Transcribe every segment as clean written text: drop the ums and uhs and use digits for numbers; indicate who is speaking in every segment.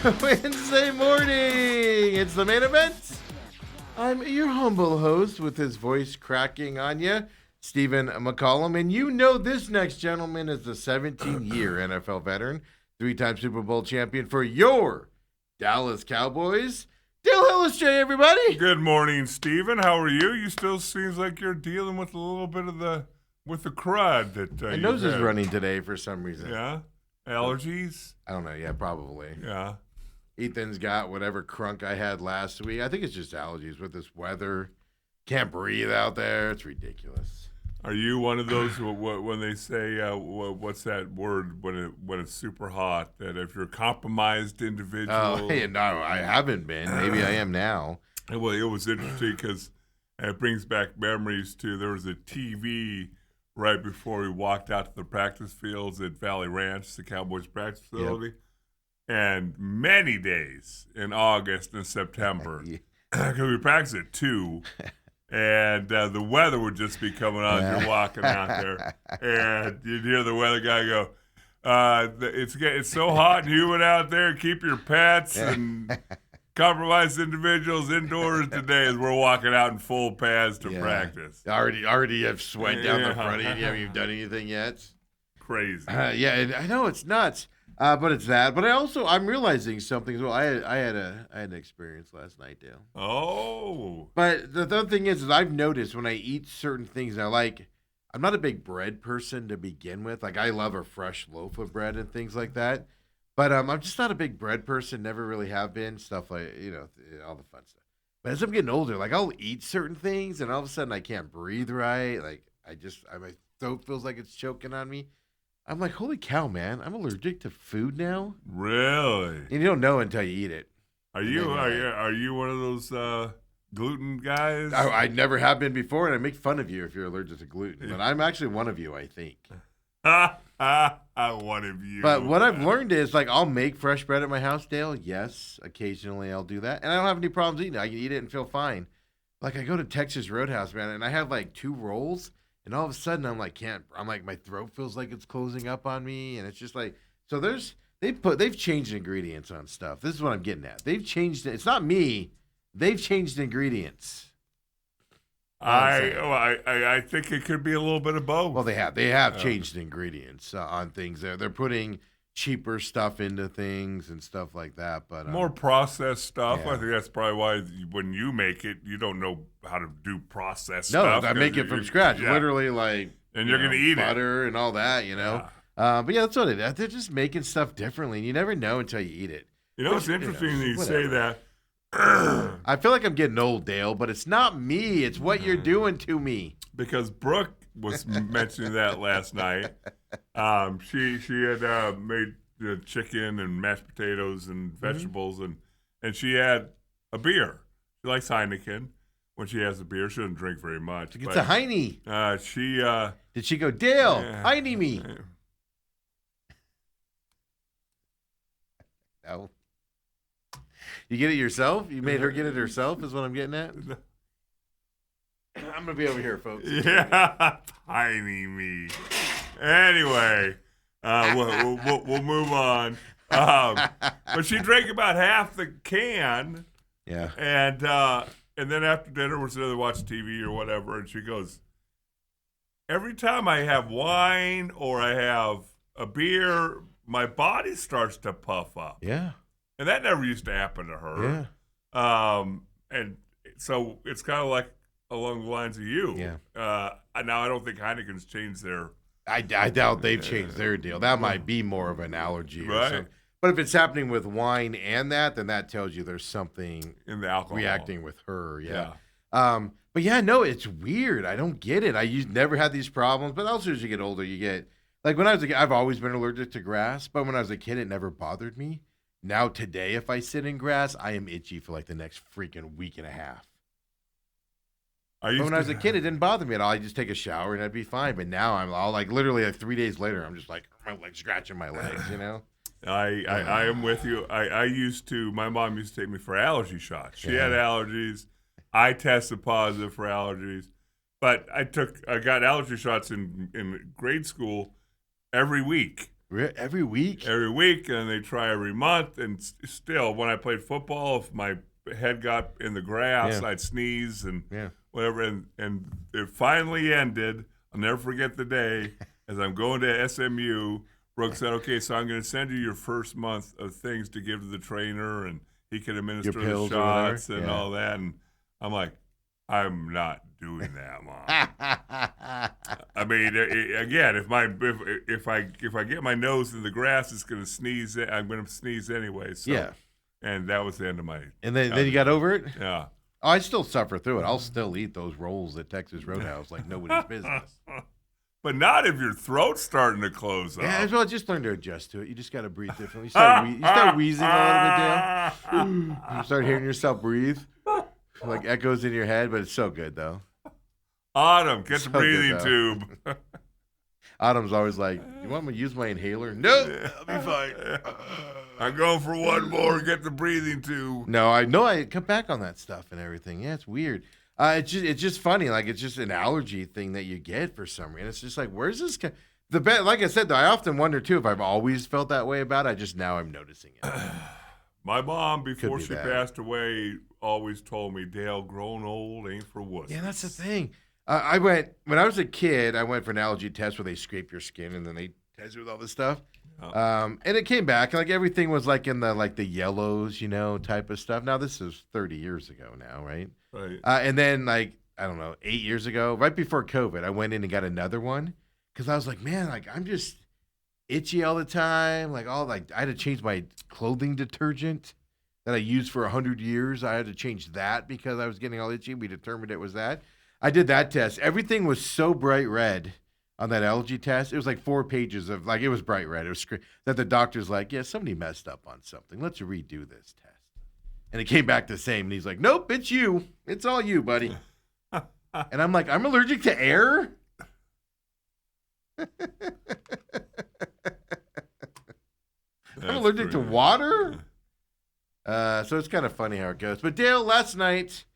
Speaker 1: Wednesday morning. It's the main event. I'm your humble host with his voice cracking on you, Stephen McCollum. And you know this next gentleman is the 17-year NFL veteran, three-time Super Bowl champion for your Dallas Cowboys. Dale Hillis, J, everybody.
Speaker 2: Good morning, Stephen. How are you? You still seems like you're dealing with a little bit of the crud that
Speaker 1: My nose is running today for some reason.
Speaker 2: Yeah? Allergies?
Speaker 1: I don't know. Yeah, probably.
Speaker 2: Yeah.
Speaker 1: Ethan's got whatever crunk I had last week. I think it's just allergies with this weather. Can't breathe out there. It's ridiculous.
Speaker 2: Are you one of those when they say what's that word when it's super hot, that if you're a compromised individual?
Speaker 1: Oh, hey, no, I haven't been. Maybe I am now.
Speaker 2: Well, it was interesting because it brings back memories too. There was a TV right before we walked out to the practice fields at Valley Ranch, the Cowboys practice facility. Yep. And many days in August and September, because we practiced at 2, and the weather would just be coming on. You're walking out there, and you'd hear the weather guy go, it's so hot and humid out there. Keep your pets and compromised individuals indoors today as we're walking out in full pads to practice.
Speaker 1: Already have sweat down the front of you. You haven't even done anything yet.
Speaker 2: Crazy.
Speaker 1: I know it's nuts. But it's that. But I'm realizing something as well. I had an experience last night, Dale.
Speaker 2: Oh.
Speaker 1: But the other thing is I've noticed when I eat certain things, I'm not a big bread person to begin with. Like, I love a fresh loaf of bread and things like that. But I'm just not a big bread person. Never really have been. Stuff like, all the fun stuff. But as I'm getting older, like, I'll eat certain things, and all of a sudden I can't breathe right. Like, my throat feels like it's choking on me. I'm like, holy cow, man! I'm allergic to food now.
Speaker 2: Really?
Speaker 1: And you don't know until you eat it.
Speaker 2: Are you one of those gluten guys?
Speaker 1: I never have been before, and I make fun of you if you're allergic to gluten. But I'm actually one of you, I think.
Speaker 2: One of you.
Speaker 1: But what I've learned is, like, I'll make fresh bread at my house, Dale. Yes, occasionally I'll do that, and I don't have any problems eating it. I can eat it and feel fine. Like, I go to Texas Roadhouse, man, and I have like 2 rolls. And all of a sudden, I'm like, my throat feels like it's closing up on me, and it's just like, so they've changed ingredients on stuff. This is what I'm getting at. They've changed it. It's not me. They've changed ingredients.
Speaker 2: I think it could be a little bit of both.
Speaker 1: Well, they have changed ingredients on things. They're putting cheaper stuff into things and stuff like that, but
Speaker 2: more processed stuff.
Speaker 1: Yeah.
Speaker 2: I think that's probably why when you make it, you don't know how to do processed
Speaker 1: stuff.
Speaker 2: No,
Speaker 1: I make it from scratch, literally, like,
Speaker 2: and you're gonna eat
Speaker 1: butter and all that,
Speaker 2: Yeah.
Speaker 1: But yeah, that's what it is. They're just making stuff differently, and you never know until you eat it.
Speaker 2: It's interesting that you say that.
Speaker 1: I feel like I'm getting old, Dale, but it's not me. It's what you're doing to me.
Speaker 2: Because Brooke was mentioning that last night. She had made chicken and mashed potatoes and vegetables, and she had a beer. She likes Heineken. When she has a beer, she doesn't drink very much.
Speaker 1: It's a Heine. Did she go, Dale, Heine me? No. You get it yourself? You made her get it herself is what I'm getting at? I'm going to be over here, folks.
Speaker 2: Yeah, tiny me. Anyway, we'll move on. But she drank about half the can.
Speaker 1: Yeah.
Speaker 2: And then after dinner, we're sitting there watching TV or whatever, and she goes, every time I have wine or I have a beer, my body starts to puff up.
Speaker 1: Yeah.
Speaker 2: And that never used to happen to her. Yeah. And so it's kind of like along the lines of you.
Speaker 1: Yeah.
Speaker 2: Now I don't think Heineken's changed their.
Speaker 1: I doubt they've changed their deal. That might be more of an allergy, or
Speaker 2: right?
Speaker 1: something. But if it's happening with wine and that, then that tells you there's something
Speaker 2: in the alcohol
Speaker 1: reacting with her. Yeah. But yeah, no, it's weird. I don't get it. Never had these problems, but also as you get older, you get like when I was a kid, I've always been allergic to grass, but when I was a kid, it never bothered me. Now today, if I sit in grass, I am itchy for like the next freaking week and a half. But when I was a kid, it didn't bother me at all. I just take a shower and I'd be fine. But now I'm all like, literally, like 3 days later, I'm just like, scratching my legs,
Speaker 2: I am with you. My mom used to take me for allergy shots. She had allergies. I tested positive for allergies. But I got allergy shots in grade school every week.
Speaker 1: Every week?
Speaker 2: every week, and they try every month. And still, when I played football, if my head got in the grass,
Speaker 1: Yeah.
Speaker 2: I'd sneeze and
Speaker 1: Yeah.
Speaker 2: whatever. And it finally ended. I'll never forget the day as I'm going to SMU. Brooks said, "Okay, so I'm going to send you your first month of things to give to the trainer, and he can administer the
Speaker 1: pills or whatever?
Speaker 2: shots and
Speaker 1: Yeah.
Speaker 2: all that." And I'm like, "I'm not doing that, Mom." I mean, again, if I get my nose in the grass, it's going to sneeze. I'm going to sneeze anyway. So,
Speaker 1: Yeah.
Speaker 2: and that was the end of my.
Speaker 1: And then you got over it?
Speaker 2: Yeah.
Speaker 1: Oh, I still suffer through it. I'll still eat those rolls at Texas Roadhouse like nobody's business.
Speaker 2: But not if your throat's starting to close up.
Speaker 1: Yeah, well, just learn to adjust to it. You just got to breathe differently. You start wheezing a little bit, Dale. You start hearing yourself breathe. Like echoes in your head, but it's so good, though.
Speaker 2: Autumn, get
Speaker 1: So
Speaker 2: the breathing
Speaker 1: good,
Speaker 2: tube.
Speaker 1: Autumn's always like, you want me to use my inhaler? No, I'll be fine.
Speaker 2: I'm going for one more. Get the breathing tube.
Speaker 1: No, I know I cut back on that stuff and everything. Yeah, it's weird. It's just funny. Like, it's just an allergy thing that you get for some reason. It's just like, where's this? Like I said, though, I often wonder, too, if I've always felt that way about it. Now I'm noticing it.
Speaker 2: My mom, before
Speaker 1: be
Speaker 2: she
Speaker 1: that.
Speaker 2: passed away, always told me, Dale, growing old ain't for wussies.
Speaker 1: Yeah, that's the thing. When I was a kid, I went for an allergy test where they scrape your skin and then they test you with all this stuff. And it came back like everything was like in the yellows, type of stuff. Now this is 30 years ago now, right?
Speaker 2: Right.
Speaker 1: And then I don't know, 8 years ago, right before COVID, I went in and got another one because I was like, man, I'm just itchy all the time. I had to change my clothing detergent that I used for 100 years. I had to change that because I was getting all itchy. We determined it was that. I did that test. Everything was so bright red on that allergy test. It was like 4 pages of it was bright red. It was that the doctor's like, yeah, somebody messed up on something. Let's redo this test. And it came back the same. And he's like, nope, it's you. It's all you, buddy. And I'm like, I'm allergic to air? I'm allergic to water? So it's kind of funny how it goes. But Dale, last night,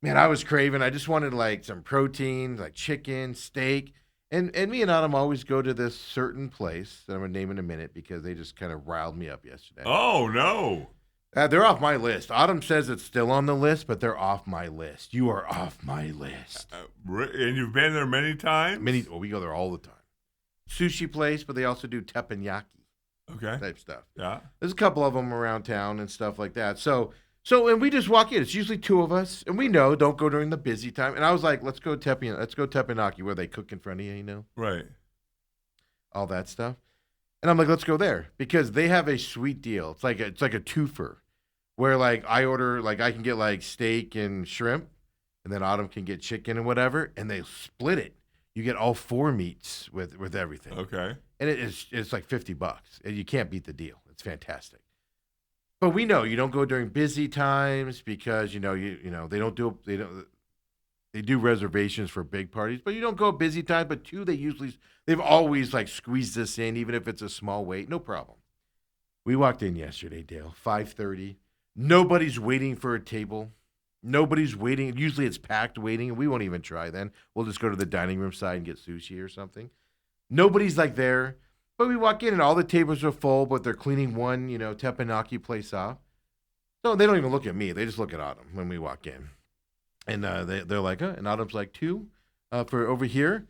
Speaker 1: man, I was craving. I just wanted some protein, like chicken, steak. And me and Autumn always go to this certain place that I'm going to name in a minute because they just kind of riled me up yesterday.
Speaker 2: Oh, no.
Speaker 1: They're off my list. Autumn says it's still on the list, but they're off my list. You are off my list.
Speaker 2: And you've been there many times?
Speaker 1: We go there all the time. Sushi place, but they also do teppanyaki type stuff.
Speaker 2: Yeah.
Speaker 1: There's a couple of them around town and stuff like that. So and we just walk in. It's usually 2 of us, and we know don't go during the busy time. And I was like, let's go teppanyaki where they cook in front of you,
Speaker 2: Right.
Speaker 1: all that stuff. And I'm like, let's go there because they have a sweet deal. It's like a twofer where I order, I can get steak and shrimp and then Autumn can get chicken and whatever. And they split it. You get all 4 meats with everything.
Speaker 2: Okay.
Speaker 1: And it's like $50 and you can't beat the deal. It's fantastic. But we know you don't go during busy times because, they do reservations for big parties, but you don't go busy time. But 2, they've always squeezed this in, even if it's a small wait, no problem. We walked in yesterday, Dale, 5:30. Nobody's waiting for a table. Nobody's waiting. Usually it's packed waiting, and we won't even try then. We'll just go to the dining room side and get sushi or something. Nobody's there. But we walk in and all the tables are full, but they're cleaning one, teppanyaki place off. So they don't even look at me. They just look at Autumn when we walk in. And they're like, and Autumn's like, 2 for over here.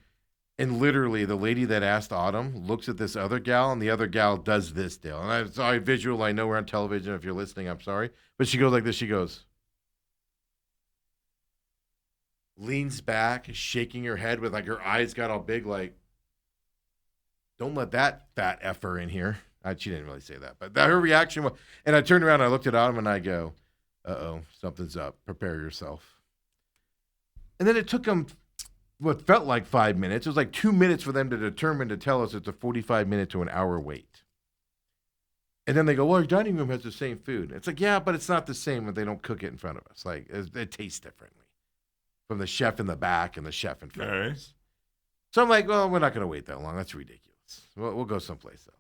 Speaker 1: And literally the lady that asked Autumn looks at this other gal, and the other gal does this deal. And I'm sorry, visual. I know we're on television. If you're listening, I'm sorry. But she goes like this. She goes, leans back, shaking her head with her eyes got all big, don't let that fat effer in here. She didn't really say that, but her reaction was, and I turned around, and I looked at Autumn, and I go, uh-oh, something's up. Prepare yourself. And then it took them what felt like 5 minutes. It was 2 minutes for them to tell us it's a 45-minute to an hour wait. And then they go, well, our dining room has the same food. It's yeah, but it's not the same when they don't cook it in front of us. It tastes differently from the chef in the back and the chef in front of us. So I'm like, well, we're not going to wait that long. That's ridiculous. We'll go someplace else.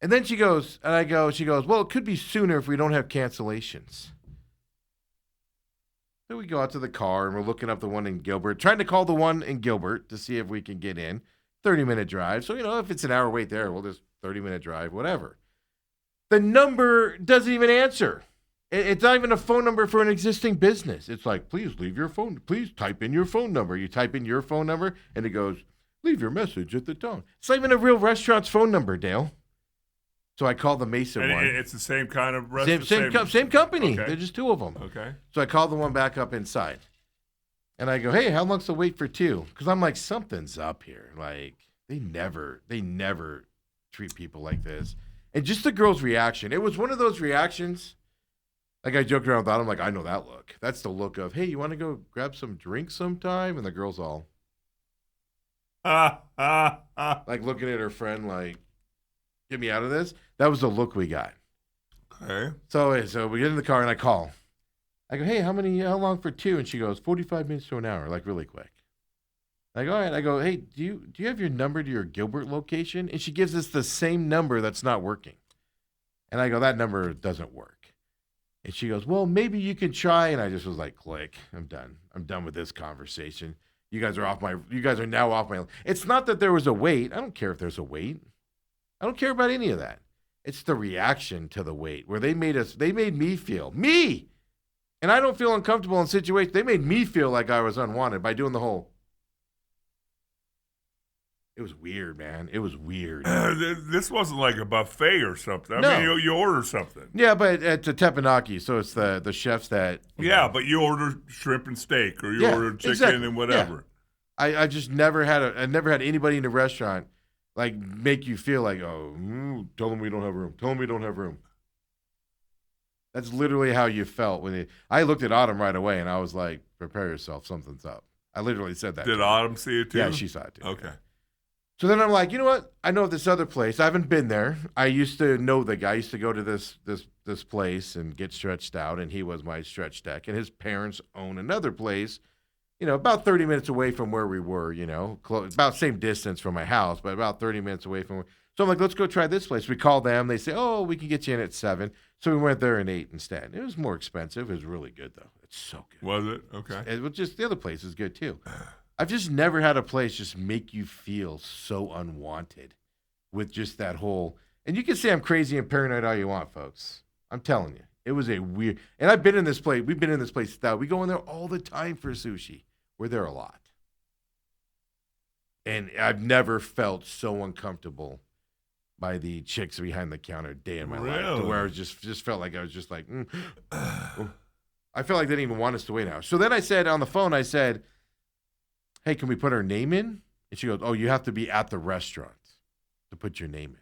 Speaker 1: And then she goes, well, it could be sooner if we don't have cancellations. So we go out to the car, and we're looking up the one in Gilbert, trying to call the one in Gilbert to see if we can get in. 30-minute drive. So, if it's an hour wait there, we'll just 30-minute drive, whatever. The number doesn't even answer. It's not even a phone number for an existing business. It's like, please leave your phone. Please type in your phone number. You type in your phone number, and it goes, leave your message at the tone. It's not even a real restaurant's phone number, Dale. So I called the Mason
Speaker 2: And
Speaker 1: one.
Speaker 2: it's the same kind of restaurant?
Speaker 1: Same company.
Speaker 2: Okay.
Speaker 1: They're just two of them.
Speaker 2: Okay.
Speaker 1: So I called the one back up inside. And I go, hey, how long's the wait for two? Because I'm like, something's up here. Like, they never treat people like this. And just the girl's reaction. It was one of those reactions. Like, I joked around with that. I'm like, I know that look. That's the look of, hey, you want to go grab some drinks sometime? And the girl's all like looking at her friend like, get me out of this. That was the look we got.
Speaker 2: Okay.
Speaker 1: So we get in the car and I call. I go, hey, how long for two? And she goes, 45 minutes to an hour, like really quick. I go, all right. I go, hey, do you have your number to your Gilbert location? And she gives us the same number that's not working. And I go, that number doesn't work. And she goes, well, maybe you can try. And I just was like, click. I'm done. I'm done with this conversation. You guys are now off my. It's not that there was a wait. I don't care if there's a wait. I don't care about any of that. It's the reaction to the wait where they made me feel, and I don't feel uncomfortable in situations. They made me feel like I was unwanted by doing the whole. It was weird, man. It was weird.
Speaker 2: This wasn't like a buffet or something.
Speaker 1: No.
Speaker 2: I mean, you order something.
Speaker 1: Yeah, but it's a teppanyaki, so it's the chefs that.
Speaker 2: Yeah, but you order shrimp and steak, or you order chicken
Speaker 1: exactly.
Speaker 2: and whatever.
Speaker 1: Yeah. I just never had anybody in the restaurant like make you feel like, oh, tell them we don't have room. Tell them we don't have room. That's literally how you felt I looked at Autumn right away and I was like, prepare yourself, something's up. I literally said that.
Speaker 2: Did Autumn see it too?
Speaker 1: Yeah, she saw it too.
Speaker 2: Okay.
Speaker 1: So then I'm like, you know what? I know this other place. I haven't been there. I used to know the guy. I used to go to this place and get stretched out, and he was my stretch deck. And his parents own another place, about 30 minutes away from where we were, about same distance from my house, but about 30 minutes away from where. So I'm like, let's go try this place. We call them. They say, oh, we can get you in at 7. So we went there and ate instead. It was more expensive. It was really good, though. It's so good.
Speaker 2: Was it? Okay.
Speaker 1: It was just the other place is good, too. I've just never had a place just make you feel so unwanted with just that whole. And you can say I'm crazy and paranoid all you want, folks. I'm telling you, it was a weird. And I've been in this place. We've been in this place. We go in there all the time for sushi. We're there a lot. And I've never felt so uncomfortable by the chicks behind the counter day in my life, to where I just felt like I was just like, I felt like they didn't even want us to wait now. So then I said on the phone, hey, can we put our name in? And she goes, oh, you have to be at the restaurant to put your name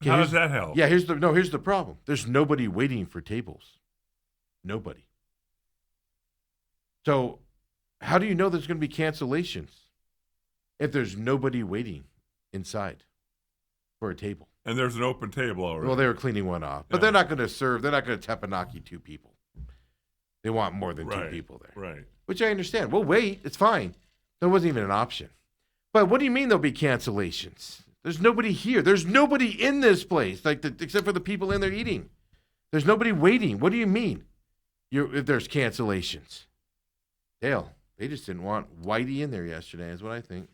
Speaker 1: in.
Speaker 2: How does that help?
Speaker 1: Yeah, here's the problem. There's nobody waiting for tables. Nobody. So how do you know there's going to be cancellations if there's nobody waiting inside for a table?
Speaker 2: And there's an open table already.
Speaker 1: Well, they were cleaning one off. But they're not going to serve. They're not going to teppanyaki 2 people. They want more than 2 people there.
Speaker 2: Right.
Speaker 1: Which I understand. We'll wait. It's fine. There wasn't even an option. But what do you mean there'll be cancellations? There's nobody here. There's nobody in this place, except for the people in there eating. There's nobody waiting. What do you mean if there's cancellations? Dale, they just didn't want Whitey in there yesterday, is what I think.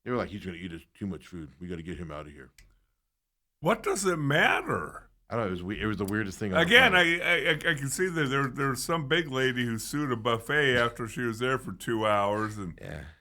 Speaker 1: They were like, he's going to eat us too much food. We got to get him out of here.
Speaker 2: What does it matter?
Speaker 1: I don't know. It was the weirdest thing.
Speaker 2: Again, I can see that there was some big lady who sued a buffet after she was there for 2 hours, and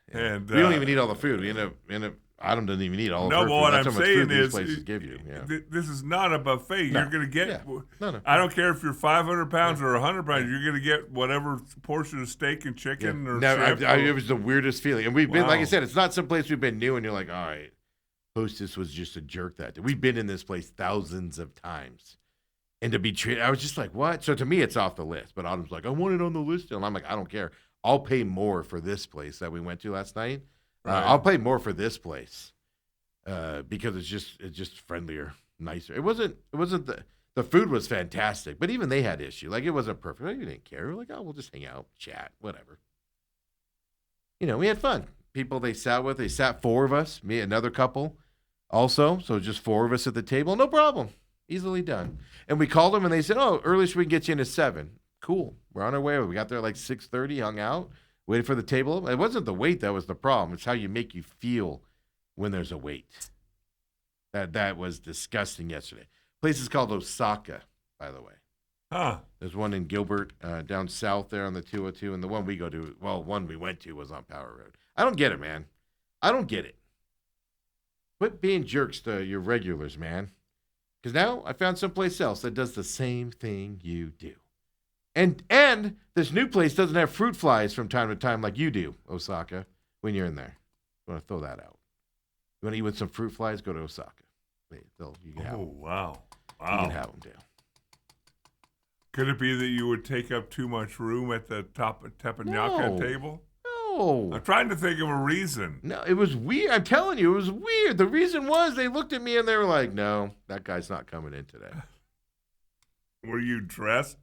Speaker 2: and
Speaker 1: we don't even eat all the food. We end up. Adam doesn't even eat all of her food.
Speaker 2: No, but what
Speaker 1: That's
Speaker 2: I'm
Speaker 1: how much
Speaker 2: saying
Speaker 1: food these
Speaker 2: is,
Speaker 1: places give you. Yeah.
Speaker 2: This is not a buffet.
Speaker 1: No.
Speaker 2: You're going to get.
Speaker 1: Yeah. No.
Speaker 2: I don't care if you're 500 pounds or 100 pounds. You're going to get whatever portion of steak and chicken or.
Speaker 1: It was the weirdest feeling, and we've been, like I said, it's not some place we've been new, and you're like, all right, hostess was just a jerk that day. We've been in this place thousands of times, and to be treated, I was just like, what? So to me, it's off the list. But Autumn's like, I want it on the list, and I'm like, I don't care. I'll pay more for this place that we went to last night.
Speaker 2: Right.
Speaker 1: I'll pay more for this place. Because it's just friendlier, nicer. It wasn't the food was fantastic, but even they had issue. Like, it wasn't perfect. Like, we didn't care. We're like, oh, we'll just hang out, chat, whatever. We had fun. People they sat 4 of us, me, another couple also. So just 4 of us at the table. No problem. Easily done. And we called them and they said, oh, earliest we can get you in is 7. Cool. We're on our way. We got there like 6:30, hung out, waited for the table. It wasn't the wait that was the problem. It's how you make you feel when there's a wait. That was disgusting yesterday. Place is called Osaka, by the way.
Speaker 2: Huh.
Speaker 1: There's one in Gilbert, down south there on the 202, and the one one we went to was on Power Road. I don't get it, man. I don't get it. Quit being jerks to your regulars, man. Because now I found someplace else that does the same thing you do. And this new place doesn't have fruit flies from time to time like you do, Osaka, when you're in there. You want to throw that out. You want to eat with some fruit flies? Go to Osaka. You can have them.
Speaker 2: Wow.
Speaker 1: You can have them, Dale.
Speaker 2: Could it be that you would take up too much room at the top of teppanyaki
Speaker 1: No.
Speaker 2: table?
Speaker 1: No.
Speaker 2: I'm trying to think of a reason.
Speaker 1: No, it was weird. I'm telling you, it was weird. The reason was they looked at me and they were like, no, that guy's not coming in today.
Speaker 2: Were you dressed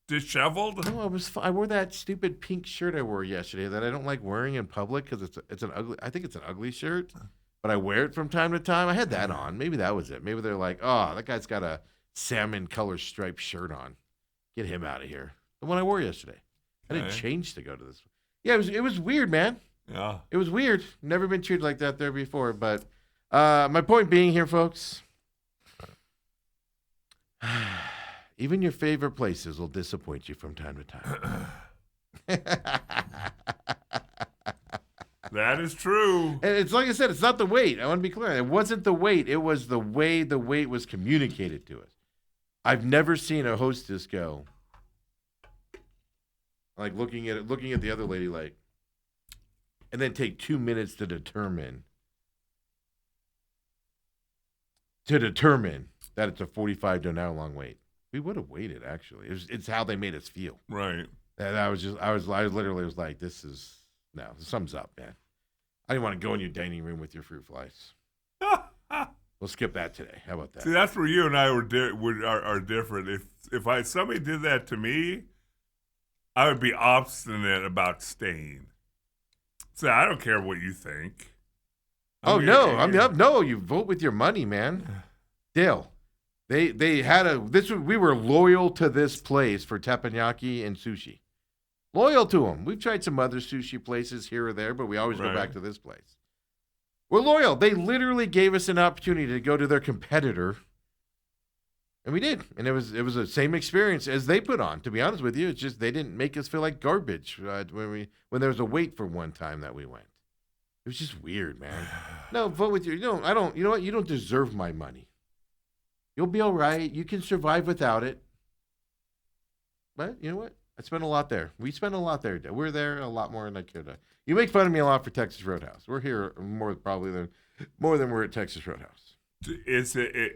Speaker 2: disheveled?
Speaker 1: No, I wore that stupid pink shirt I wore yesterday that I don't like wearing in public because it's an ugly. I think it's an ugly shirt, but I wear it from time to time. I had that on. Maybe that was it. Maybe they're like, oh, that guy's got a salmon color striped shirt on. Get him out of here. The one I wore yesterday. I didn't change to go to this. Yeah, it was weird, man.
Speaker 2: Yeah.
Speaker 1: It was weird. Never been treated like that there before. But my point being here, folks, even your favorite places will disappoint you from time to time.
Speaker 2: That is true.
Speaker 1: And it's like I said, it's not the wait. I want to be clear. It wasn't the wait. It was the way the wait was communicated to us. I've never seen a hostess go like looking at the other lady like, and then take 2 minutes to determine that it's a 45 to an hour long wait. We would have waited actually. It's how they made us feel.
Speaker 2: Right.
Speaker 1: And I literally was like, something's up, man. I didn't want to go in your dining room with your fruit flies. We'll skip that today. How about that?
Speaker 2: See, that's where you and I are different. If somebody did that to me, I would be obstinate about staying. So I don't care what you think.
Speaker 1: No, you vote with your money, man. Dale, they had we were loyal to this place for teppanyaki and sushi. Loyal to them. We've tried some other sushi places here or there, but we always go back to this place. We're loyal. They literally gave us an opportunity to go to their competitor, and we did. And it was the same experience as they put on. To be honest with you, it's just they didn't make us feel like garbage when there was a wait for one time that we went. It was just weird, man. No, vote with your. You know what? You don't deserve my money. You'll be all right. You can survive without it. But you know what? I spent a lot there. We spent a lot there. We're there a lot more than I could. You make fun of me a lot for Texas Roadhouse. We're here more than we're at Texas Roadhouse.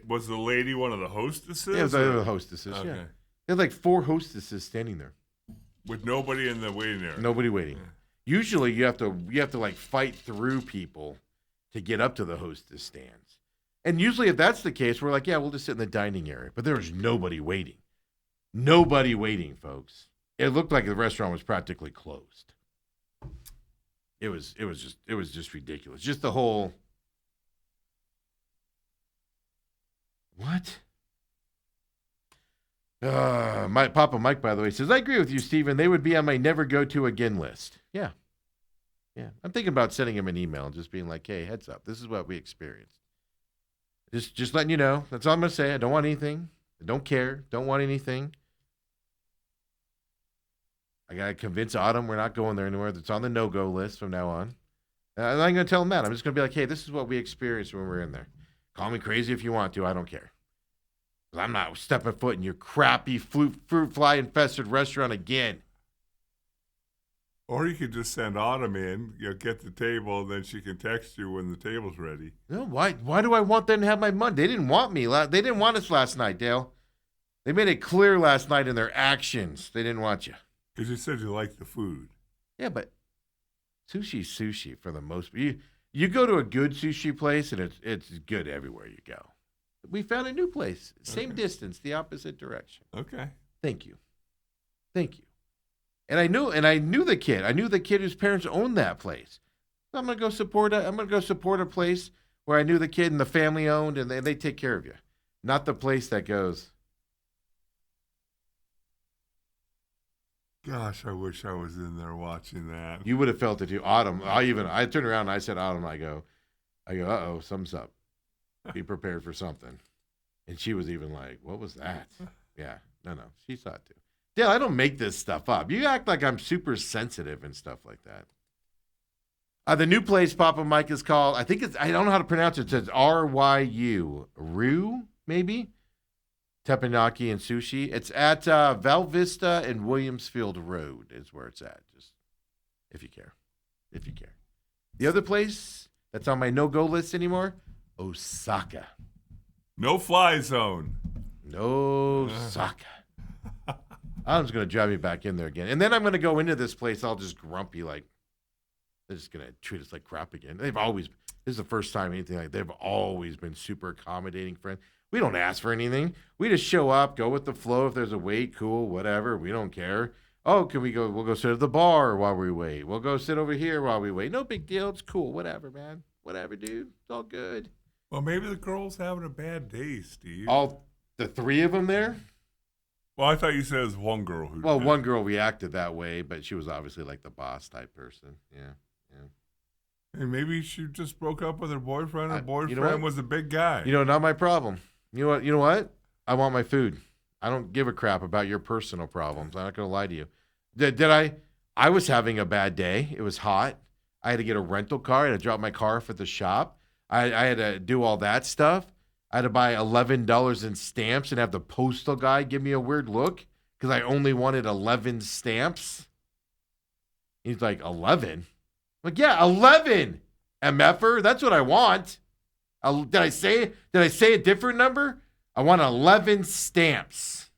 Speaker 2: Was the lady one of the hostesses?
Speaker 1: Yeah, it was one of the hostesses. Okay. Yeah, they had like 4 hostesses standing there
Speaker 2: with nobody in the waiting area.
Speaker 1: Nobody waiting. Yeah. Usually, you have to like fight through people to get up to the hostess stands. And usually, if that's the case, we're like, yeah, we'll just sit in the dining area. But there was nobody waiting. Nobody waiting, folks. It looked like the restaurant was practically closed. It was just ridiculous. Just the whole. What? My Papa Mike, by the way, says, I agree with you, Steven. They would be on my never go to again list. Yeah. I'm thinking about sending him an email and just being like, hey, heads up. This is what we experienced. Just letting you know. That's all I'm going to say. I don't want anything. I don't care. Don't want anything. I got to convince Autumn we're not going there anymore. It's on the no-go list from now on. I'm not going to tell him that. I'm just going to be like, hey, this is what we experienced when we were in there. Call me crazy if you want to. I don't care. I'm not stepping foot in your crappy fruit fly infested restaurant again.
Speaker 2: Or you could just send Autumn in, get the table, and then she can text you when the table's ready.
Speaker 1: No, why do I want them to have my money? They didn't want me. They didn't want us last night, Dale. They made it clear last night in their actions. They didn't want you.
Speaker 2: Because you said you liked the food.
Speaker 1: Yeah, but sushi's sushi for the most part. You go to a good sushi place, and it's good everywhere you go. We found a new place. Same distance, the opposite direction.
Speaker 2: Okay.
Speaker 1: Thank you. And I knew the kid. I knew the kid whose parents owned that place. So I'm gonna go support a place where I knew the kid and the family owned, and they take care of you. Not the place that goes.
Speaker 2: Gosh, I wish I was in there watching that.
Speaker 1: You would have felt it too. Autumn, I turned around and I said, Autumn, I go, I go, uh-oh, something's up. Be prepared for something. And she was even like, what was that? Yeah, no, she saw it too. Dale, I don't make this stuff up. You act like I'm super sensitive and stuff like that. The new place Papa Mike is called, I don't know how to pronounce it. It says RYU. Rue, maybe? Teppanyaki and sushi. It's at Val Vista and Williamsfield Road is where it's at. Just if you care. If you care. The other place that's on my no-go list anymore, Osaka.
Speaker 2: No fly zone.
Speaker 1: No Osaka. I'm just going to drive me back in there again. And then I'm going to go into this place all just grumpy, like, they're just going to treat us like crap again. This is the first time anything like, they've always been super accommodating, friend. We don't ask for anything. We just show up, go with the flow. If there's a wait, cool, whatever. We don't care. Oh, can we go? We'll go sit at the bar while we wait. We'll go sit over here while we wait. No big deal. It's cool. Whatever, man. Whatever, dude. It's all good.
Speaker 2: Well, maybe the girl's having a bad day, Steve.
Speaker 1: All the three of them there?
Speaker 2: Well, I thought you said it was one girl who
Speaker 1: Well,
Speaker 2: did.
Speaker 1: one girl reacted that way, but she was obviously like the boss type person. Yeah.
Speaker 2: And maybe she just broke up with her boyfriend. Her
Speaker 1: You know
Speaker 2: boyfriend
Speaker 1: what?
Speaker 2: was a big guy.
Speaker 1: Not my problem. You know what? I want my food. I don't give a crap about your personal problems. I'm not going to lie to you. Did I? I was having a bad day. It was hot. I had to get a rental car. I had to drop my car off at the shop. I had to do all that stuff. I had to buy $11 in stamps and have the postal guy give me a weird look because I only wanted 11 stamps. He's like, 11? Like, yeah, 11, MFer. That's what I want. Did I say a different number? I want 11 stamps.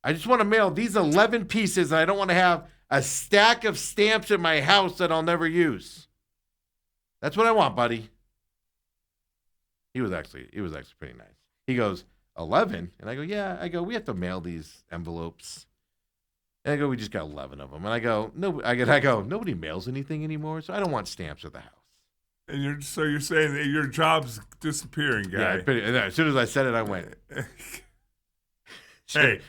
Speaker 1: I just want to mail these 11 pieces, and I don't want to have a stack of stamps in my house that I'll never use. That's what I want, buddy. He was actually pretty nice. He goes, 11? And I go, yeah. I go, we have to mail these envelopes. And I go, we just got 11 of them. And I go, no. I go, nobody mails anything anymore, so I don't want stamps at the house.
Speaker 2: And you're saying that your job's disappearing, guy.
Speaker 1: Yeah, as soon as I said it, I went.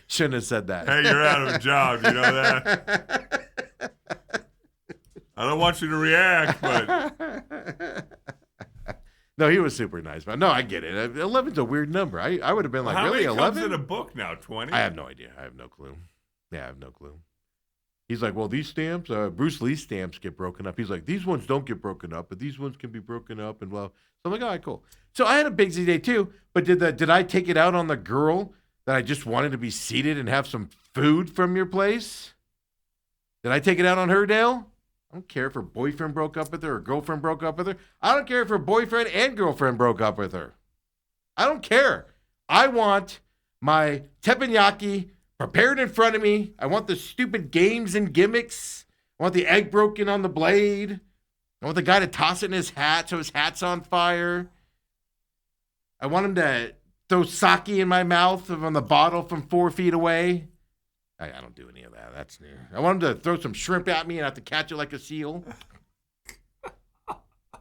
Speaker 1: Shouldn't have said that.
Speaker 2: Hey, you're out of a job. You know that? I don't want you to react, but
Speaker 1: no, he was super nice. But no, I get it. 11's a weird number. I would have been like,
Speaker 2: how
Speaker 1: really,
Speaker 2: many
Speaker 1: 11?
Speaker 2: comes in a book now? 20?
Speaker 1: I have no idea. I have no clue. Yeah, I have no clue. He's like, well, these stamps, Bruce Lee stamps get broken up. He's like, these ones don't get broken up, but these ones can be broken up. And well, so I'm like, all right, cool. So I had a busy day too. But did I take it out on the girl that I just wanted to be seated and have some food from your place? Did I take it out on her, Dale? I don't care if her boyfriend broke up with her or girlfriend broke up with her. I don't care if her boyfriend and girlfriend broke up with her. I don't care. I want my teppanyaki prepared in front of me. I want the stupid games and gimmicks. I want the egg broken on the blade. I want the guy to toss it in his hat so his hat's on fire. I want him to throw sake in my mouth from the bottle from 4 feet away. I don't do any of that. That's new. I want him to throw some shrimp at me and have to catch it like a seal.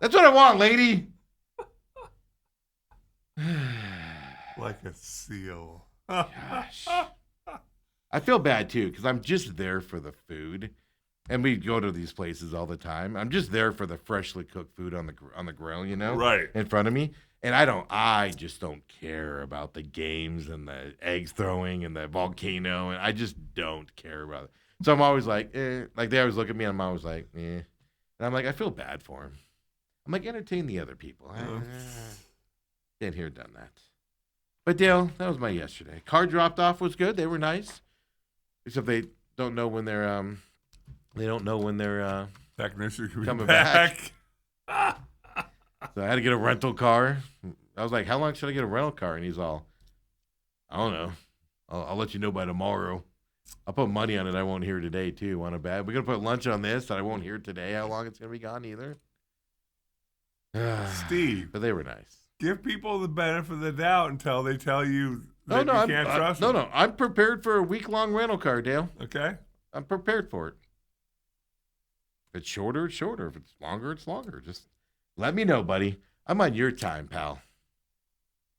Speaker 1: That's what I want, lady.
Speaker 2: Like a seal.
Speaker 1: Gosh. I feel bad, too, because I'm just there for the food. And we go to these places all the time. I'm just there for the freshly cooked food on the grill,
Speaker 2: Right.
Speaker 1: in front of me. And I just don't care about the games and the eggs throwing and the volcano. And I just don't care about it. So I'm always like, eh. Like, they always look at me and I'm always like, eh. And I'm like, I feel bad for him. I'm like, entertain the other people. Been here, done that. But Dale, that was my yesterday. Car dropped off was good. They were nice. Except they don't know when they're
Speaker 2: Technician could be
Speaker 1: coming
Speaker 2: back.
Speaker 1: So I had to get a rental car. I was like, how long should I get a rental car? And he's all, I don't know. I'll let you know by tomorrow. I'll put money on it. I won't hear today, too. Want a bad? We're going to put lunch on this that I won't hear today how long it's going to be gone either.
Speaker 2: Steve.
Speaker 1: But they were nice.
Speaker 2: Give people the benefit of the doubt until they tell you that you can't trust
Speaker 1: them.
Speaker 2: them.
Speaker 1: No, I'm prepared for a week-long rental car, Dale.
Speaker 2: Okay.
Speaker 1: I'm prepared for it. If it's shorter, it's shorter. If it's longer, it's longer. Just let me know, buddy. I'm on your time, pal.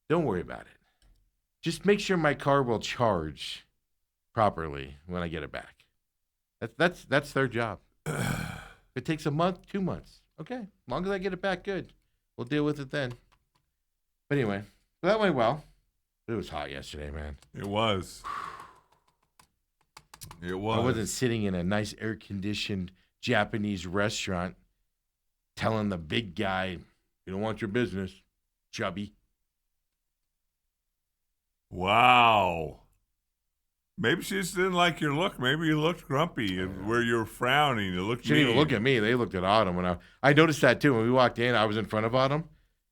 Speaker 1: Don't worry about it. Just make sure my car will charge properly when I get it back. That's their job. If it takes a month, 2 months. Okay, as long as I get it back good, we'll deal with it then. But anyway, that went well. It was hot yesterday, man.
Speaker 2: It was. It was.
Speaker 1: I wasn't sitting in a nice air-conditioned Japanese restaurant telling the big guy, "You don't want your business, chubby."
Speaker 2: Wow. Maybe she just didn't like your look. Maybe you looked grumpy and where you're frowning. You looked
Speaker 1: She didn't even
Speaker 2: mean.
Speaker 1: look at me. They looked at Autumn. And I noticed that, too. When we walked in, I was in front of Autumn.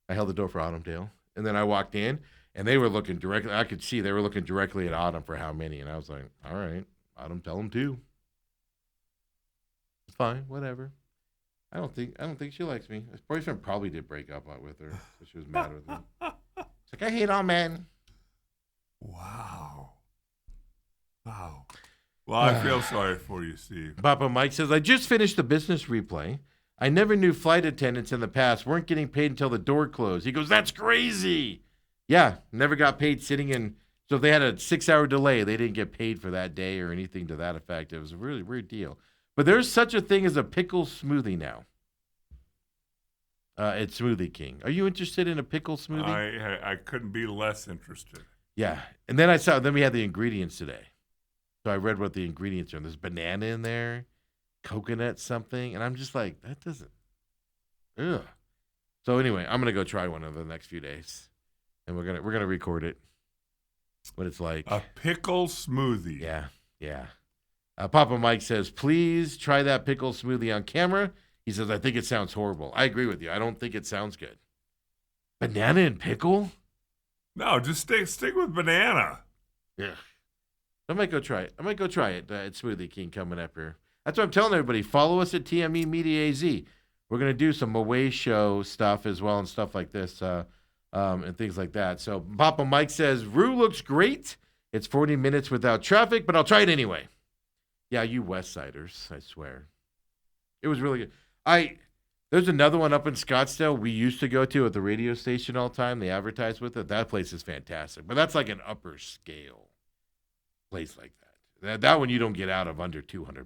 Speaker 1: I held the door for Autumn, Dale. And then I walked in, and they were looking directly. I could see they were looking directly at Autumn for how many. And I was like, all right, Autumn, tell them 2. It's fine, whatever. I don't think she likes me. His boyfriend probably did break up with her, so she was mad with him. It's like, I hate all men.
Speaker 2: Wow. Wow. Well, I feel sorry for you, Steve.
Speaker 1: Papa Mike says, I just finished the business replay. I never knew flight attendants in the past weren't getting paid until the door closed. He goes, that's crazy. Yeah, never got paid sitting in. So if they had a 6-hour delay, they didn't get paid for that day or anything to that effect. It was a really weird deal. But there's such a thing as a pickle smoothie now. It's Smoothie King. Are you interested in a pickle smoothie?
Speaker 2: I couldn't be less interested.
Speaker 1: Yeah. And then we had the ingredients today. So I read what the ingredients are. There's banana in there, coconut something, and I'm just like, that doesn't. Ugh. So anyway, I'm gonna go try one over the next few days, and we're gonna record it. What it's like.
Speaker 2: A pickle smoothie.
Speaker 1: Yeah. Papa Mike says, please try that pickle smoothie on camera. He says, I think it sounds horrible. I agree with you. I don't think it sounds good. Banana and pickle?
Speaker 2: No, just stick with banana.
Speaker 1: Yeah. I might go try it. at Smoothie King coming up here. That's what I'm telling everybody. Follow us at TME Media AZ. We're going to do some away show stuff as well and stuff like this and things like that. So Papa Mike says, Rue looks great. It's 40 minutes without traffic, but I'll try it anyway. Yeah, you West Siders, I swear. It was really good. There's another one up in Scottsdale we used to go to at the radio station all the time. They advertise with it. That place is fantastic. But that's like an upper scale place like that. That one you don't get out of under $200.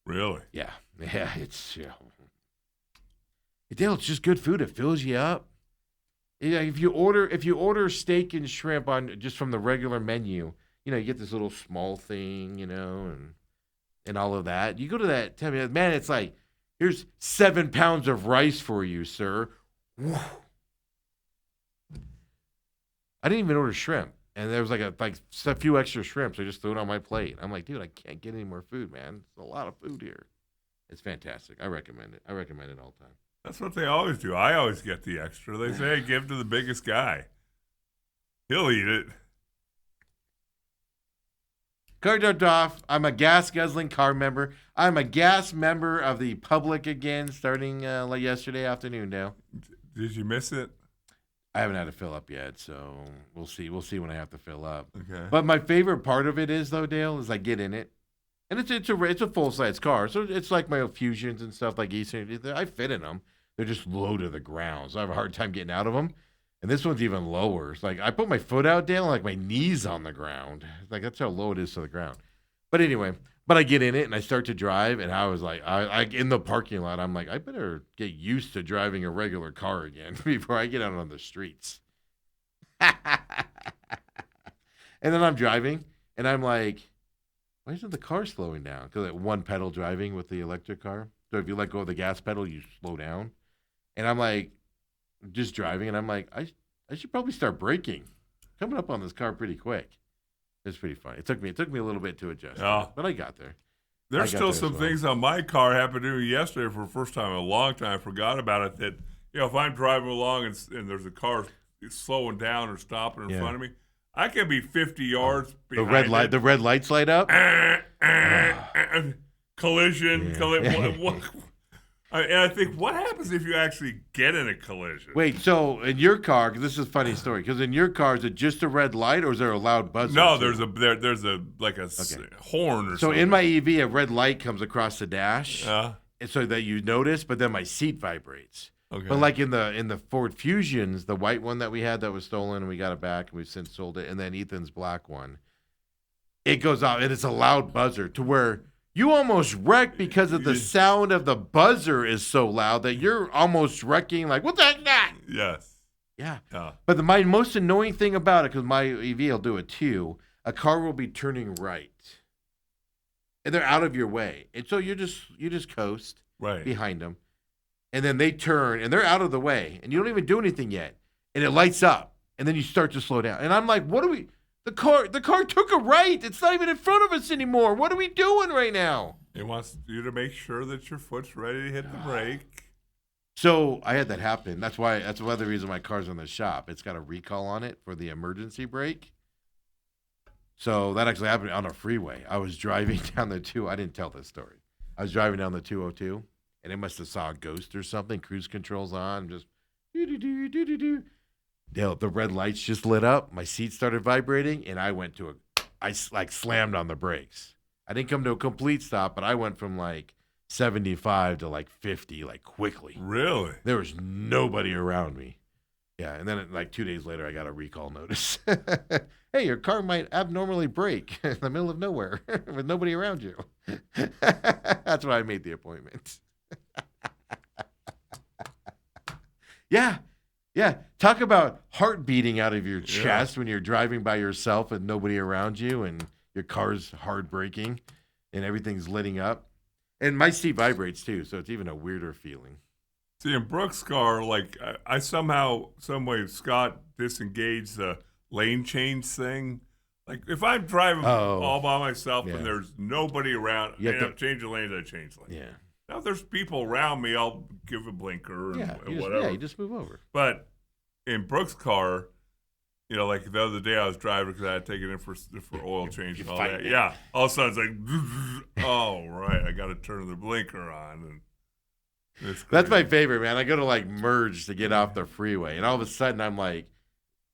Speaker 2: Really?
Speaker 1: Yeah, it's Dale, it's just good food. It fills you up. Yeah, if you order steak and shrimp on just from the regular menu, you get this little small thing, and all of that. You go to that, man, it's like, here's 7 pounds of rice for you, sir. Whew. I didn't even order shrimp. And there was like a few extra shrimps. I just threw it on my plate. I'm like, dude, I can't get any more food, man. There's a lot of food here. It's fantastic. I recommend it. I recommend it all the time.
Speaker 2: That's what they always do. I always get the extra. They say, give to the biggest guy. He'll eat it.
Speaker 1: Car off. I'm a gas guzzling car member. I'm a gas member of the public again, starting like yesterday afternoon, Dale.
Speaker 2: Did you miss it?
Speaker 1: I haven't had to fill up yet, so we'll see. We'll see when I have to fill up.
Speaker 2: Okay.
Speaker 1: But my favorite part of it is, though, Dale, is I get in it, and it's a full size car, so it's like my Fusions and stuff like Eastern. I fit in them. They're just low to the ground, so I have a hard time getting out of them. And this one's even lower. It's like I put my foot out, Dale, like my knees on the ground. Like that's how low it is to the ground. But anyway, I get in it and I start to drive, and I was like, I in the parking lot, I'm like, I better get used to driving a regular car again before I get out on the streets. And then I'm driving, and I'm like, why isn't the car slowing down? Because one pedal driving with the electric car. So if you let go of the gas pedal, you slow down. And I'm like, just driving, and I'm like, I should probably start braking. Coming up on this car pretty quick. It's pretty funny. It took me a little bit to adjust, but I got there.
Speaker 2: There's still some things on my car happened to me yesterday for the first time in a long time. I forgot about it. That if I'm driving along and there's a car slowing down or stopping in front of me, I can be 50 yards behind
Speaker 1: the red lights light up.
Speaker 2: Collision. And I think, what happens if you actually get in a collision?
Speaker 1: Wait, so in your car, because this is a funny story, because in your car, is it just a red light or is there a loud buzzer?
Speaker 2: No, there's a horn or something.
Speaker 1: So in my EV, a red light comes across the dash, so that you notice, but then my seat vibrates.
Speaker 2: Okay.
Speaker 1: But like in the Ford Fusions, the white one that we had that was stolen, and we got it back, and we've since sold it, and then Ethan's black one, it goes off, and it's a loud buzzer to where You almost wreck because of the sound of the buzzer is so loud that you're almost wrecking. Like, what the heck that?
Speaker 2: Yes.
Speaker 1: Yeah.
Speaker 2: Yeah.
Speaker 1: But my most annoying thing about it, because my EV will do it too, a car will be turning right, and they're out of your way, and so you just coast
Speaker 2: Right.
Speaker 1: behind them, and then they turn and they're out of the way, and you don't even do anything yet, and it lights up, and then you start to slow down, and I'm like, what are we? The car took a right. It's not even in front of us anymore. What are we doing right now?
Speaker 2: It wants you to make sure that your foot's ready to hit the brake.
Speaker 1: So I had that happen. That's one of the reason my car's in the shop. It's got a recall on it for the emergency brake. So that actually happened on a freeway. I was driving down the I didn't tell this story. I was driving down the 202, and it must have saw a ghost or something. Cruise control's on, just do. The red lights just lit up. My seat started vibrating, and I slammed on the brakes. I didn't come to a complete stop, but I went from like 75 to like 50, like quickly.
Speaker 2: Really?
Speaker 1: There was nobody around me. Yeah, and then like 2 days later, I got a recall notice. Hey, your car might abnormally brake in the middle of nowhere with nobody around you. That's why I made the appointment. Yeah. Talk about heart beating out of your chest when you're driving by yourself and nobody around you and your car's hard braking and everything's lighting up. And my seat vibrates too, so it's even a weirder feeling.
Speaker 2: See, in Brooks' car, like I somehow, some way, Scott disengaged the lane change thing. Like if I'm driving all by myself and there's nobody around, and I'm changing lanes, I change lanes.
Speaker 1: Yeah.
Speaker 2: Now if there's people around me, I'll give a blinker and whatever.
Speaker 1: You just move over.
Speaker 2: But in Brooks' car, you know, like the other day I was driving because I had taken it for oil change and all that.
Speaker 1: it.
Speaker 2: Yeah. All of a sudden it's like, oh, right, I got to turn the blinker on. And
Speaker 1: that's my favorite, man. I go to like merge to get off the freeway, and all of a sudden I'm like,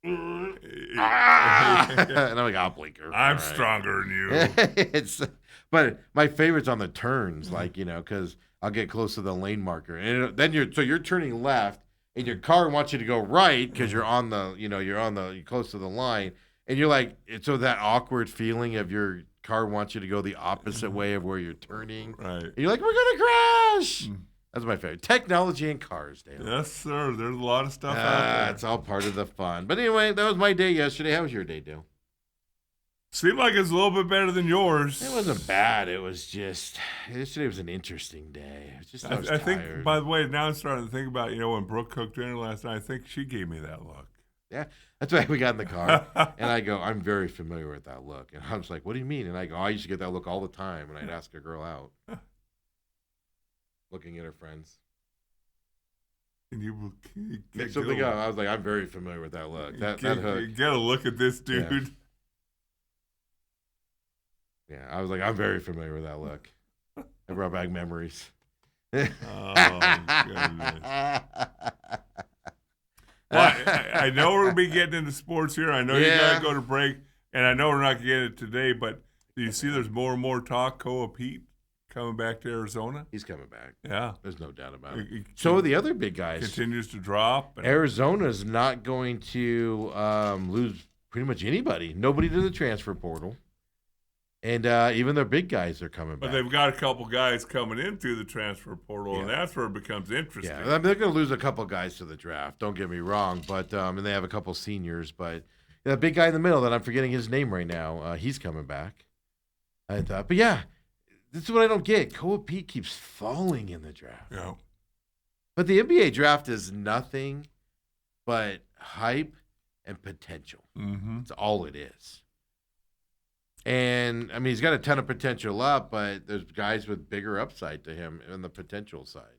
Speaker 1: and I'm like, I'll blinker.
Speaker 2: I'm stronger than you.
Speaker 1: But my favorite's on the turns, like, you know, because I'll get close to the lane marker, and then you're turning left, and your car wants you to go right because you're close to the line, and you're like, so that awkward feeling of your car wants you to go the opposite way of where you're turning,
Speaker 2: right?
Speaker 1: And you're like, we're gonna crash. That's my favorite. Technology in cars, Dale.
Speaker 2: Yes, sir. There's a lot of stuff out there.
Speaker 1: It's all part of the fun. But anyway, that was my day yesterday. How was your day, Dale?
Speaker 2: Seemed like it's a little bit better than yours.
Speaker 1: It wasn't bad. It was just, yesterday was an interesting day. I was tired.
Speaker 2: Think, by the way, now I'm starting to think about, when Brooke cooked dinner last night, I think she gave me that look.
Speaker 1: Yeah, that's why we got in the car. And I go, I'm very familiar with that look. And I was like, what do you mean? And I go, I used to get that look all the time when I'd ask a girl out. Looking at her friends.
Speaker 2: And you
Speaker 1: pick something up. I was like, I'm very familiar with that look. That hook.
Speaker 2: You gotta look at this dude.
Speaker 1: Yeah, I was like, I'm very familiar with that look. It brought back memories.
Speaker 2: Oh, goodness. Well, I know we're going to be getting into sports here. I know you got to go to break, and I know we're not going to get it today, but do you see there's more and more talk, Koa Pete coming back to Arizona?
Speaker 1: He's coming back.
Speaker 2: Yeah.
Speaker 1: There's no doubt about it. So are the other big guys.
Speaker 2: Continues to drop.
Speaker 1: Arizona's not going to lose pretty much anybody. Nobody to the transfer portal. And even their big guys are coming back.
Speaker 2: But they've got a couple guys coming in through the transfer portal, and that's where it becomes interesting.
Speaker 1: Yeah, I mean, they're going to lose a couple guys to the draft. Don't get me wrong, but and they have a couple seniors. But the big guy in the middle that I'm forgetting his name right now, he's coming back. I thought, but yeah, this is what I don't get. Koa Pete keeps falling in the draft.
Speaker 2: Yeah.
Speaker 1: But the NBA draft is nothing but hype and potential.
Speaker 2: Mm-hmm.
Speaker 1: That's all it is. And, I mean, he's got a ton of potential up, but there's guys with bigger upside to him on the potential side.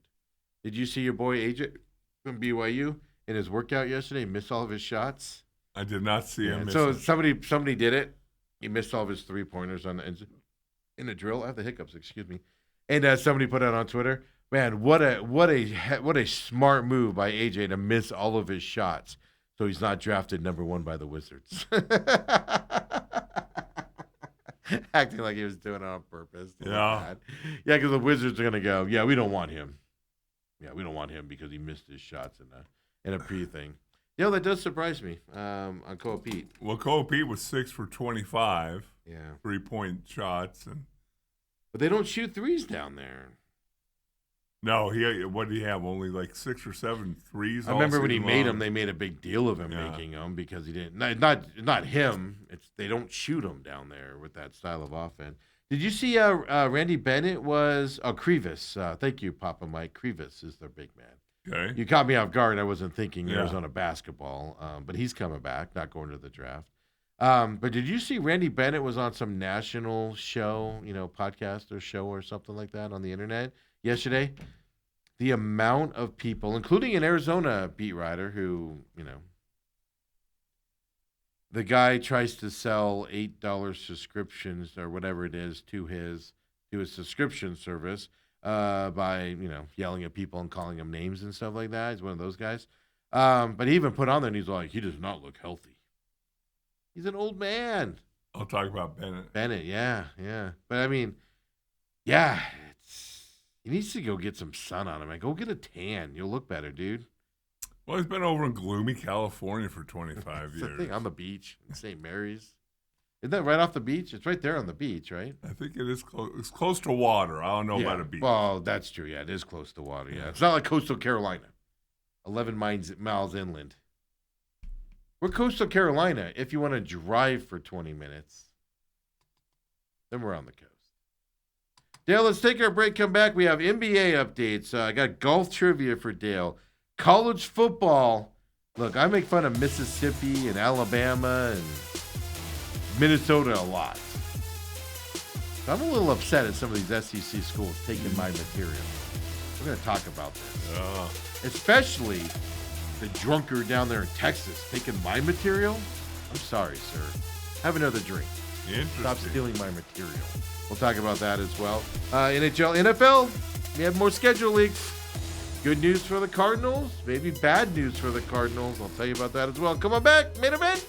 Speaker 1: Did you see your boy AJ from BYU in his workout yesterday? Miss all of his shots?
Speaker 2: I did not see him miss
Speaker 1: So
Speaker 2: it.
Speaker 1: somebody did it. He missed all of his three-pointers in the drill. I have the hiccups, excuse me. And somebody put out on Twitter, man, what a smart move by AJ to miss all of his shots so he's not drafted number 1 by the Wizards. Acting like he was doing it on purpose.
Speaker 2: Yeah.
Speaker 1: Yeah, because the Wizards are going to go, yeah, we don't want him. Yeah, we don't want him because he missed his shots in a pre thing. That does surprise me on Koa Pete.
Speaker 2: Well, Koa Pete was 6 for 25.
Speaker 1: Yeah.
Speaker 2: 3-point shots.
Speaker 1: But they don't shoot threes down there.
Speaker 2: No, what did he have? Only like 6 or 7 threes.
Speaker 1: I remember when he
Speaker 2: season
Speaker 1: made
Speaker 2: long?
Speaker 1: them, they made a big deal of him making them because he didn't. Not him. They don't shoot them down there with that style of offense. Did you see Randy Bennett was Krivas? Thank you, Papa Mike. Krivas is their big man.
Speaker 2: Okay.
Speaker 1: You caught me off guard. I wasn't thinking
Speaker 2: Yeah.
Speaker 1: Arizona basketball, but he's coming back, not going to the draft. But did you see Randy Bennett was on some national show, podcast or show or something like that on the internet yesterday? The amount of people, including an Arizona beat writer who, the guy tries to sell $8 subscriptions or whatever it is to his subscription service by, yelling at people and calling them names and stuff like that. He's one of those guys. But he even put on there and he's like, he does not look healthy. He's an old man.
Speaker 2: I'll talk about Bennett.
Speaker 1: Bennett, yeah. But I mean, yeah, he needs to go get some sun on him. Like, go get a tan. You'll look better, dude.
Speaker 2: Well, he's been over in gloomy California for 25
Speaker 1: That's the
Speaker 2: years.
Speaker 1: thing, on the beach in St. Mary's. Isn't that right off the beach? It's right there on the beach, right?
Speaker 2: I think it is close. It's close to water. I don't know about a beach.
Speaker 1: Well, that's true. Yeah, it is close to water. Yeah, it's not like coastal Carolina, 11 miles inland. We're coastal Carolina. If you want to drive for 20 minutes, then we're on the coast. Dale, let's take our break. Come back. We have NBA updates. I got golf trivia for Dale. College football. Look, I make fun of Mississippi and Alabama and Minnesota a lot. I'm a little upset at some of these SEC schools taking my material. We're going to talk about this. Especially the drunkard down there in Texas taking my material. I'm sorry, sir. Have another drink. Stop stealing my material. We'll talk about that as well. NHL, NFL, we have more schedule leaks. Good news for the Cardinals, maybe bad news for the Cardinals. I'll tell you about that as well. Come on back, main event.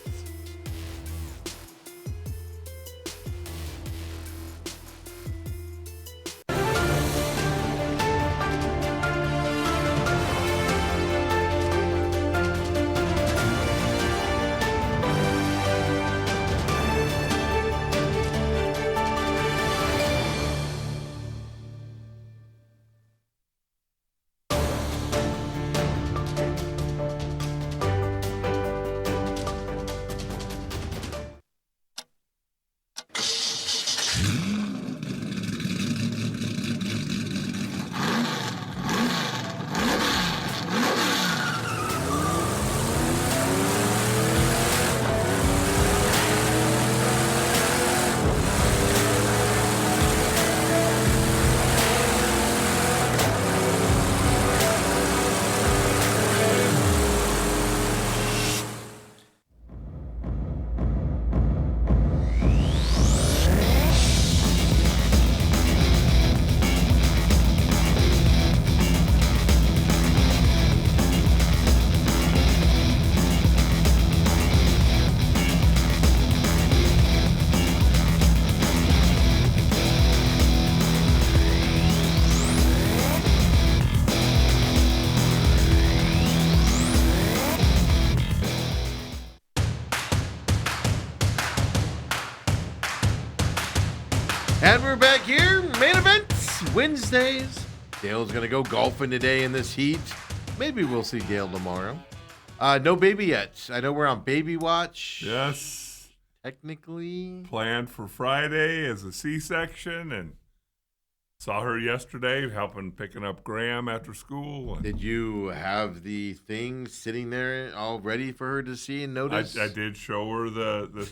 Speaker 1: And we're back here, main events, Wednesdays. Dale's going to go golfing today in this heat. Maybe we'll see Dale tomorrow. No baby yet. I know we're on baby watch.
Speaker 2: Yes.
Speaker 1: Technically.
Speaker 2: Planned for Friday as a C-section, and saw her yesterday picking up Graham after school.
Speaker 1: Did you have the thing sitting there all ready for her to see and notice?
Speaker 2: I did show her the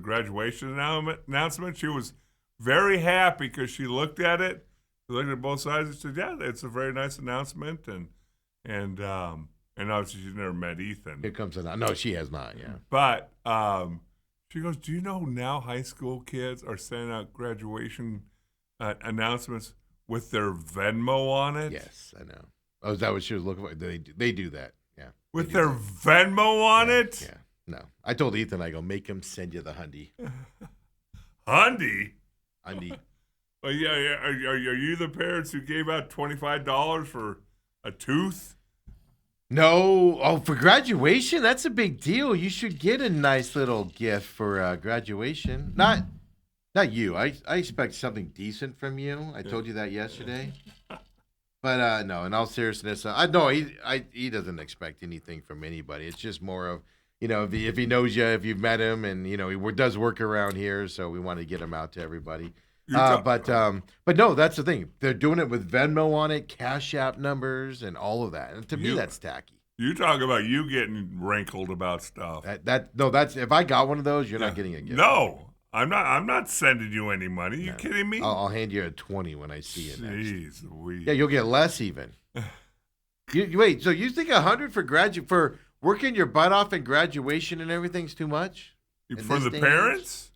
Speaker 2: graduation announcement. She was very happy because she looked at it. She looked at both sides and said, "Yeah, it's a very nice announcement." And obviously she's never met Ethan.
Speaker 1: Here comes an. No, she has not. Yeah.
Speaker 2: But she goes, "Do you know now high school kids are sending out graduation announcements with their Venmo on it?"
Speaker 1: Yes, I know. Oh, is that what she was looking for? They do that. Yeah.
Speaker 2: With their Venmo on it?
Speaker 1: Yeah. No. I told Ethan, I go, make him send you the hundy.
Speaker 2: Hundy?
Speaker 1: Hundy.
Speaker 2: Well, yeah. Are you the parents who gave out $25 for a tooth?
Speaker 1: No. Oh, for graduation? That's a big deal. You should get a nice little gift for graduation. Not Not you. I expect something decent from you. I told you that yesterday. But no, in all seriousness, I no, he doesn't expect anything from anybody. It's just more of if he knows you, if you've met him, and does work around here, so we want to get him out to everybody.
Speaker 2: You're ta-
Speaker 1: But no, that's the thing. They're doing it with Venmo on it, Cash App numbers, and all of that. And to me,
Speaker 2: You-
Speaker 1: that's tacky.
Speaker 2: you talk about you getting rankled about stuff.
Speaker 1: That's if I got one of those, you're not getting a gift.
Speaker 2: No, I'm not sending you any money. You kidding me?
Speaker 1: I'll hand you a 20 when I see you next.
Speaker 2: Jeez, Louise.
Speaker 1: Yeah, you'll get less even. Wait, so you think 100 for working your butt off in graduation and everything's too much?
Speaker 2: From the parents?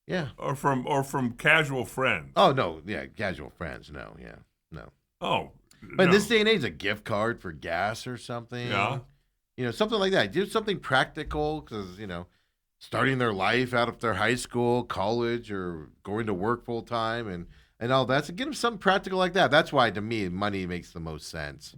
Speaker 1: Yeah.
Speaker 2: Or from casual friends?
Speaker 1: Oh no, yeah, casual friends. No, yeah, no.
Speaker 2: Oh.
Speaker 1: But in
Speaker 2: no.
Speaker 1: this day and age, a gift card for gas or something.
Speaker 2: Yeah.
Speaker 1: Something like that. Do something practical because starting their life out of their high school, college, or going to work full time and all that. So get them something practical like that. That's why to me money makes the most sense.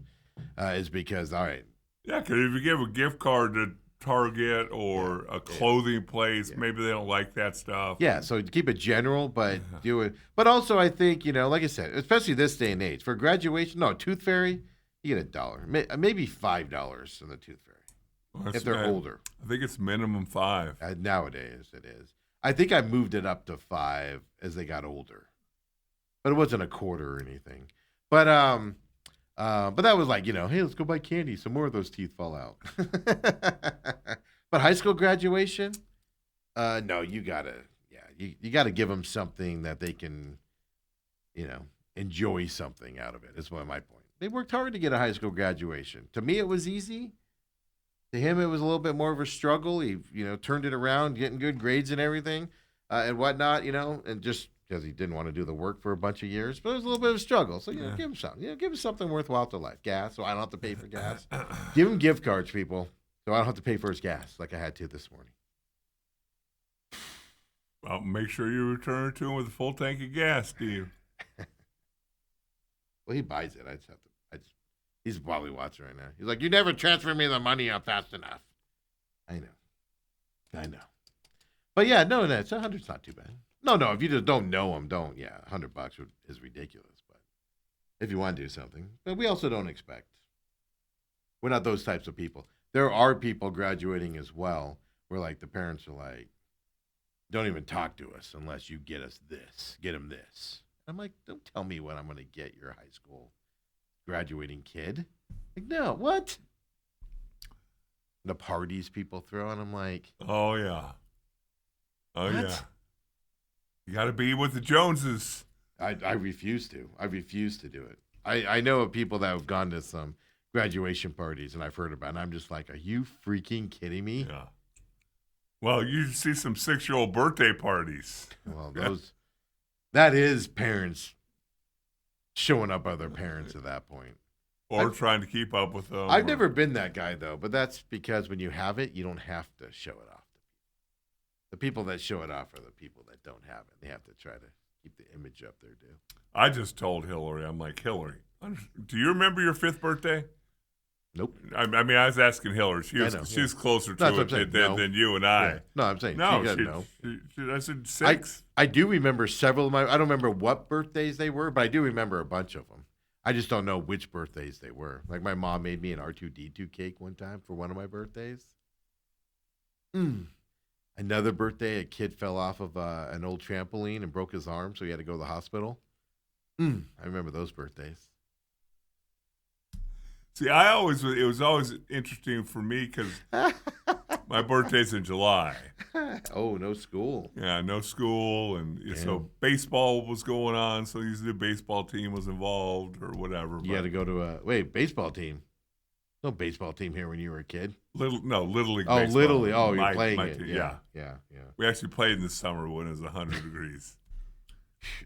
Speaker 1: Is because all right.
Speaker 2: Yeah, because if you give a gift card to Target or a clothing place, maybe they don't like that stuff.
Speaker 1: Yeah, so keep it general, but do it. But also, I think like I said, especially this day and age, for graduation, Tooth Fairy, you get $1, maybe $5 in the Tooth Fairy
Speaker 2: Well,
Speaker 1: if they're older.
Speaker 2: I think it's minimum 5.
Speaker 1: Nowadays, it is. I think I moved it up to 5 as they got older, but it wasn't a quarter or anything. But that was like, hey, let's go buy candy. Some more of those teeth fall out. But high school graduation, no, you gotta give them something that they can, enjoy something out of it. Is my point. They worked hard to get a high school graduation. To me, it was easy. To him, it was a little bit more of a struggle. He, turned it around, getting good grades and everything, and whatnot, and just because he didn't want to do the work for a bunch of years, but it was a little bit of a struggle. So, give him something. Give him something worthwhile to life. Gas, so I don't have to pay for gas. Give him gift cards, people, so I don't have to pay for his gas like I had to this morning.
Speaker 2: Well, make sure you return it to him with a full tank of gas, Steve.
Speaker 1: Well, he buys it. He's probably watching right now. He's like, you never transfer me the money fast enough. I know. But yeah, no, it's 100's not too bad. No, if you just don't know him, don't. Yeah, $100 is ridiculous. But if you want to do something, but we also don't expect. We're not those types of people. There are people graduating as well, where like the parents are like, don't even talk to us unless you get us this, get him this. I'm like, don't tell me what I'm going to get your high school graduating kid. Like, no, what? The parties people throw, and I'm like,
Speaker 2: oh yeah,
Speaker 1: what?
Speaker 2: Yeah. You got to be with the Joneses.
Speaker 1: I refuse to. I refuse to do it. I know of people that have gone to some graduation parties, and I've heard about it, and I'm just like, are you freaking kidding me?
Speaker 2: Yeah. Well, you see some 6-year-old birthday parties.
Speaker 1: Well, that is parents showing up other parents at that point.
Speaker 2: Or trying to keep up with them.
Speaker 1: I've never been that guy, though, but that's because when you have it, you don't have to show it off. The people that show it off are the people that don't have it. They have to try to keep the image up there, too.
Speaker 2: I just told Hillary, I'm like, Hillary, do you remember your 5th birthday?
Speaker 1: Nope.
Speaker 2: I mean, I was asking Hillary. She's closer to it than you and I.
Speaker 1: Yeah. No, I'm saying
Speaker 2: No, I said 6.
Speaker 1: I do remember several of my. I don't remember what birthdays they were, but I do remember a bunch of them. I just don't know which birthdays they were. Like my mom made me an R2D2 cake one time for one of my birthdays. Another birthday, a kid fell off of an old trampoline and broke his arm, so he had to go to the hospital. I remember those birthdays.
Speaker 2: See, it was always interesting for me because my birthday's in July.
Speaker 1: Oh, no school.
Speaker 2: Yeah, no school, and so baseball was going on. So usually the baseball team was involved or whatever.
Speaker 1: You had to go to baseball team. No baseball team here when you were a kid.
Speaker 2: Little League.
Speaker 1: Oh,
Speaker 2: baseball.
Speaker 1: Little League. Oh, you're playing it.
Speaker 2: Team,
Speaker 1: Yeah.
Speaker 2: We actually played in the summer when it was 100 degrees.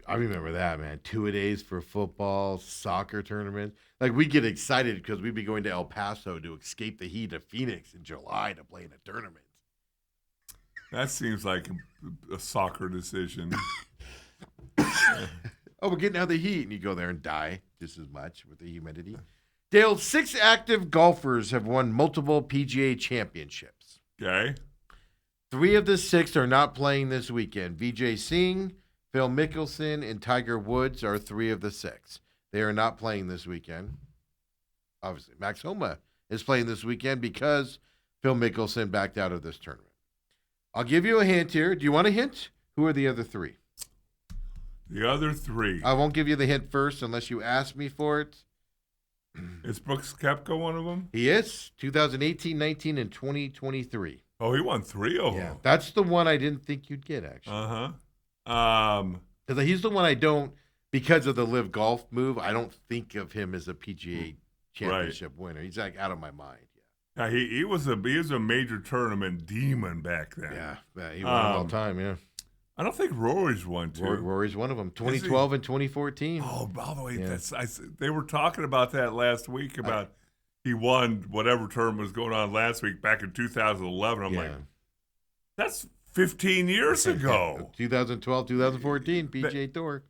Speaker 1: I remember that, man. 2-a-days for football, soccer tournaments. Like, we get excited because we'd be going to El Paso to escape the heat of Phoenix in July to play in a tournament.
Speaker 2: That seems like a soccer decision.
Speaker 1: We're getting out of the heat. And you go there and die just as much with the humidity. Dale, 6 active golfers have won multiple PGA championships.
Speaker 2: Okay.
Speaker 1: 3 of the 6 are not playing this weekend. Vijay Singh, Phil Mickelson and Tiger Woods are 3 of the 6. They are not playing this weekend. Obviously, Max Homa is playing this weekend because Phil Mickelson backed out of this tournament. I'll give you a hint here. Do you want a hint? Who are the other 3?
Speaker 2: The other 3.
Speaker 1: I won't give you the hint first unless you ask me for it.
Speaker 2: Is Brooks Koepka one of them?
Speaker 1: He is. 2018, 19, and 2023.
Speaker 2: Oh, he won 3 of them.
Speaker 1: That's the one I didn't think you'd get, actually. Because he's the one I don't, because of the Live Golf move, I don't think of him as a PGA championship winner. He's like out of my mind.
Speaker 2: Yeah, he was a major tournament demon back then.
Speaker 1: Yeah, he won all time, yeah.
Speaker 2: I don't think Rory's won, too.
Speaker 1: Rory's one of them. 2012 and 2014.
Speaker 2: Oh, by the way, they were talking about that last week about he won whatever tournament was going on last week back in 2011. I'm like, that's 15 years ago.
Speaker 1: 2012, 2014, PGA Tour.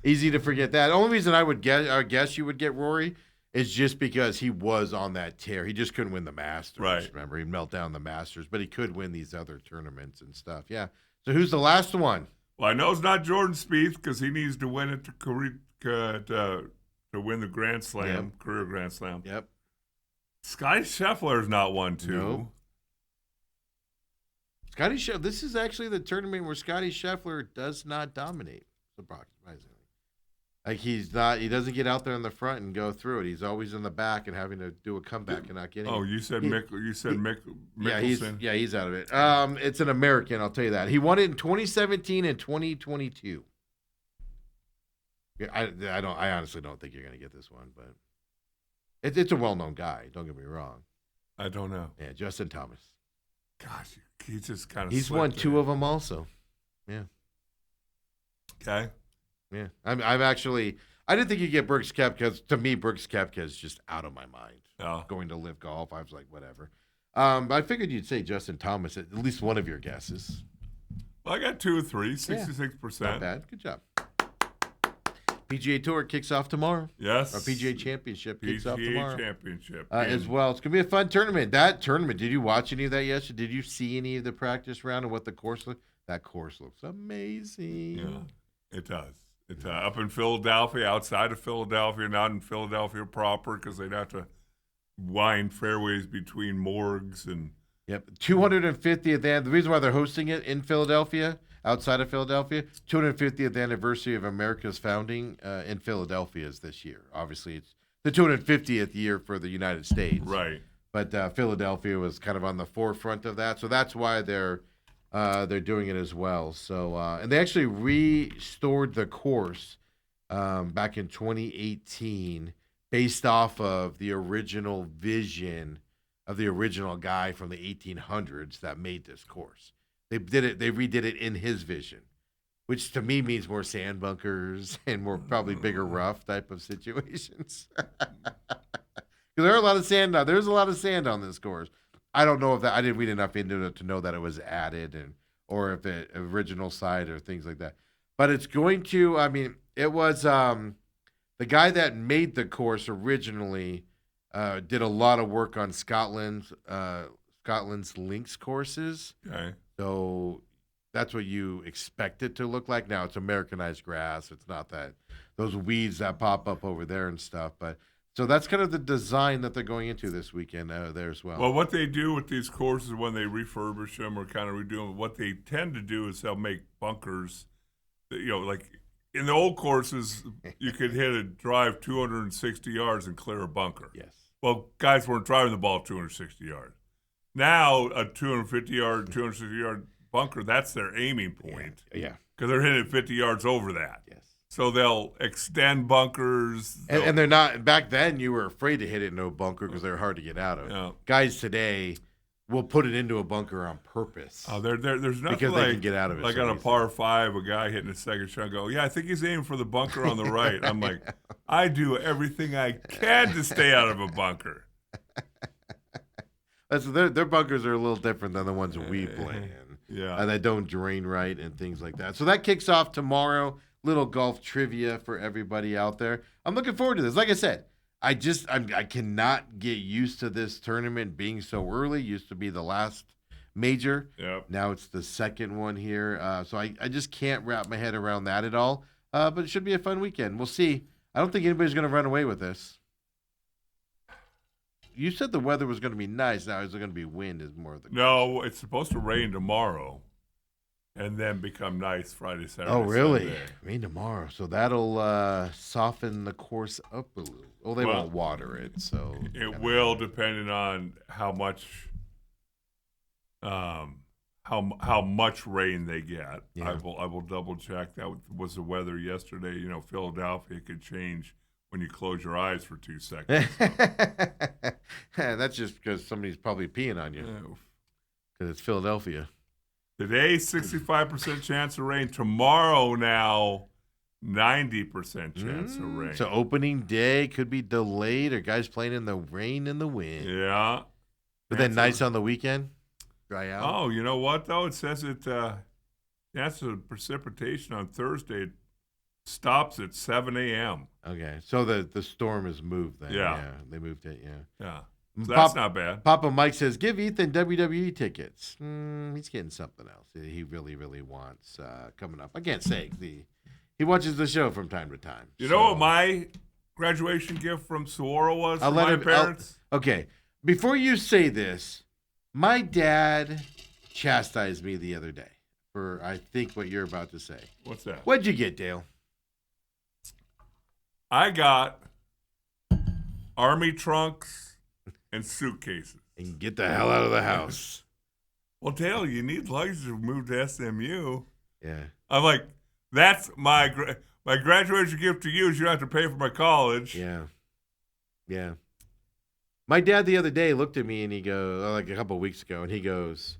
Speaker 1: Easy to forget that. The only reason I guess you would get Rory is just because he was on that tear. He just couldn't win the Masters.
Speaker 2: Right.
Speaker 1: Remember, he'd melt down the Masters, but he could win these other tournaments and stuff. Yeah. So who's the last one?
Speaker 2: Well, I know it's not Jordan Spieth because he needs to win it to win the Grand Slam, career Grand Slam.
Speaker 1: Yep.
Speaker 2: Scotty Scheffler's not one, too.
Speaker 1: No. Scotty Scheffler. This is actually the tournament where Scotty Scheffler does not dominate, surprisingly. Like he doesn't get out there in the front and go through it. He's always in the back and having to do a comeback and not getting it.
Speaker 2: You said Mickelson.
Speaker 1: He's out of it. It's an American, I'll tell you that. He won it in 2017 and 2022. Yeah, I honestly don't think you're going to get this one, but it's a well-known guy. Don't get me wrong.
Speaker 2: I don't know.
Speaker 1: Yeah, Justin Thomas.
Speaker 2: Gosh, he's just kind of.
Speaker 1: He's won 2 of them also. Yeah.
Speaker 2: Okay.
Speaker 1: Yeah, I'm actually. I didn't think you'd get Brooks Koepka because to me, Brooks Koepka is just out of my mind.
Speaker 2: Oh.
Speaker 1: Going to Live Golf, I was like, whatever. But I figured you'd say Justin Thomas, at least one of your guesses.
Speaker 2: Well, I got 2 or 3, 66%.
Speaker 1: Not bad. Good job. PGA Tour kicks off tomorrow.
Speaker 2: Yes.
Speaker 1: Our PGA Championship kicks off tomorrow.
Speaker 2: PGA Championship.
Speaker 1: As well. It's going to be a fun tournament. That tournament, did you watch any of that yesterday? Did you see any of the practice round and what the course looked? That course looks amazing.
Speaker 2: Yeah, it does. It's up in Philadelphia, outside of Philadelphia, not in Philadelphia proper because they'd have to wind fairways between morgues and.
Speaker 1: Yep, 250th. The reason why they're hosting it in Philadelphia, outside of Philadelphia, 250th anniversary of America's founding in Philadelphia is this year. Obviously, it's the 250th year for the United States.
Speaker 2: Right.
Speaker 1: But Philadelphia was kind of on the forefront of that, so that's why they're doing it as well. So and they actually restored the course back in 2018 based off of the original vision of the original guy from the 1800s that made this course. They redid it in his vision, which to me means more sand bunkers and more probably bigger rough type of situations. There are a lot of sand now. There's a lot of sand on this course. I don't know if I didn't read enough into it to know that it was added or if it original side or things like that. But it's going to. I mean, it was the guy that made the course originally did a lot of work on Scotland's links courses.
Speaker 2: Okay.
Speaker 1: So that's what you expect it to look like. Now it's Americanized grass. It's not those weeds that pop up over there and stuff. But so that's kind of the design that they're going into this weekend there as well.
Speaker 2: Well, what they do with these courses when they refurbish them or kind of redo them, what they tend to do is they'll make bunkers. Like in the old courses, you could hit a drive 260 yards and clear a bunker.
Speaker 1: Yes.
Speaker 2: Well, guys weren't driving the ball 260 yards. Now, a 260-yard bunker, that's their aiming point.
Speaker 1: Yeah.
Speaker 2: Because they're hitting it 50 yards over that.
Speaker 1: Yes.
Speaker 2: So they'll extend bunkers.
Speaker 1: And they're not – back then you were afraid to hit it in a bunker because they were hard to get out of.
Speaker 2: Yeah.
Speaker 1: Guys today will put it into a bunker on purpose.
Speaker 2: Oh, there's nothing
Speaker 1: because they can get out of it.
Speaker 2: Like on a par 5, a guy hitting a second shot go, yeah, I think he's aiming for the bunker on the right. I'm like, I do everything I can to stay out of a bunker.
Speaker 1: Their bunkers are a little different than the ones we play in.
Speaker 2: Yeah.
Speaker 1: And they don't drain right and things like that. So that kicks off tomorrow. Little golf trivia for everybody out there. I'm looking forward to this. Like I said, I cannot get used to this tournament being so early. Used to be the last major.
Speaker 2: Yep.
Speaker 1: Now it's the second one here. So I just can't wrap my head around that at all. But it should be a fun weekend. We'll see. I don't think anybody's going to run away with this. You said the weather was going to be nice. Now is it going to be wind? Is more of the
Speaker 2: No, it's supposed to rain tomorrow, and then become nice Friday, Saturday.
Speaker 1: Oh, really?
Speaker 2: Sunday.
Speaker 1: Rain tomorrow. So that'll soften the course up a little. Well, they won't water it, so
Speaker 2: It will, depending on how much, how much rain they get.
Speaker 1: Yeah.
Speaker 2: I will double check. That was the weather yesterday. You know, Philadelphia could change when you close your eyes for 2 seconds.
Speaker 1: That's just because somebody's probably peeing on you because it's Philadelphia.
Speaker 2: Today, 65% chance of rain. Tomorrow, now, 90% chance of rain.
Speaker 1: So opening day could be delayed, or guys playing in the rain and the wind.
Speaker 2: Yeah.
Speaker 1: But then nice on the weekend, dry out.
Speaker 2: Oh, you know what, though? It says chance of precipitation on Thursday stops at 7 a.m.
Speaker 1: Okay, so the storm is moved then.
Speaker 2: Yeah.
Speaker 1: They moved it. Yeah.
Speaker 2: Yeah. So that's not bad.
Speaker 1: Papa Mike says, give Ethan WWE tickets. He's getting something else he really, really wants coming up. I can't say. He watches the show from time to time.
Speaker 2: You know what my graduation gift from Saguaro was for my parents?
Speaker 1: Okay, before you say this, my dad chastised me the other day for, I think, what you're about to say.
Speaker 2: What's that?
Speaker 1: What'd you get, Dale?
Speaker 2: I got army trunks and suitcases.
Speaker 1: And get the hell out of the house.
Speaker 2: Well, Dale, you need luggage to move to SMU.
Speaker 1: Yeah.
Speaker 2: I'm like, that's my graduation gift to you is you don't have to pay for my college.
Speaker 1: Yeah. Yeah. My dad the other day looked at me and he goes, like a couple of weeks ago, and he goes,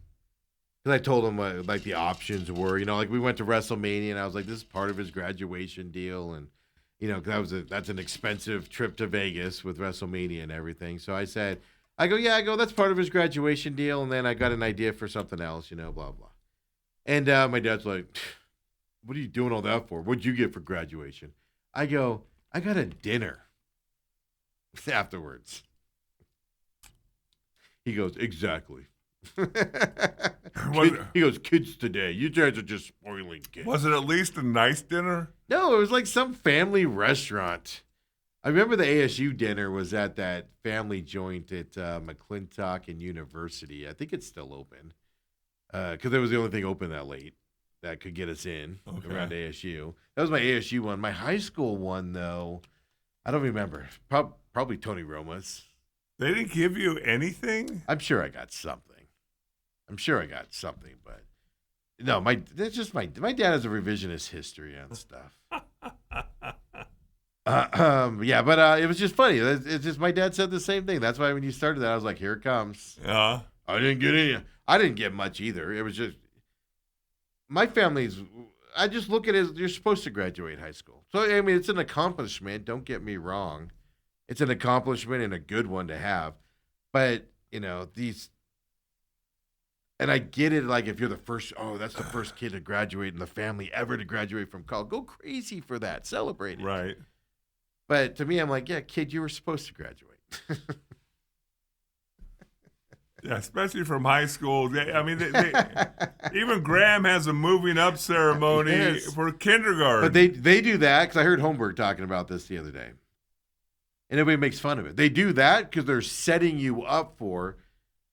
Speaker 1: because I told him what like the options were, like we went to WrestleMania and I was like, this is part of his graduation deal. And, because that's an expensive trip to Vegas with WrestleMania and everything. So I said, that's part of his graduation deal. And then I got an idea for something else, blah, blah. And my dad's like, what are you doing all that for? What'd you get for graduation? I go, I got a dinner afterwards. He goes, exactly. He goes, kids today, you guys are just spoiling kids.
Speaker 2: Was it at least a nice dinner?
Speaker 1: No, it was like some family restaurant. I remember the ASU dinner was at that family joint at McClintock and University. I think it's still open because it was the only thing open that late that could get us in around ASU. That was my ASU one. My high school one, though, I don't remember. Probably Tony Roma's.
Speaker 2: They didn't give you anything?
Speaker 1: I'm sure I got something. But no, my dad has a revisionist history on stuff. But it was just funny. It's just my dad said the same thing. That's why when you started that, I was like, here it comes.
Speaker 2: Yeah.
Speaker 1: I didn't get any. I didn't get much either. It was just my family's. I just look at it as you're supposed to graduate high school. So I mean, it's an accomplishment. Don't get me wrong. It's an accomplishment and a good one to have. But these. And I get it, like, if you're the first, that's the first kid to graduate in the family ever to graduate from college. Go crazy for that. Celebrate it.
Speaker 2: Right.
Speaker 1: But to me, I'm like, yeah, kid, you were supposed to graduate.
Speaker 2: Yeah, especially from high school. Even Graham has a moving up ceremony for kindergarten.
Speaker 1: But they do that, because I heard Holmberg talking about this the other day. And everybody makes fun of it. They do that because they're setting you up for...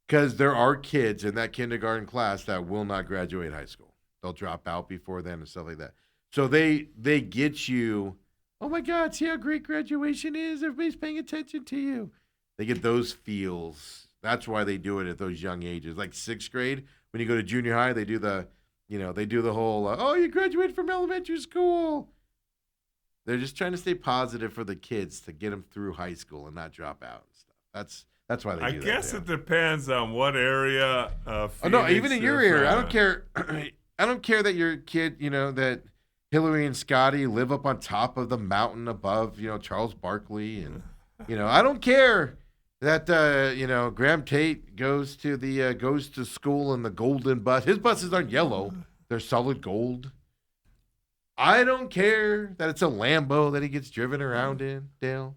Speaker 1: Because there are kids in that kindergarten class that will not graduate high school. They'll drop out before then and stuff like that. So they get you, oh my God, see how great graduation is? Everybody's paying attention to you. They get those feels. That's why they do it at those young ages. Like 6th grade, when you go to junior high, they do the whole, you graduated from elementary school. They're just trying to stay positive for the kids to get them through high school and not drop out and stuff. That's why they do that.
Speaker 2: I guess it depends on what area of Phoenix.
Speaker 1: No, even in your area. I don't care. I don't care that your kid, that Hillary and Scotty live up on top of the mountain above, Charles Barkley. And, I don't care that, Graham Tate goes to school in the golden bus. His buses aren't yellow. They're solid gold. I don't care that it's a Lambo that he gets driven around in, Dale.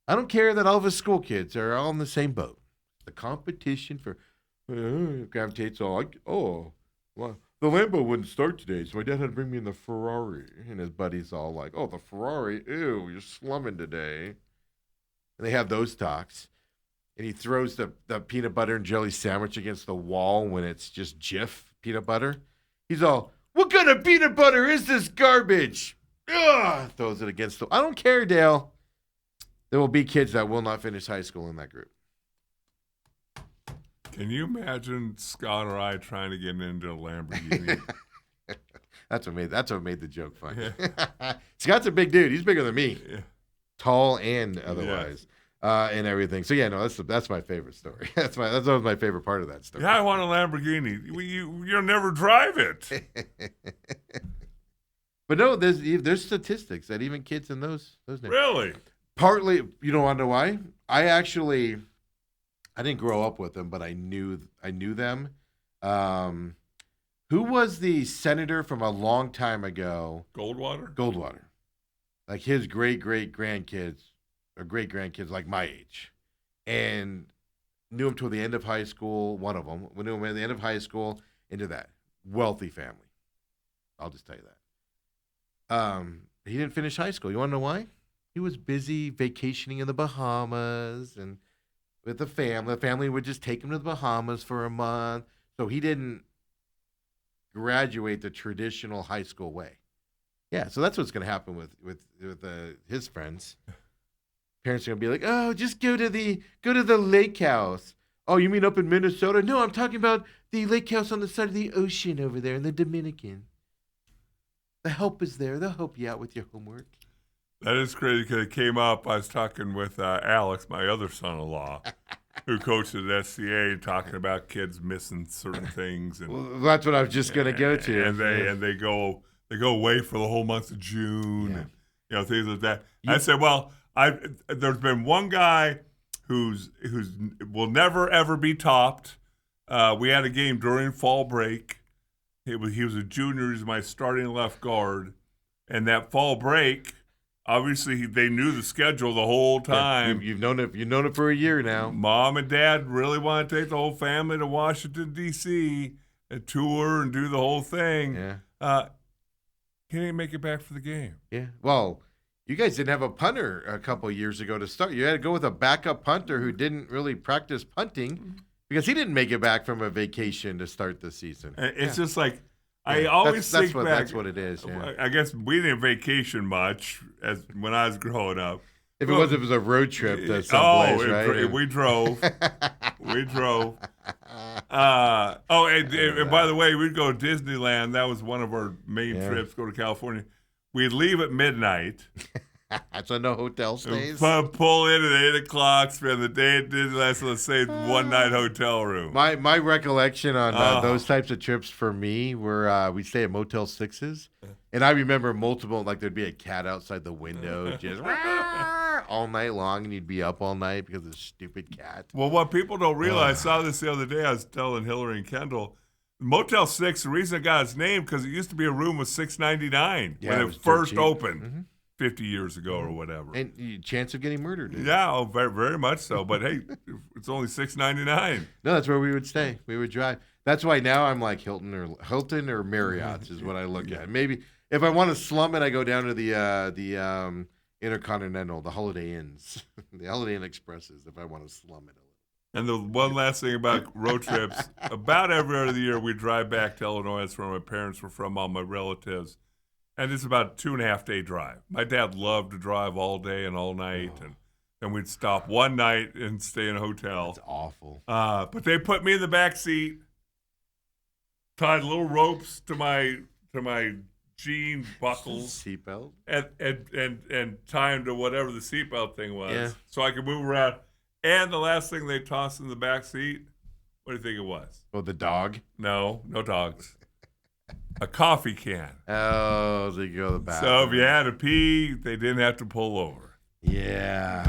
Speaker 1: I don't care that all of his school kids are all in the same boat. The competition for Gravitates all like, oh, well, the Lambo wouldn't start today, so my dad had to bring me in the Ferrari. And his buddy's all like, oh, the Ferrari, ew, you're slumming today. And they have those talks. And he throws the peanut butter and jelly sandwich against the wall when it's just Jif peanut butter. He's all, what kind of peanut butter is this garbage? Ugh, throws it against the. I don't care, Dale. There will be kids that will not finish high school in that group.
Speaker 2: Can you imagine Scott or I trying to get into a Lamborghini?
Speaker 1: That's what made the joke funny. Yeah. Scott's a big dude. He's bigger than me, tall and otherwise, and everything. So yeah, no, that's my favorite story. That was my favorite part of that story.
Speaker 2: Yeah, I want a Lamborghini. You'll never drive it.
Speaker 1: But no, there's statistics that even kids in those
Speaker 2: Really?
Speaker 1: Partly, you don't want to know why? I didn't grow up with them, but I knew them. Who was the senator from a long time ago?
Speaker 2: Goldwater.
Speaker 1: Like his great grandkids like my age, and knew him till the end of high school. One of them, we knew him at the end of high school into that wealthy family. I'll just tell you that. He didn't finish high school. You want to know why? He was busy vacationing in the Bahamas and with the family. The family would just take him to the Bahamas for a month. So he didn't graduate the traditional high school way. Yeah, so that's what's going to happen with his friends. Parents are going to be like, "Oh, just go to the lake house." "Oh, you mean up in Minnesota?" "No, I'm talking about the lake house on the side of the ocean over there in the Dominican. The help is there. They'll help you out with your homework."
Speaker 2: That is crazy because it came up. I was talking with Alex, my other son-in-law, who coaches at SCA, talking about kids missing certain things. And
Speaker 1: well, that's what I was just going to go to.
Speaker 2: And they go away for the whole month of June, and things like that. I said, well, there's been one guy who's will never ever be topped. We had a game during fall break. He was a junior. He's my starting left guard, and that fall break. Obviously, they knew the schedule the whole time.
Speaker 1: You've known it for a year now.
Speaker 2: Mom and Dad really want to take the whole family to Washington, D.C., and tour and do the whole thing.
Speaker 1: Yeah.
Speaker 2: He didn't make it back for the game.
Speaker 1: Yeah. Well, you guys didn't have a punter a couple of years ago to start. You had to go with a backup punter who didn't really practice punting because he didn't make it back from a vacation to start the season.
Speaker 2: It's just like – I always think back.
Speaker 1: That's what it is. Yeah.
Speaker 2: I guess we didn't vacation much as when I was growing up.
Speaker 1: If it was a road trip to someplace, right?
Speaker 2: We drove. We drove. And by the way, we'd go to Disneyland. That was one of our main trips. Go to California. We'd leave at midnight.
Speaker 1: So no hotel stays.
Speaker 2: Pull in at 8 o'clock. Spend the day at Disneyland. So let's say 1 night hotel room.
Speaker 1: My recollection on those types of trips for me were we'd stay at Motel 6s, and I remember multiple there'd be a cat outside the window just all night long, and you'd be up all night because of the stupid cat.
Speaker 2: Well, what people don't realize, I saw this the other day. I was telling Hillary and Kendall. Motel 6, the reason it got its name because it used to be a room with $6.99 when it first opened. Mm-hmm. 50 years ago or whatever.
Speaker 1: And chance of getting murdered.
Speaker 2: Yeah, very, very much so. But hey, it's only $6.99.
Speaker 1: No, that's where we would stay. We would drive. That's why now I'm like Hilton or Marriott's is what I look at. Maybe if I want to slum it, I go down to the Intercontinental, the Holiday Inns, the Holiday Inn Expresses if I want to slum it a little.
Speaker 2: And the one last thing about road trips, about every other year we drive back to Illinois. That's where my parents were from, all my relatives. And it's about a 2.5 day drive. My dad loved to drive all day and all night, and then we'd stop one night and stay in a hotel.
Speaker 1: That's awful.
Speaker 2: But they put me in the back seat, tied little ropes to my jean buckles,
Speaker 1: seatbelt,
Speaker 2: and tied to whatever the seatbelt thing was, so I could move around. And the last thing they tossed in the back seat, what do you think it was?
Speaker 1: Oh, the dog?
Speaker 2: No dogs. A coffee can.
Speaker 1: Oh, so you go to the bathroom.
Speaker 2: So if you had to pee, they didn't have to pull over.
Speaker 1: Yeah.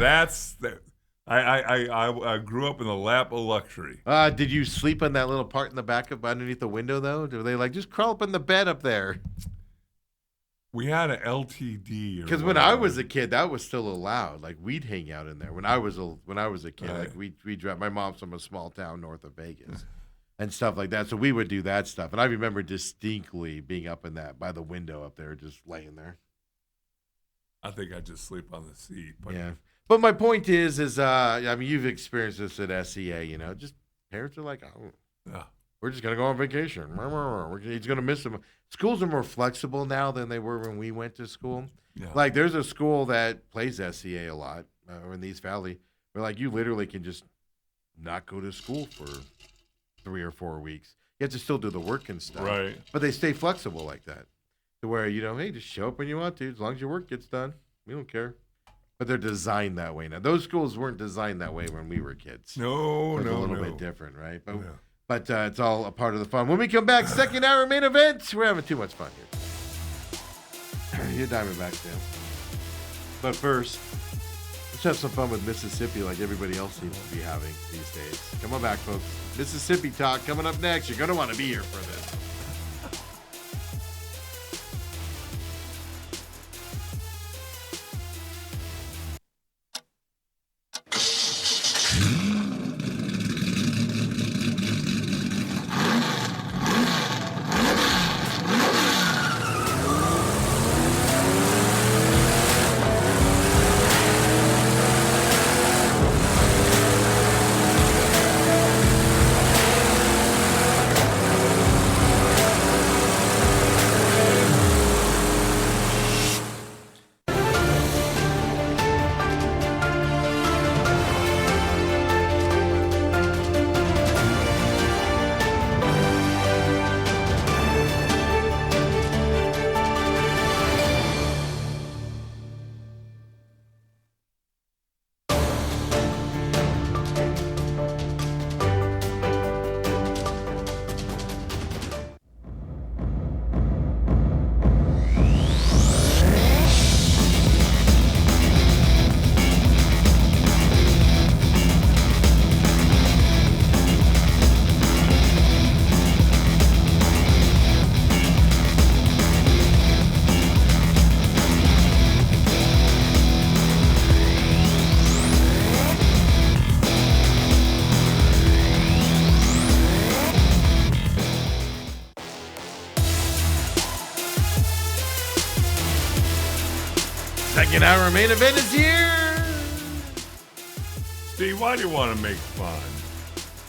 Speaker 2: I grew up in the lap of luxury.
Speaker 1: Did you sleep on that little part in the back of underneath the window though? Were they like just crawl up in the bed up there?
Speaker 2: We had an LTD.
Speaker 1: Because when I was a kid, that was still allowed. Like we'd hang out in there when I was a kid. Like we drive. My mom's from a small town north of Vegas, and stuff like that. So we would do that stuff. And I remember distinctly being up in that by the window up there, just laying there.
Speaker 2: I think I just sleep on the seat. But
Speaker 1: Yeah. But my point is I mean, you've experienced this at SEA, just parents are like, oh,
Speaker 2: yeah.
Speaker 1: we're just going to go on vacation. He's going to miss them. Schools are more flexible now than they were when we went to school.
Speaker 2: Yeah.
Speaker 1: Like, there's a school that plays SEA a lot, or in the East Valley, where, like, you literally can just not go to school for 3 or 4 weeks. You have to still do the work and stuff.
Speaker 2: Right.
Speaker 1: But they stay flexible like that, to where, hey, just show up when you want to. As long as your work gets done, we don't care. But they're designed that way now. Those schools weren't designed that way when we were kids.
Speaker 2: No,
Speaker 1: It's
Speaker 2: no,
Speaker 1: a little
Speaker 2: no.
Speaker 1: bit different, right? But
Speaker 2: Yeah.
Speaker 1: but it's all a part of the fun. When we come back, second hour main event. We're having too much fun here. You're Diamondbacks fan. But first, let's have some fun with Mississippi like everybody else seems to be having these days. Come on back, folks. Mississippi talk coming up next. You're going to want to be here for this. Second hour main event is here.
Speaker 2: Steve, why do you want to make fun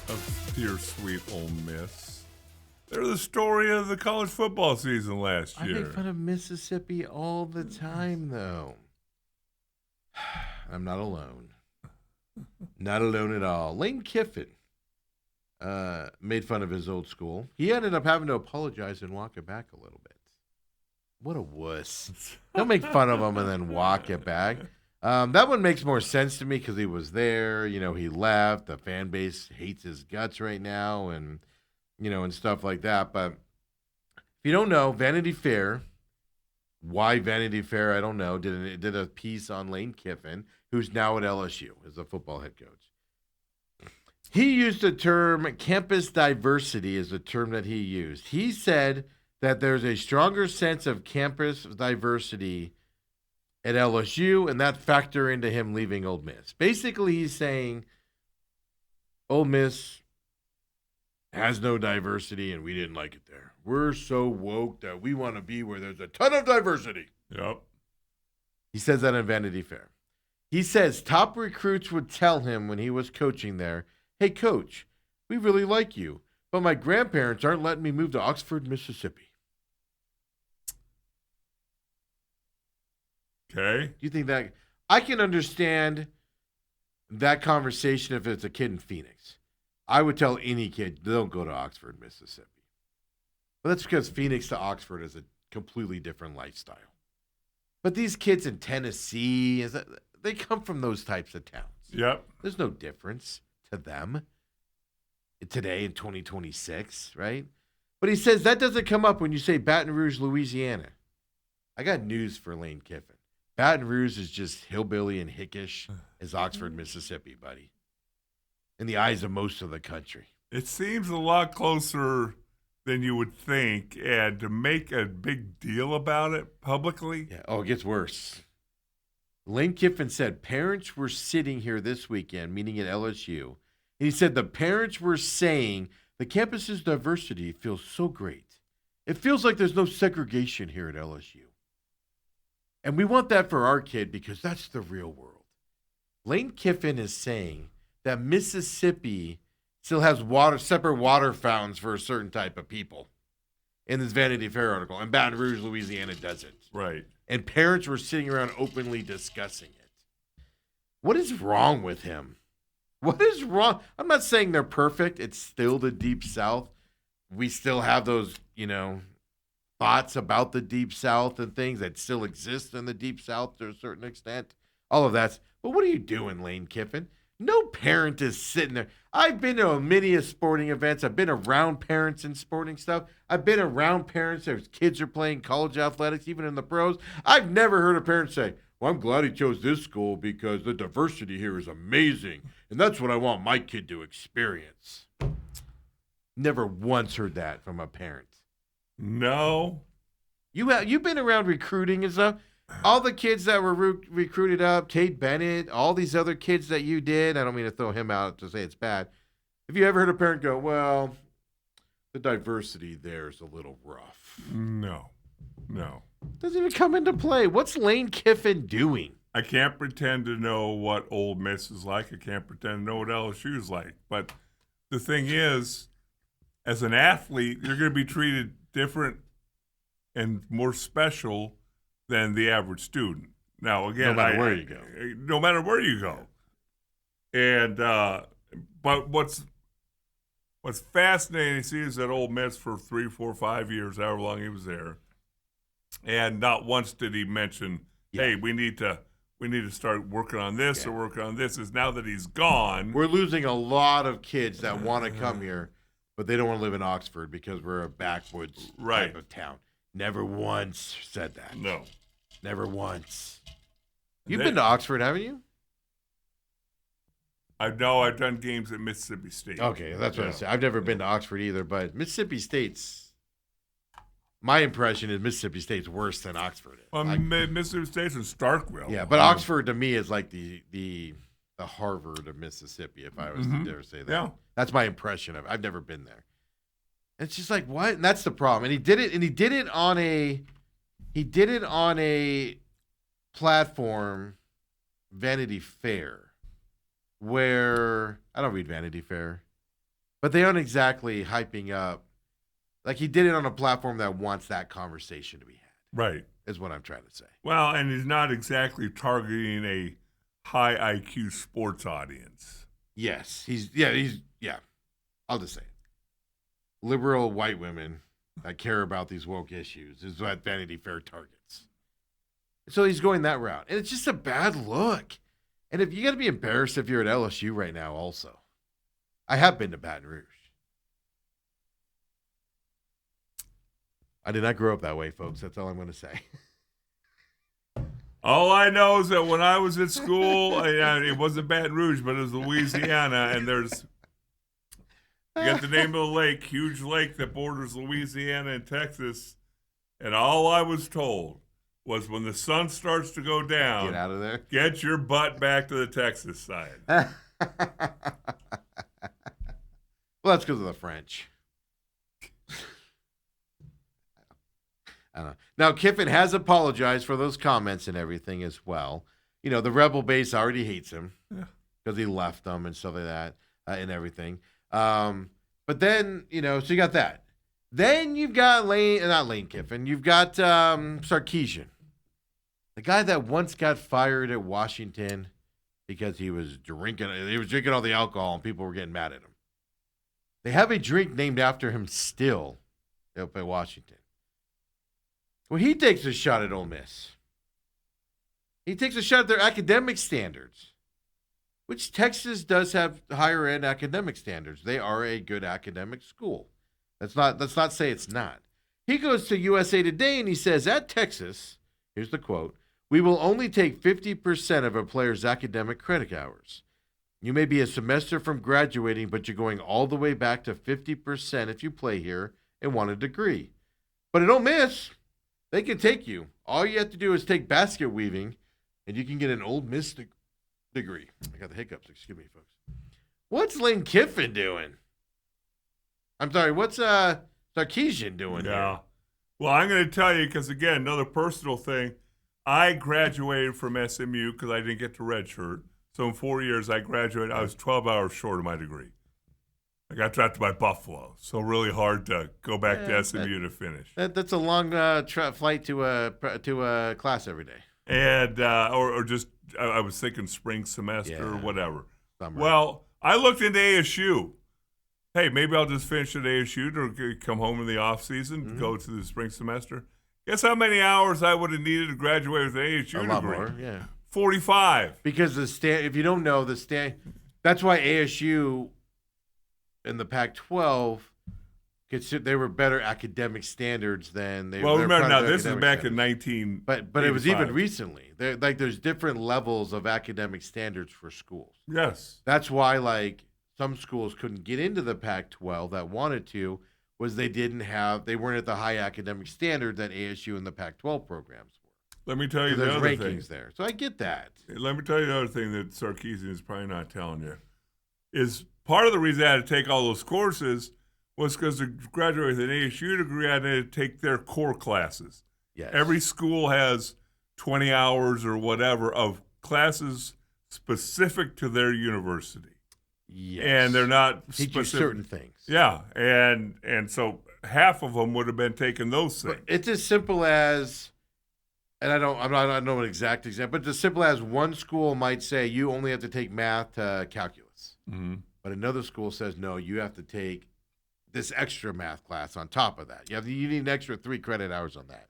Speaker 2: of dear sweet Ole Miss? They're the story of the college football season last
Speaker 1: I
Speaker 2: year.
Speaker 1: make fun of Mississippi all the time, though. I'm not alone. Not alone at all. Lane Kiffin made fun of his old school. He ended up having to apologize and walk it back a little bit. What a wuss. Don't make fun of him and then walk it back. That one makes more sense to me because he was there. He left. The fan base hates his guts right now and stuff like that. But if you don't know, Vanity Fair, why Vanity Fair, I don't know, did a piece on Lane Kiffin, who's now at LSU as a football head coach. He used the term campus diversity as a term that he used. He said that there's a stronger sense of campus diversity at LSU, and that factor into him leaving Ole Miss. Basically, he's saying Ole Miss has no diversity, and we didn't like it there. We're so woke that we want to be where there's a ton of diversity.
Speaker 2: Yep.
Speaker 1: He says that in Vanity Fair. He says top recruits would tell him when he was coaching there, hey, coach, we really like you, but my grandparents aren't letting me move to Oxford, Mississippi.
Speaker 2: Okay.
Speaker 1: Do you think that I can understand that conversation if it's a kid in Phoenix? I would tell any kid, don't go to Oxford, Mississippi. But that's because Phoenix to Oxford is a completely different lifestyle. But these kids in Tennessee, they come from those types of towns.
Speaker 2: Yep.
Speaker 1: There's no difference to them today in 2026, right? But he says that doesn't come up when you say Baton Rouge, Louisiana. I got news for Lane Kiffin. Baton Rouge is just hillbilly and hickish as Oxford, Mississippi, buddy. In the eyes of most of the country.
Speaker 2: It seems a lot closer than you would think, and to make a big deal about it publicly.
Speaker 1: Yeah. Oh, it gets worse. Lane Kiffin said parents were sitting here this weekend, meeting at LSU. And he said the parents were saying The campus's diversity feels so great. It feels like there's no segregation here at LSU. And we want that for our kid because that's the real world. Lane Kiffin is saying that Mississippi still has separate water fountains for a certain type of people in this Vanity Fair article, and Baton Rouge, Louisiana doesn't.
Speaker 2: Right.
Speaker 1: And parents were sitting around openly discussing it. What is wrong with him? What is wrong? I'm not saying they're perfect. It's still the Deep South. We still have those, thoughts about the Deep South and things that still exist in the Deep South to a certain extent. All of that. But what are you doing, Lane Kiffin? No parent is sitting there. I've been to many sporting events. I've been around parents in sporting stuff. I've been around parents whose kids are playing college athletics, even in the pros. I've never heard a parent say, well, I'm glad he chose this school because the diversity here is amazing, and that's what I want my kid to experience. Never once heard that from a parent.
Speaker 2: No.
Speaker 1: You've been around recruiting and stuff. All the kids that were recruited up, Cade Bennett, all these other kids that you did, I don't mean to throw him out to say it's bad. Have you ever heard a parent go, well, the diversity there is a little rough?
Speaker 2: No.
Speaker 1: Doesn't even come into play. What's Lane Kiffin doing?
Speaker 2: I can't pretend to know what Ole Miss is like. I can't pretend to know what LSU is like. But the thing is, as an athlete, you're going to be treated different and more special than the average student. Now, again,
Speaker 1: no matter where you go.
Speaker 2: No matter where you go. And but what's fascinating to see is that Ole Miss for 3, 4, 5 years, however long he was there, and not once did he mention, hey, we need to start working on this or working on this. Is now that he's gone,
Speaker 1: we're losing a lot of kids that want to come here, but they don't want to live in Oxford because we're a backwoods type of town. Never once said that.
Speaker 2: No.
Speaker 1: Never once. You've been to Oxford, haven't you?
Speaker 2: I've done games at Mississippi State.
Speaker 1: Okay, that's what I said. I've never been to Oxford either, but Mississippi State's, my impression is Mississippi State's worse than Oxford is.
Speaker 2: Well, Mississippi State's in Starkville.
Speaker 1: Yeah, but Oxford to me is like the Harvard of Mississippi, if I was to dare say that.
Speaker 2: Yeah.
Speaker 1: That's my impression of it. I've never been there. It's just like, what? And that's the problem. And he did it on a platform, Vanity Fair, where I don't read Vanity Fair, but they aren't exactly hyping up. Like, he did it on a platform that wants that conversation to be had.
Speaker 2: Right.
Speaker 1: Is what I'm trying to say.
Speaker 2: Well, and he's not exactly targeting a high IQ sports audience.
Speaker 1: Yes. I'll just say it. Liberal white women that care about these woke issues is what Vanity Fair targets. So he's going that route. And it's just a bad look. And if you got to be embarrassed if you're at LSU right now also. I have been to Baton Rouge. I did not grow up that way, folks. That's all I'm going to say.
Speaker 2: All I know is that when I was at school, it wasn't Baton Rouge, but it was Louisiana, and you got the name of the lake, huge lake that borders Louisiana and Texas, and all I was told was when the sun starts to go down,
Speaker 1: Get out of there.
Speaker 2: Get your butt back to the Texas side.
Speaker 1: Well, that's because of the French. I don't know. Now, Kiffin has apologized for those comments and everything as well. The Rebel base already hates him because he left them and stuff like that and everything. But then, so you got that. Then you've got not Lane Kiffin. You've got Sarkisian, the guy that once got fired at Washington because he was drinking all the alcohol and people were getting mad at him. They have a drink named after him still up at Washington. Well, he takes a shot at Ole Miss. He takes a shot at their academic standards, which Texas does have higher end academic standards. They are a good academic school. Let's not say it's not. He goes to USA Today and he says, at Texas, here's the quote, "We will only take 50% of a player's academic credit hours. You may be a semester from graduating, but you're going all the way back to 50% if you play here and want a degree. But at Ole Miss, they can take you. All you have to do is take basket weaving, and you can get an Ole Miss degree." I got the hiccups. Excuse me, folks. What's Lane Kiffin doing? I'm sorry. What's Sarkisian doing
Speaker 2: Yeah.
Speaker 1: here?
Speaker 2: Well, I'm going to tell you because, again, another personal thing. I graduated from SMU because I didn't get to redshirt. So in 4 years, I graduated. I was 12 hours short of my degree. I got drafted by Buffalo, so really hard to go back to SMU to finish.
Speaker 1: That's a long flight to a class every day.
Speaker 2: And or just I was thinking spring semester or whatever.
Speaker 1: Summer.
Speaker 2: Well, I looked into ASU. Hey, maybe I'll just finish at ASU to come home in the off season, go to the spring semester. Guess how many hours I would have needed to graduate with an ASU degree?
Speaker 1: A lot more, yeah.
Speaker 2: 45.
Speaker 1: Because if you don't know, that's why ASU in the Pac-12, they were better academic standards than they were.
Speaker 2: Well, remember now, this is back in 19.
Speaker 1: But it was even recently. There's different levels of academic standards for schools.
Speaker 2: Yes.
Speaker 1: That's why some schools couldn't get into the Pac-12 that wanted to, was they weren't at the high academic standard that ASU and the Pac-12 programs were.
Speaker 2: Let me tell you
Speaker 1: so
Speaker 2: the other
Speaker 1: rankings
Speaker 2: thing.
Speaker 1: there. So I get that.
Speaker 2: Let me tell you the other thing that Sarkisian is probably not telling you. Is part of the reason I had to take all those courses was because to graduate with an ASU degree, I had to take their core classes.
Speaker 1: Yes.
Speaker 2: Every school has 20 hours or whatever of classes specific to their university.
Speaker 1: Yes.
Speaker 2: And they're not
Speaker 1: teach you certain things.
Speaker 2: Yeah, and so half of them would have been taking those things.
Speaker 1: But it's as simple as, and I don't know an exact example, but it's as simple as one school might say you only have to take math to calculus, but another school says no, you have to take this extra math class on top of that. You need an extra 3 credit hours on that.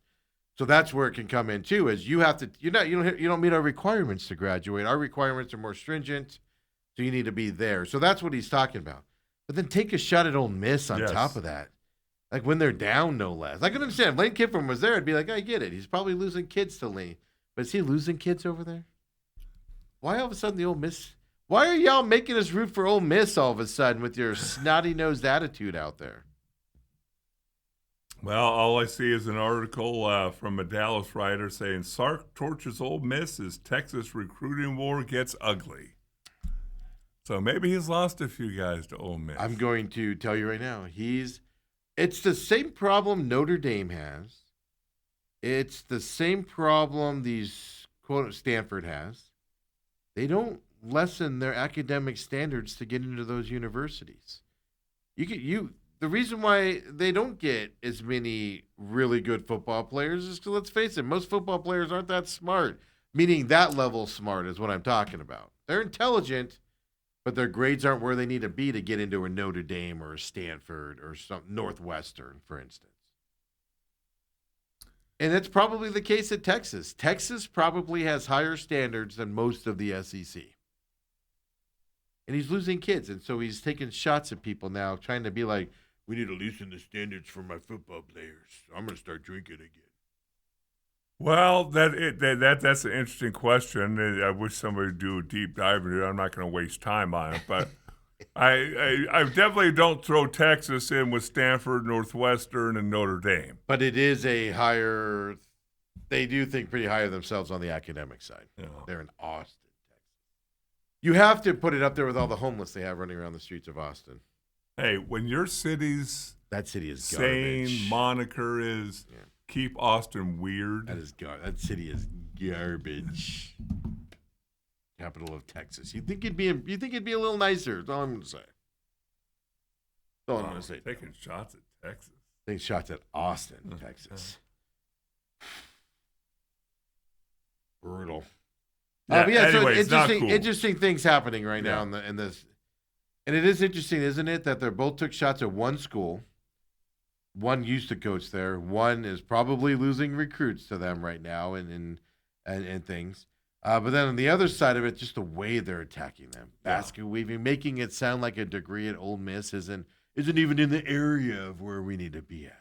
Speaker 1: So that's where it can come in too. Is you don't meet our requirements to graduate. Our requirements are more stringent. So you need to be there. So that's what he's talking about. But then take a shot at Ole Miss on top of that. Like when they're down, no less. I can understand. If Lane Kiffin was there, I'd be like, I get it. He's probably losing kids to Lane. But is he losing kids over there? Why all of a sudden the Ole Miss? Why are y'all making us root for Ole Miss all of a sudden with your snotty-nosed attitude out there?
Speaker 2: Well, all I see is an article from a Dallas writer saying Sark torches Ole Miss as Texas recruiting war gets ugly. So maybe he's lost a few guys to Ole Miss.
Speaker 1: I'm going to tell you right now, it's the same problem Notre Dame has. It's the same problem these quote Stanford has. They don't lessen their academic standards to get into those universities. The reason why they don't get as many really good football players is because, let's face it, most football players aren't that smart. Meaning that level smart is what I'm talking about. They're intelligent, but their grades aren't where they need to be to get into a Notre Dame or a Stanford or some Northwestern, for instance. And that's probably the case at Texas. Texas probably has higher standards than most of the SEC. And he's losing kids, and so he's taking shots at people now, trying to be like, we need to loosen the standards for my football players. I'm going to start drinking again.
Speaker 2: Well, that's an interesting question. I wish somebody would do a deep dive into it. I'm not going to waste time on it, but I definitely don't throw Texas in with Stanford, Northwestern, and Notre Dame.
Speaker 1: But it is they do think pretty high of themselves on the academic side. Yeah. They're in Austin, Texas. You have to put it up there with all the homeless they have running around the streets of Austin.
Speaker 2: Hey, when your city's
Speaker 1: that city is
Speaker 2: same
Speaker 1: garbage.
Speaker 2: Moniker is keep Austin weird.
Speaker 1: That city is garbage. Capital of Texas. You think it'd be a little nicer? That's all I'm gonna say. That's all I'm gonna say.
Speaker 2: Taking shots at Texas.
Speaker 1: Taking shots at Austin, Texas. Brutal.
Speaker 2: Yeah,
Speaker 1: but yeah,
Speaker 2: anyway,
Speaker 1: so
Speaker 2: cool.
Speaker 1: interesting things happening right now in this. And it is interesting, isn't it, that they both took shots at one school. One used to coach there. One is probably losing recruits to them right now and things. But then on the other side of it, just the way they're attacking them. Basket weaving, making it sound like a degree at Ole Miss isn't even in the area of where we need to be at.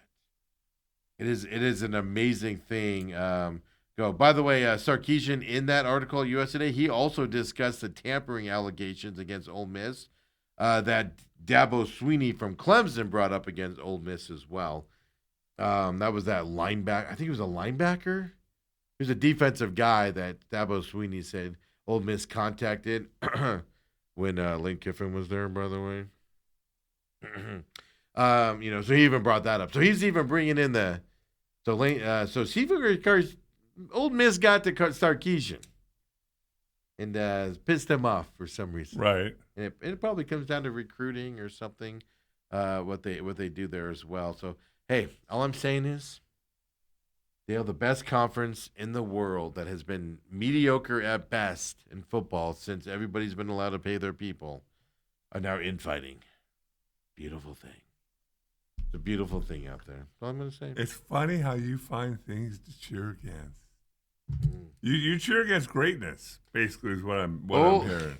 Speaker 1: It is an amazing thing. By the way, Sarkisian, in that article at USA Today, he also discussed the tampering allegations against Ole Miss that Dabo Swinney from Clemson brought up against Ole Miss as well. That was that linebacker. I think it was a linebacker. He was a defensive guy that Dabo Swinney said Ole Miss contacted when Lane Kiffin was there, by the way. So he even brought that up. So he's even bringing in so Steve Carr's Old Miss got to Sarkisian and pissed him off for some reason.
Speaker 2: Right.
Speaker 1: And it probably comes down to recruiting or something, what they do there as well. So hey, all I'm saying is, Dale, the best conference in the world that has been mediocre at best in football since everybody's been allowed to pay their people are now infighting. Beautiful thing. It's a beautiful thing out there. That's all I'm going to say.
Speaker 2: It's funny how you find things to cheer against. You cheer against greatness, basically, is what I'm hearing.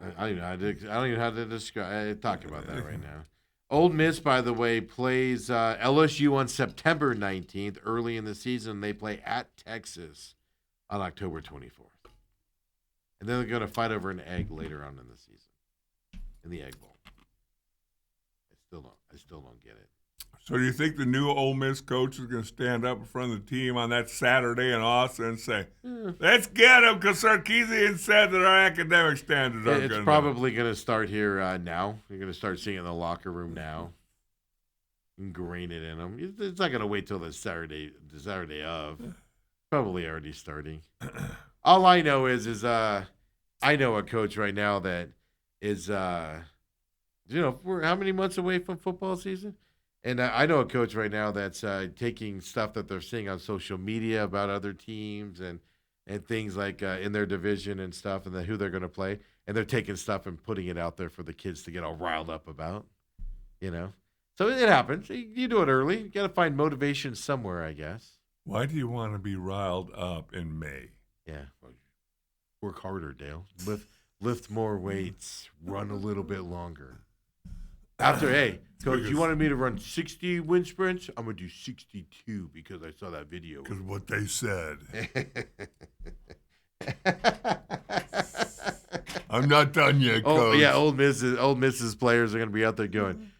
Speaker 1: I don't even know how to describe. Talk about that right now. Old Miss, by the way, plays LSU on September 19th, early in the season. They play at Texas on October 24th. And then they're going to fight over an egg later on in the season, in the Egg Bowl. I still don't get it.
Speaker 2: So do you think the new Ole Miss coach is going to stand up in front of the team on that Saturday in Austin and say, let's get him, because Sarkisian said that our academic standards aren't good enough?
Speaker 1: It's probably going to start here now. You're going to start seeing it in the locker room now. Ingrain it in them. It's not going to wait till the Saturday of. Probably already starting. All I know is I know a coach right now that is, we're how many months away from football season? And I know a coach right now that's taking stuff that they're seeing on social media about other teams and things like in their division and stuff and who they're going to play. And they're taking stuff and putting it out there for the kids to get all riled up about, So it happens. You do it early. You got to find motivation somewhere, I guess.
Speaker 2: Why do you want to be riled up in May?
Speaker 1: Yeah. Work harder, Dale. Lift more weights. Run a little bit longer. Hey, Coach, you wanted me to run 60 wind sprints? I'm going to do 62 because I saw that video.
Speaker 2: Because what they said. I'm not done yet, Coach.
Speaker 1: Oh, yeah, Old Miss's players are going to be out there going,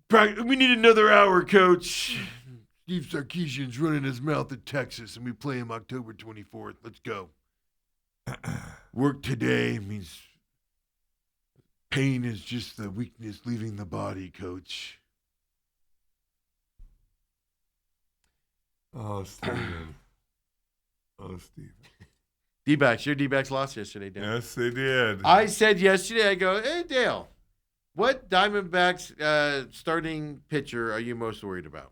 Speaker 1: we need another hour, Coach. Steve Sarkisian's running his mouth at Texas, and we play him October 24th. Let's go. Work today means pain is just the weakness leaving the body, Coach.
Speaker 2: Oh, Steven.
Speaker 1: D-backs. Your D-backs lost yesterday, Dan.
Speaker 2: Yes, they did.
Speaker 1: I said yesterday, I go, hey, Dale, what Diamondbacks starting pitcher are you most worried about?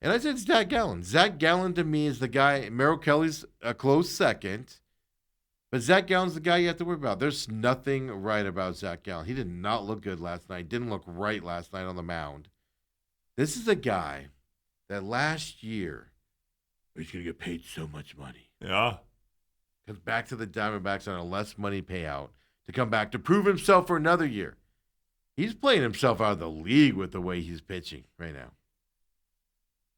Speaker 1: And I said Zach Gallen. Zach Gallen to me is the guy. Merrill Kelly's a close second. But Zach Gallen's the guy you have to worry about. There's nothing right about Zach Gallen. He did not look good last night. Didn't look right last night on the mound. This is a guy that last year, he's going to get paid so much money.
Speaker 2: Yeah.
Speaker 1: Comes back to the Diamondbacks on a less money payout to come back to prove himself for another year. He's playing himself out of the league with the way he's pitching right now.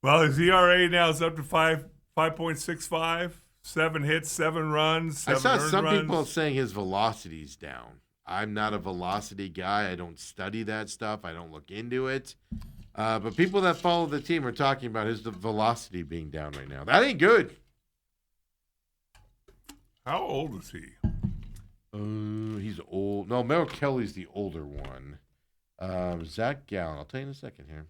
Speaker 2: Well, his ERA now is up to 5.65. 7 hits, 7 runs.
Speaker 1: I saw some
Speaker 2: runs.
Speaker 1: people saying his velocity's down. I'm not a velocity guy. I don't study that stuff. I don't look into it. But people that follow the team are talking about his velocity being down right now. That ain't good.
Speaker 2: How old is he?
Speaker 1: He's old. No, Merrill Kelly's the older one. Zach Gallen. I'll tell you in a second here.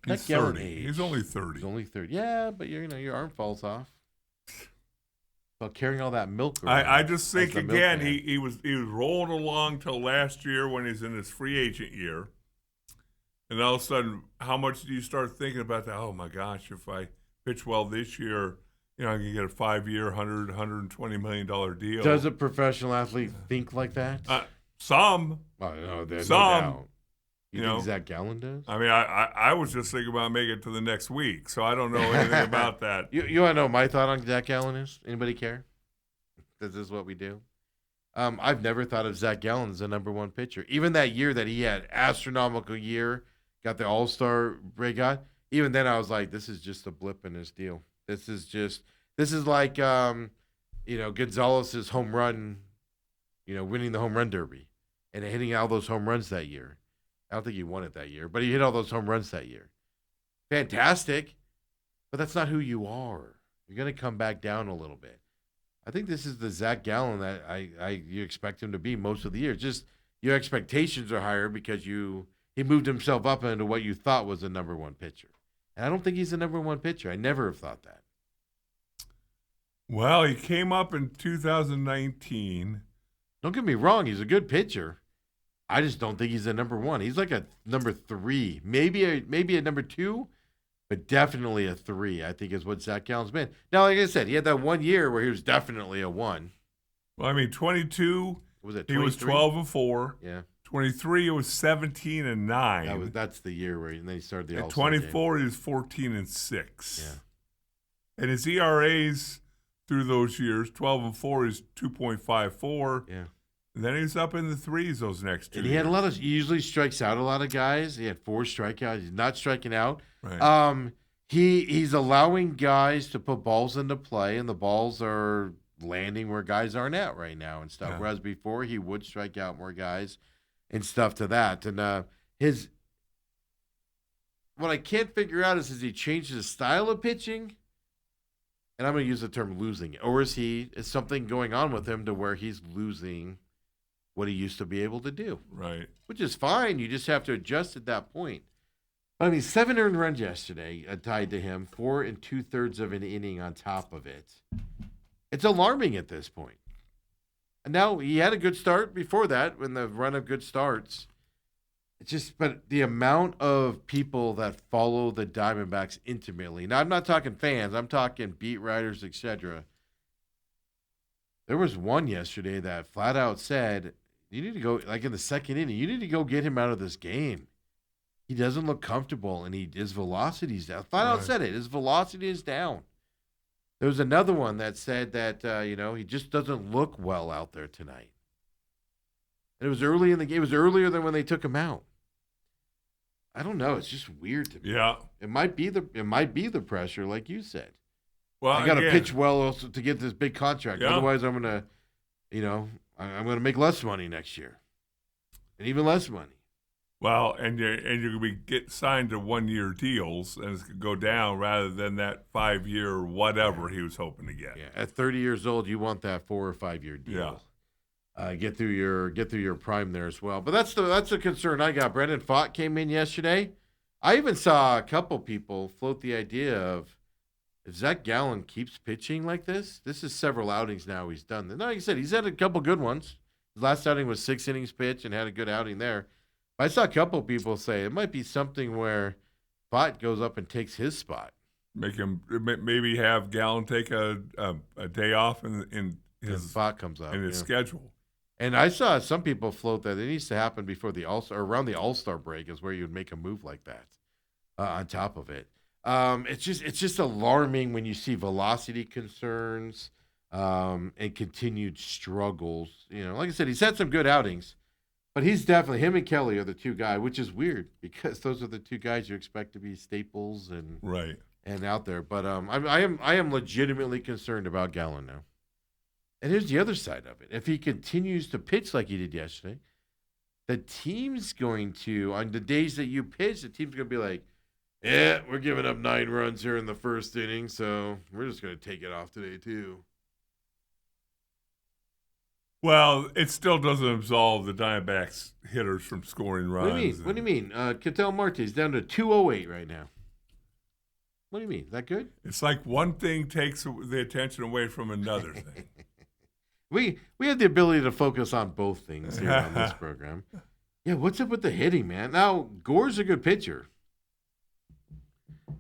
Speaker 2: He's 30. He's only 30.
Speaker 1: He's only 30. Yeah, but your arm falls off. Well, carrying all that milk around.
Speaker 2: I just think again he was rolling along till last year when he's in his free agent year, and all of a sudden, how much do you start thinking about that? Oh my gosh, if I pitch well this year, I can get a 5-year, $120 million deal.
Speaker 1: Does a professional athlete think like that?
Speaker 2: Some.
Speaker 1: No,
Speaker 2: there's
Speaker 1: some.
Speaker 2: No doubt.
Speaker 1: You think Zach Gallen does?
Speaker 2: I mean, I was just thinking about making it to the next week, so I don't know anything about that.
Speaker 1: You want to know what my thought on Zach Gallen is? Anybody care? This is what we do. I've never thought of Zach Gallen as the number one pitcher. Even that year that he had astronomical year, got the All-Star breakout. Even then, I was like, this is just a blip in his deal. This is like Gonzalez's home run, winning the home run derby and hitting all those home runs that year. I don't think he won it that year, but he hit all those home runs that year. Fantastic, but that's not who you are. You're going to come back down a little bit. I think this is the Zach Gallen that you expect him to be most of the year. Just your expectations are higher because he moved himself up into what you thought was a number one pitcher. And I don't think he's a number one pitcher. I never have thought that.
Speaker 2: Well, he came up in 2019.
Speaker 1: Don't get me wrong, he's a good pitcher. I just don't think he's a number one. He's like a number 3, maybe a number 2, but definitely a 3. I think is what Zach Gallen's been. Now, like I said, he had that 1 year where he was definitely a 1.
Speaker 2: Well, I mean, 22.
Speaker 1: Was it 23?
Speaker 2: He was 12-4.
Speaker 1: Yeah.
Speaker 2: 23, it was 17-9.
Speaker 1: That's the year where then he started the
Speaker 2: At
Speaker 1: All-Star
Speaker 2: 24,
Speaker 1: game.
Speaker 2: he was 14-6.
Speaker 1: Yeah.
Speaker 2: And his ERAs through those years, 12-4 is 2.54.
Speaker 1: Yeah.
Speaker 2: And then he's up in the 3s those next 2
Speaker 1: And he
Speaker 2: years.
Speaker 1: had he usually strikes out a lot of guys. He had 4 strikeouts. He's not striking out.
Speaker 2: Right.
Speaker 1: He's allowing guys to put balls into play, and the balls are landing where guys aren't at right now and stuff.
Speaker 2: Yeah.
Speaker 1: Whereas before, he would strike out more guys and stuff to that. And what I can't figure out is he changed his style of pitching? And I'm going to use the term losing it. Or is something going on with him to where he's losing what he used to be able to do?
Speaker 2: Right.
Speaker 1: Which is fine. You just have to adjust at that point. But, I mean, 7 earned runs yesterday tied to him, 4 2/3 of an inning on top of it. It's alarming at this point. And now he had a good start before that when the run of good starts. But the amount of people that follow the Diamondbacks intimately. Now, I'm not talking fans. I'm talking beat writers, etc. There was one yesterday that flat out said, you need to go, like in the second inning, you need to go get him out of this game. He doesn't look comfortable, and his velocity's down. Flat out said it. His velocity is down. There was another one that said that, he just doesn't look well out there tonight. And it was early in the game. It was earlier than when they took him out. I don't know. It's just weird to me.
Speaker 2: Yeah.
Speaker 1: It might be the pressure, like you said.
Speaker 2: Well,
Speaker 1: I got to pitch well also to get this big contract.
Speaker 2: Yeah.
Speaker 1: Otherwise, I'm gonna, I'm gonna make less money next year, and even less money.
Speaker 2: Well, and you're going to get signed to 1-year deals, and it's going to go down rather than that 5-year whatever he was hoping to get.
Speaker 1: Yeah, at 30 years old, you want that 4 or 5 year deal.
Speaker 2: Yeah.
Speaker 1: Get through your prime there as well. But that's the concern I got. Brendan Pfaadt came in yesterday. I even saw a couple people float the idea of if Zach Gallen keeps pitching like this is several outings now he's done. Like I said, he's had a couple good ones. His last outing was 6 innings pitch and had a good outing there. I saw a couple people say it might be something where Pfaadt goes up and takes his spot.
Speaker 2: Make him maybe have Gallen take a day off in his
Speaker 1: Pfaadt comes up
Speaker 2: in his schedule.
Speaker 1: And I saw some people float that it needs to happen before the All-Star, around the All-Star break is where you would make a move like that. On top of it, it's just alarming when you see velocity concerns and continued struggles. Like I said, he's had some good outings. But he's definitely, him and Kelly are the two guys, which is weird because those are the two guys you expect to be staples and out there. But I am legitimately concerned about Gallen now. And here's the other side of it. If he continues to pitch like he did yesterday, the team's going to, on the days that you pitch, the team's going to be like, yeah, we're giving up 9 runs here in the first inning, so we're just going to take it off today too.
Speaker 2: Well, it still doesn't absolve the Diamondbacks hitters from scoring runs.
Speaker 1: What do you mean? Ketel Marte is down to 208 right now. What do you mean? Is that good?
Speaker 2: It's like one thing takes the attention away from another thing.
Speaker 1: We have the ability to focus on both things here on this program. Yeah, what's up with the hitting, man? Now, Gore's a good pitcher.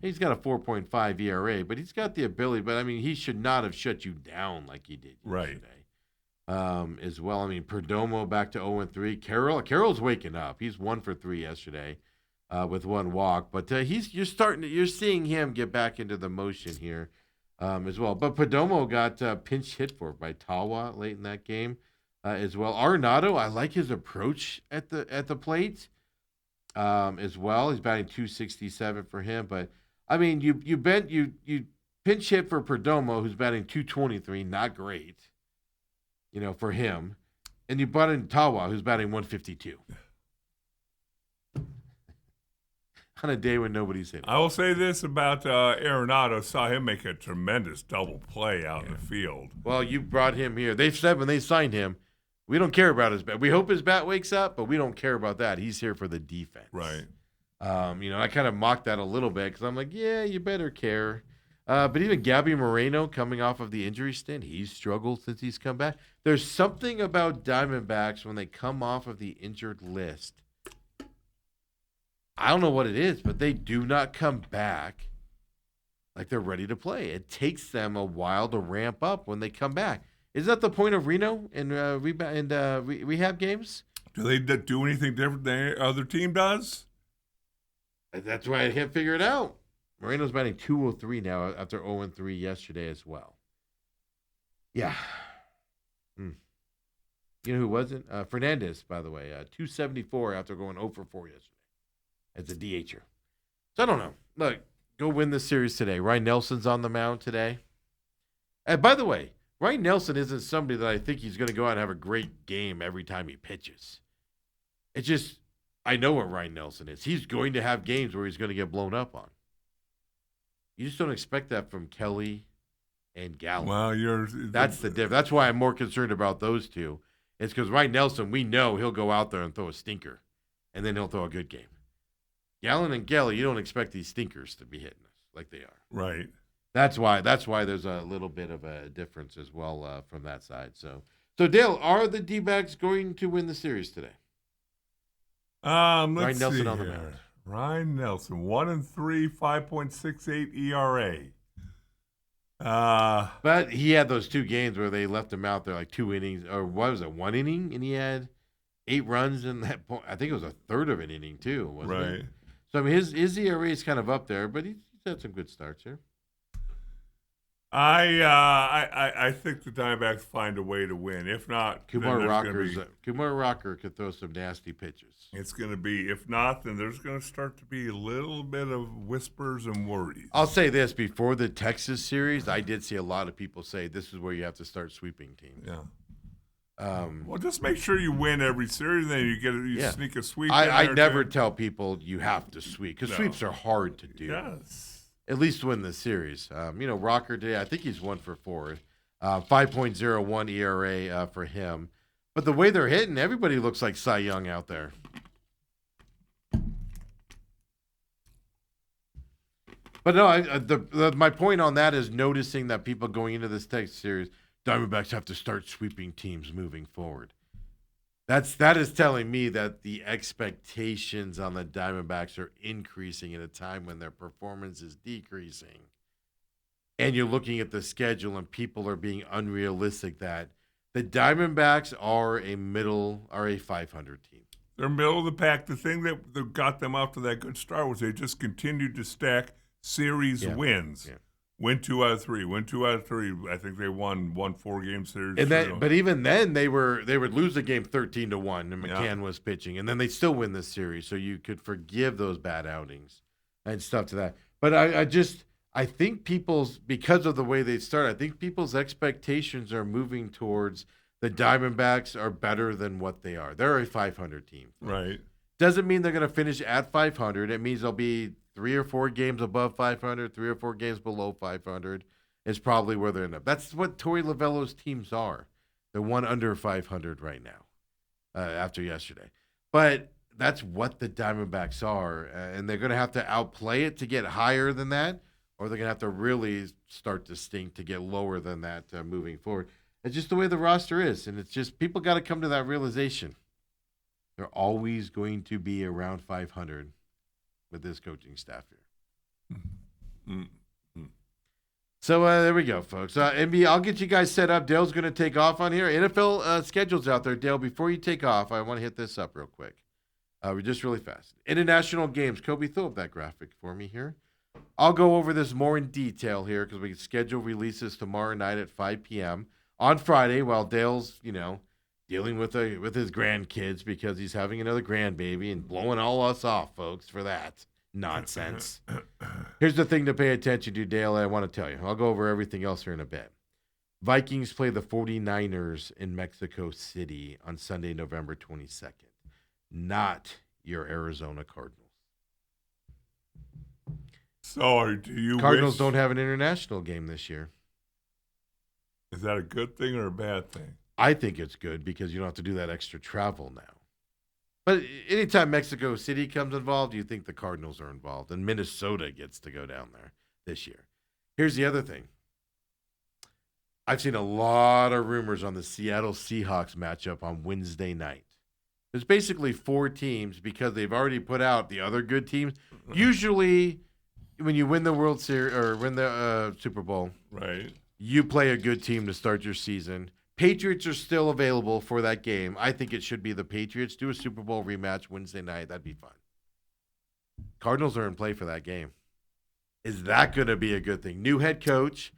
Speaker 1: He's got a 4.5 ERA, but he's got the ability. But, I mean, he should not have shut you down like he did yesterday. As well. I mean, Perdomo back to 0-3. Carroll's waking up. He's 1 for 3 yesterday with 1 walk. But you're seeing him get back into the motion here as well. But Perdomo got pinch hit for by Tawa late in that game as well. Arenado, I like his approach at the plate as well. He's batting .267 for him. But I mean, you pinch hit for Perdomo, who's batting .223, not great. For him. And you brought in Tawa, who's batting .152. on a day when nobody's hitting.
Speaker 2: I will say this about Arenado. Saw him make a tremendous double play out in the field.
Speaker 1: Well, you brought him here. They've said when they signed him, we don't care about his bat. We hope his bat wakes up, but we don't care about that. He's here for the defense.
Speaker 2: Right.
Speaker 1: I kind of mocked that a little bit because I'm like, yeah, you better care. But even Gabby Moreno coming off of the injury stint, he's struggled since he's come back. There's something about Diamondbacks when they come off of the injured list. I don't know what it is, but they do not come back like they're ready to play. It takes them a while to ramp up when they come back. Is that the point of Reno in rehab games?
Speaker 2: Do they do anything different than the other team does?
Speaker 1: That's why I can't figure it out. Moreno's batting 203 now after 0-3 yesterday as well. Yeah. You know who wasn't? Fernandez, by the way. 274 after going 0-4 yesterday as a DHer. So I don't know. Look, go win this series today. Ryan Nelson's on the mound today. And by the way, Ryan Nelson isn't somebody that I think he's going to go out and have a great game every time he pitches. It's just, I know what Ryan Nelson is. He's going to have games where he's going to get blown up on. You just don't expect that from Kelly and Gallen.
Speaker 2: Well,
Speaker 1: that's the difference. That's why I'm more concerned about those two. It's because Ryan Nelson, we know he'll go out there and throw a stinker, and then he'll throw a good game. Gallen and Kelly, you don't expect these stinkers to be hitting us like they are.
Speaker 2: Right.
Speaker 1: That's why there's a little bit of a difference as well from that side. So Dale, are the D-backs going to win the series today?
Speaker 2: Ryan
Speaker 1: Nelson on the mound.
Speaker 2: Ryan Nelson, 1-3, 5.68 ERA.
Speaker 1: But he had those two games where they left him out there like 2 innings, or what was it, 1 inning, and he had 8 runs in that point. I think it was a third of an inning too, wasn't it?
Speaker 2: Right.
Speaker 1: So I mean, his ERA is kind of up there, but he's had some good starts here.
Speaker 2: I think the Diamondbacks find a way to win. If not,
Speaker 1: Kumar Rocker could throw some nasty pitches.
Speaker 2: It's going to be. If not, then there's going to start to be a little bit of whispers and worries.
Speaker 1: I'll say this: before the Texas series, I did see a lot of people say this is where you have to start sweeping teams.
Speaker 2: Yeah. Well, just make sure you win every series, and then you sneak a sweep.
Speaker 1: I never tell people you have to sweep because sweeps are hard to do.
Speaker 2: Yes.
Speaker 1: At least win the series. Rocker today, I think he's 1-for-4. 5.01 ERA for him. But the way they're hitting, everybody looks like Cy Young out there. But no, my point on that is noticing that people going into this Texas series, Diamondbacks have to start sweeping teams moving forward. That is telling me that the expectations on the Diamondbacks are increasing at a time when their performance is decreasing. And you're looking at the schedule and people are being unrealistic that the Diamondbacks are a 500 team.
Speaker 2: They're middle of the pack. The thing that got them off to that good start was they just continued to stack series wins. Yeah. Win 2 out of 3. Win 2 out of 3. I think they won 4-game series.
Speaker 1: But even then, they would lose the game 13-1, and McCann was pitching, and then they still win this series. So you could forgive those bad outings and stuff to that. But I think because of the way they start, I think people's expectations are moving towards the Diamondbacks are better than what they are. They're a 500 team.
Speaker 2: Right.
Speaker 1: Doesn't mean they're going to finish at 500. It means they'll be 3 or 4 games above 500, 3 or 4 games below 500 is probably where they're end up. That's what Torey Lovello's teams are. They're one under 500 right now after yesterday. But that's what the Diamondbacks are, and they're going to have to outplay it to get higher than that, or they're going to have to really start to stink to get lower than that moving forward. It's just the way the roster is, and it's just people got to come to that realization. They're always going to be around 500 with this coaching staff here.
Speaker 2: Mm-hmm.
Speaker 1: So there we go, folks. NBA, I'll get you guys set up. Dale's going to take off on here. NFL schedules out there. Dale, before you take off, I want to hit this up real quick. We're just really fast. International games. Kobe, throw up that graphic for me here. I'll go over this more in detail here because we schedule releases tomorrow night at 5 p.m. on Friday while Dale's, dealing with his grandkids because he's having another grandbaby and blowing all us off, folks, for that nonsense. Here's the thing to pay attention to, Dale, I want to tell you. I'll go over everything else here in a bit. Vikings play the 49ers in Mexico City on Sunday, November 22nd. Not your Arizona Cardinals.
Speaker 2: So, do you
Speaker 1: Cardinals
Speaker 2: wish,
Speaker 1: don't have an international game this year.
Speaker 2: is that a good thing or a bad thing?
Speaker 1: I think it's good because you don't have to do that extra travel now. But anytime Mexico City comes involved, you think the Cardinals are involved, and Minnesota gets to go down there this year. Here's the other thing. I've seen a lot of rumors on the Seattle Seahawks matchup on Wednesday night. There's basically 4 teams because they've already put out the other good teams. Usually, when you win the World Series or win the Super Bowl,
Speaker 2: Right.
Speaker 1: you play a good team to start your season. Patriots are still available for that game. I think it should be the Patriots. Do a Super Bowl rematch Wednesday night. That'd be fun. Cardinals are in play for that game. Is that going to be a good thing? New head coach,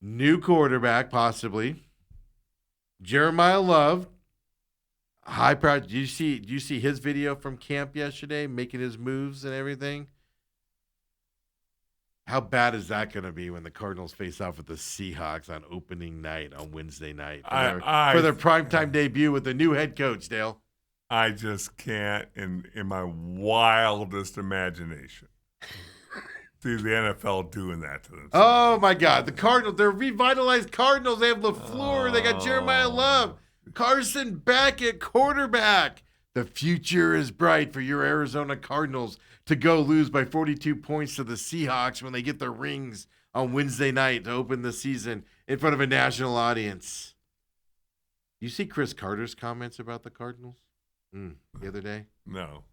Speaker 1: new quarterback, possibly. Jeremiah Love, high price. Do you see his video from camp yesterday, making his moves and everything? How bad is that going to be when the Cardinals face off with the Seahawks on opening night on Wednesday night for their primetime debut with the new head coach, Dale?
Speaker 2: I just can't, in my wildest imagination, see the NFL doing that to themselves.
Speaker 1: Oh, my God. The Cardinals, they're revitalized Cardinals. They have LaFleur. They got Jeremiah Love. Carson Beck at quarterback. The future is bright for your Arizona Cardinals to go lose by 42 points to the Seahawks when they get their rings on Wednesday night to open the season in front of a national audience. You see Chris Carter's comments about the Cardinals the other day?
Speaker 2: No.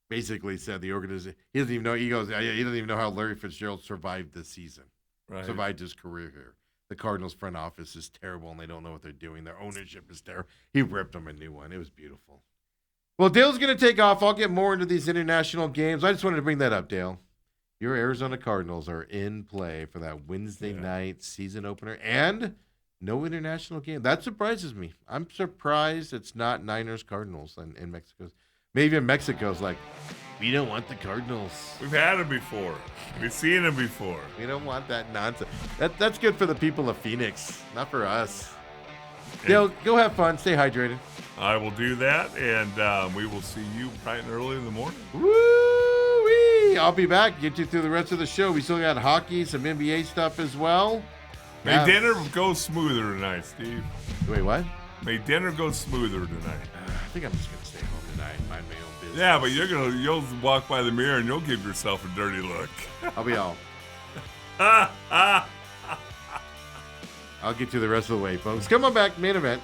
Speaker 1: Basically said the organization, he doesn't even know, he doesn't even know how Larry Fitzgerald survived this season,
Speaker 2: Right.
Speaker 1: survived his career here. The Cardinals front office is terrible and they don't know what they're doing. Their ownership is terrible. He ripped them a new one. It was beautiful. Well, Dale's going to take off. I'll get more into these international games. I just wanted to bring that up, Dale. Your Arizona Cardinals are in play for that Wednesday night season opener and no international game. That surprises me. I'm surprised it's not Niners-Cardinals in Mexico. Maybe in Mexico's like, we don't want the Cardinals.
Speaker 2: We've had them before. We've seen them before.
Speaker 1: We don't want that nonsense. That's good for the people of Phoenix, not for us. Dale, go have fun. Stay hydrated.
Speaker 2: I will do that, and we will see you bright and early in the morning.
Speaker 1: Woo-wee! I'll be back. Get you through the rest of the show. We still got hockey, some NBA stuff as well.
Speaker 2: May dinner go smoother tonight, Steve.
Speaker 1: Wait, what?
Speaker 2: May dinner go smoother tonight.
Speaker 1: I think I'm just going to stay home tonight, mind my own business.
Speaker 2: Yeah, but you'll walk by the mirror and you'll give yourself a dirty look.
Speaker 1: I'll be all. I'll get you the rest of the way, folks. Come on back, main event.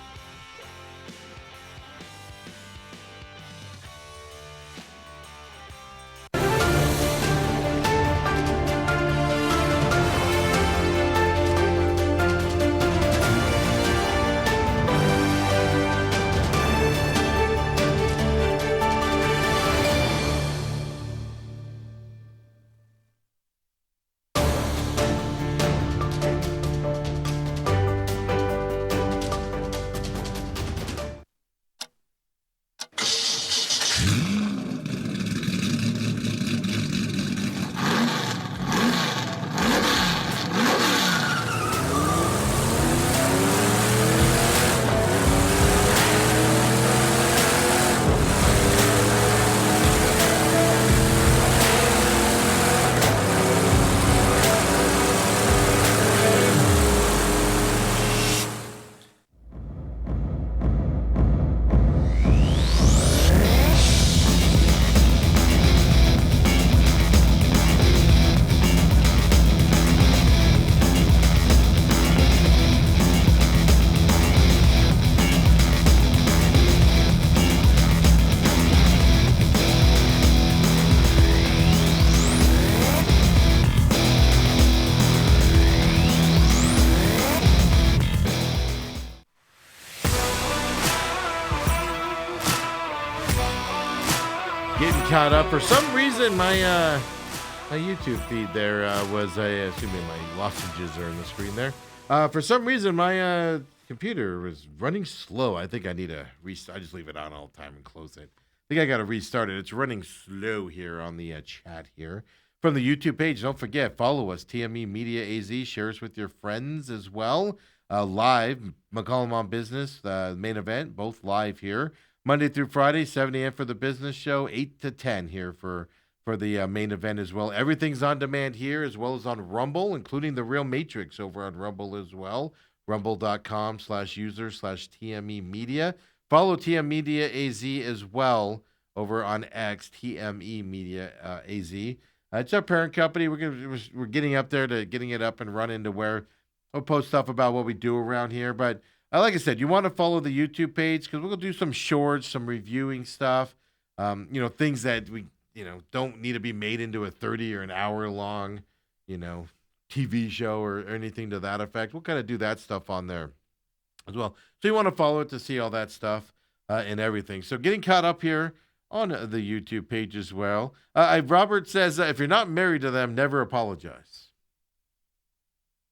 Speaker 1: Caught up. For some reason, my YouTube feed there was, I assume my lozenges are on the screen there. For some reason, my computer was running slow. I think I need to restart. I just leave it on all the time and close it. I think I got to restart it. It's running slow here on the chat here. From the YouTube page, don't forget, follow us, TME Media AZ. Share us with your friends as well. Live, McCollum on Business, the main event, both live here. Monday through Friday, 7 a.m. for the business show, 8 to 10 here for for the main event as well. Everything's on demand here as well as on Rumble, including the Real Matrix over on Rumble as well. Rumble.com/user/TME Media. Follow TM Media AZ as well over on X, TME Media AZ. It's our parent company. We're getting up there to getting it up and running to where we'll post stuff about what we do around here. But like I said, you want to follow the YouTube page because we'll do some shorts, some reviewing stuff, things that we don't need to be made into a 30 or an hour long, TV show or anything to that effect. We'll kind of do that stuff on there as well. So you want to follow it to see all that stuff and everything. So getting caught up here on the YouTube page as well. Robert says, if you're not married to them, never apologize.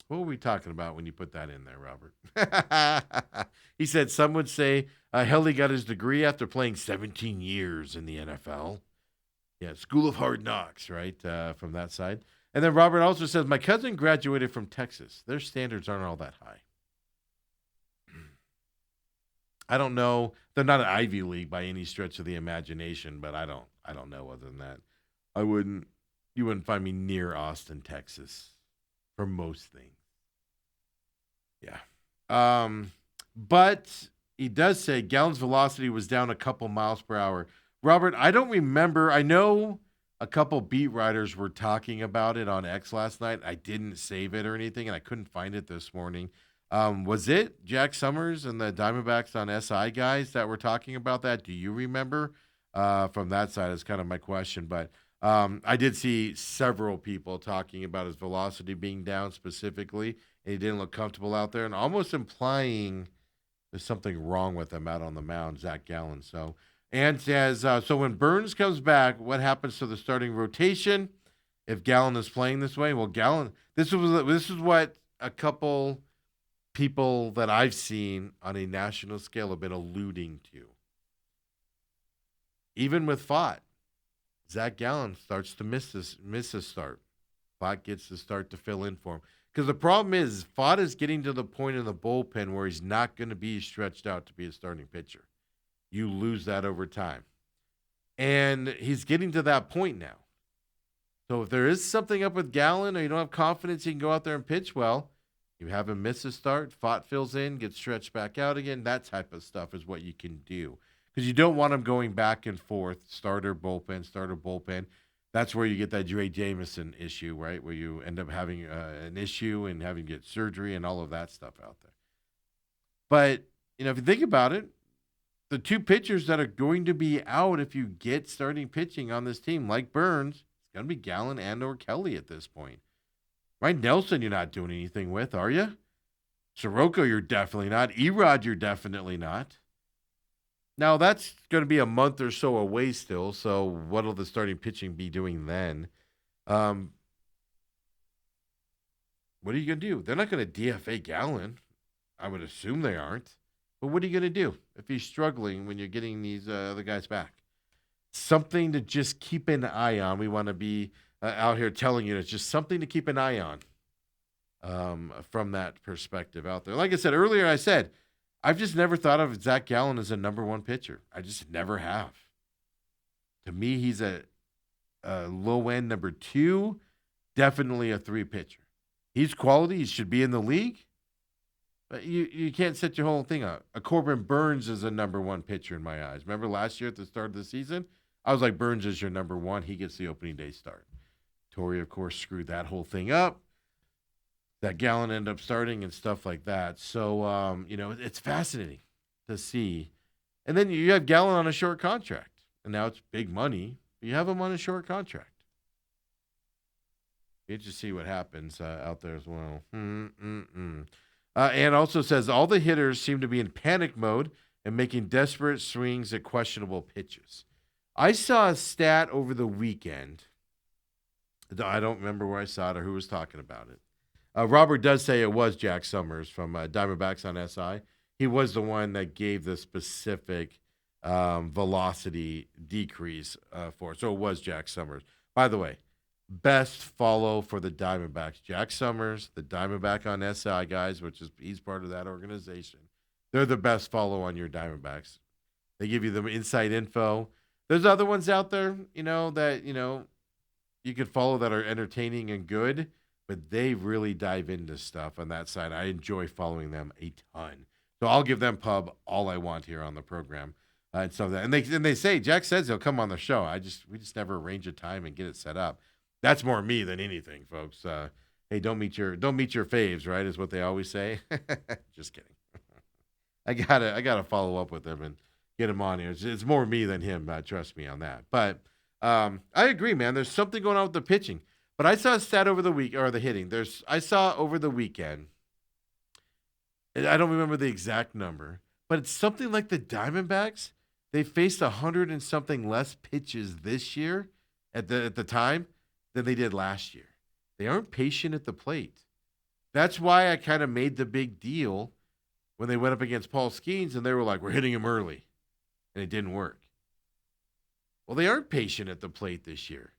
Speaker 1: What were we talking about when you put that in there, Robert? He said, some would say Helly got his degree after playing 17 years in the NFL. Yeah, School of Hard Knocks, right, from that side. And then Robert also says, my cousin graduated from Texas. Their standards aren't all that high. I don't know. They're not an Ivy League by any stretch of the imagination, but I don't know other than that. You wouldn't find me near Austin, Texas for most things. Yeah. But he does say Gallen's velocity was down a couple miles per hour. Robert, I don't remember. I know a couple beat writers were talking about it on X last night. I didn't save it or anything, and I couldn't find it this morning. Was it Jack Summers and the Diamondbacks on SI guys that were talking about that? Do you remember? From that side is kind of my question. But I did see several people talking about his velocity being down specifically, and he didn't look comfortable out there, and almost implying there's something wrong with him out on the mound, Zach Gallen. So, and says, so when Burns comes back, what happens to the starting rotation if Gallen is playing this way? Well, Gallen, this is what a couple people that I've seen on a national scale have been alluding to. Even with Fott, Zach Gallen starts to miss a start. Fott gets the start to fill in for him. Because the problem is, Fott is getting to the point in the bullpen where he's not going to be stretched out to be a starting pitcher. You lose that over time. And he's getting to that point now. So if there is something up with Gallen or you don't have confidence he can go out there and pitch well, you have him miss a start, Fott fills in, gets stretched back out again. That type of stuff is what you can do. Because you don't want him going back and forth, starter, bullpen. That's where you get that Dre Jameson issue, right? Where you end up having an issue and having to get surgery and all of that stuff out there. But, if you think about it, the two pitchers that are going to be out if you get starting pitching on this team, like Burns, it's going to be Gallen and or Kelly at this point. Right, Nelson, you're not doing anything with, are you? Soroka, you're definitely not. Erod, you're definitely not. Now, that's going to be a month or so away still, so what will the starting pitching be doing then? What are you going to do? They're not going to DFA Gallen. I would assume they aren't. But what are you going to do if he's struggling when you're getting these other guys back? Something to just keep an eye on. We want to be out here telling you it's just something to keep an eye on from that perspective out there. Like I said earlier, I've just never thought of Zach Gallen as a number one pitcher. I just never have. To me, he's a low-end number two, definitely a three pitcher. He's quality. He should be in the league. But you can't set your whole thing up. Corbin Burns is a number one pitcher in my eyes. Remember last year at the start of the season? I was like, Burns is your number one. He gets the opening day start. Torrey, of course, screwed that whole thing up. That Gallen ended up starting and stuff like that. So, it's fascinating to see. And then you have Gallen on a short contract. And now it's big money. But you have him on a short contract. You just see what happens out there as well. And also says all the hitters seem to be in panic mode and making desperate swings at questionable pitches. I saw a stat over the weekend. I don't remember where I saw it or who was talking about it. Robert does say it was Jack Summers from Diamondbacks on SI. He was the one that gave the specific velocity decrease for it. So it was Jack Summers. By the way, best follow for the Diamondbacks. Jack Summers, the Diamondback on SI guys, he's part of that organization. They're the best follow on your Diamondbacks. They give you the inside info. There's other ones out there, that, you could follow that are entertaining and good, but they really dive into stuff on that side. I enjoy following them a ton. So I'll give them pub all I want here on the program. And so that, and they say Jack says he'll come on the show. We just never arrange a time and get it set up. That's more me than anything, folks. Hey, don't meet your faves, right? Is what they always say. Just kidding. I gotta follow up with him and get him on here. It's more me than him. Trust me on that. But I agree, man. There's something going on with the pitching. But I saw a stat over the week or the hitting. I saw over the weekend. And I don't remember the exact number, but it's something like the Diamondbacks. They faced 100 and something less pitches this year at the time than they did last year. They aren't patient at the plate. That's why I kind of made the big deal when they went up against Paul Skeens and they were like, we're hitting him early. And it didn't work. Well, they aren't patient at the plate this year.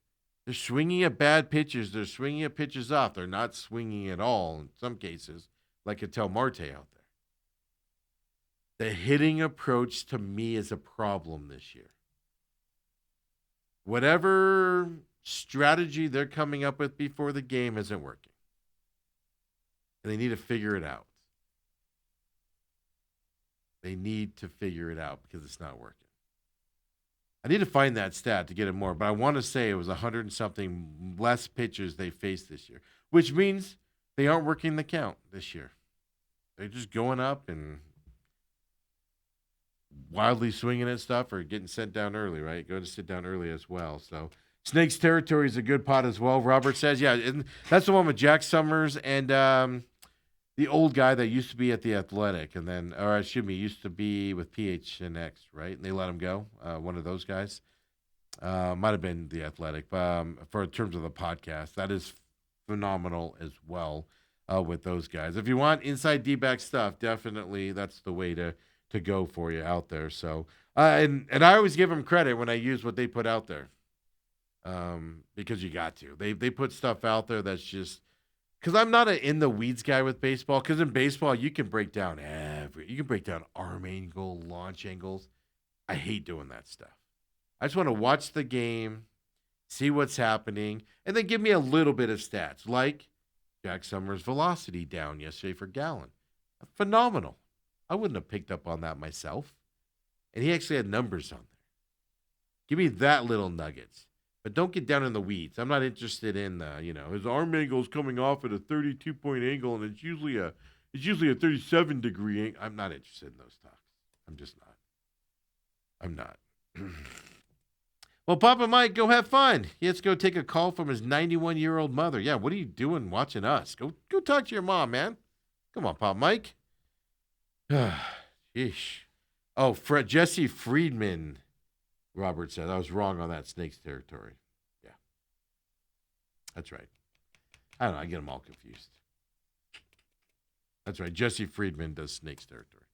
Speaker 1: They're swinging at bad pitches. They're swinging at pitches off. They're not swinging at all in some cases, like Ketel Marte out there. The hitting approach to me is a problem this year. Whatever strategy they're coming up with before the game isn't working. And they need to figure it out. They need to figure it out because it's not working. I need to find that stat to get it more, but I want to say it was 100 and something less pitchers they faced this year, which means they aren't working the count this year. They're just going up and wildly swinging at stuff or getting sent down early, right? Go to sit down early as well. So Snakes Territory is a good pot as well. Robert says, yeah, and that's the one with Jack Summers and the old guy that used to be at the Athletic, and then, or excuse me, used to be with PHNX, right? And they let him go. One of those guys might have been the Athletic, for in terms of the podcast, that is phenomenal as well with those guys. If you want inside D-back stuff, definitely that's the way to go for you out there. So, and I always give them credit when I use what they put out there, because you got to. They put stuff out there that's just. Because I'm not an in the weeds guy with baseball. Because in baseball, you can break down arm angle, launch angles. I hate doing that stuff. I just want to watch the game, see what's happening, and then give me a little bit of stats, like Jack Summers' velocity down yesterday for Gallon. Phenomenal. I wouldn't have picked up on that myself. And he actually had numbers on there. Give me that little nuggets. But don't get down in the weeds. I'm not interested in, his arm angle is coming off at a 32-point angle, and it's usually a 37-degree angle. I'm not interested in those talks. I'm just not. I'm not. Well, Papa Mike, go have fun. He has to go take a call from his 91-year-old mother. Yeah, what are you doing watching us? Go talk to your mom, man. Come on, Papa Mike. Sheesh. Oh, Jesse Friedman. Robert said, I was wrong on that Snakes Territory. Yeah. That's right. I don't know. I get them all confused. That's right. Jesse Friedman does Snakes Territory.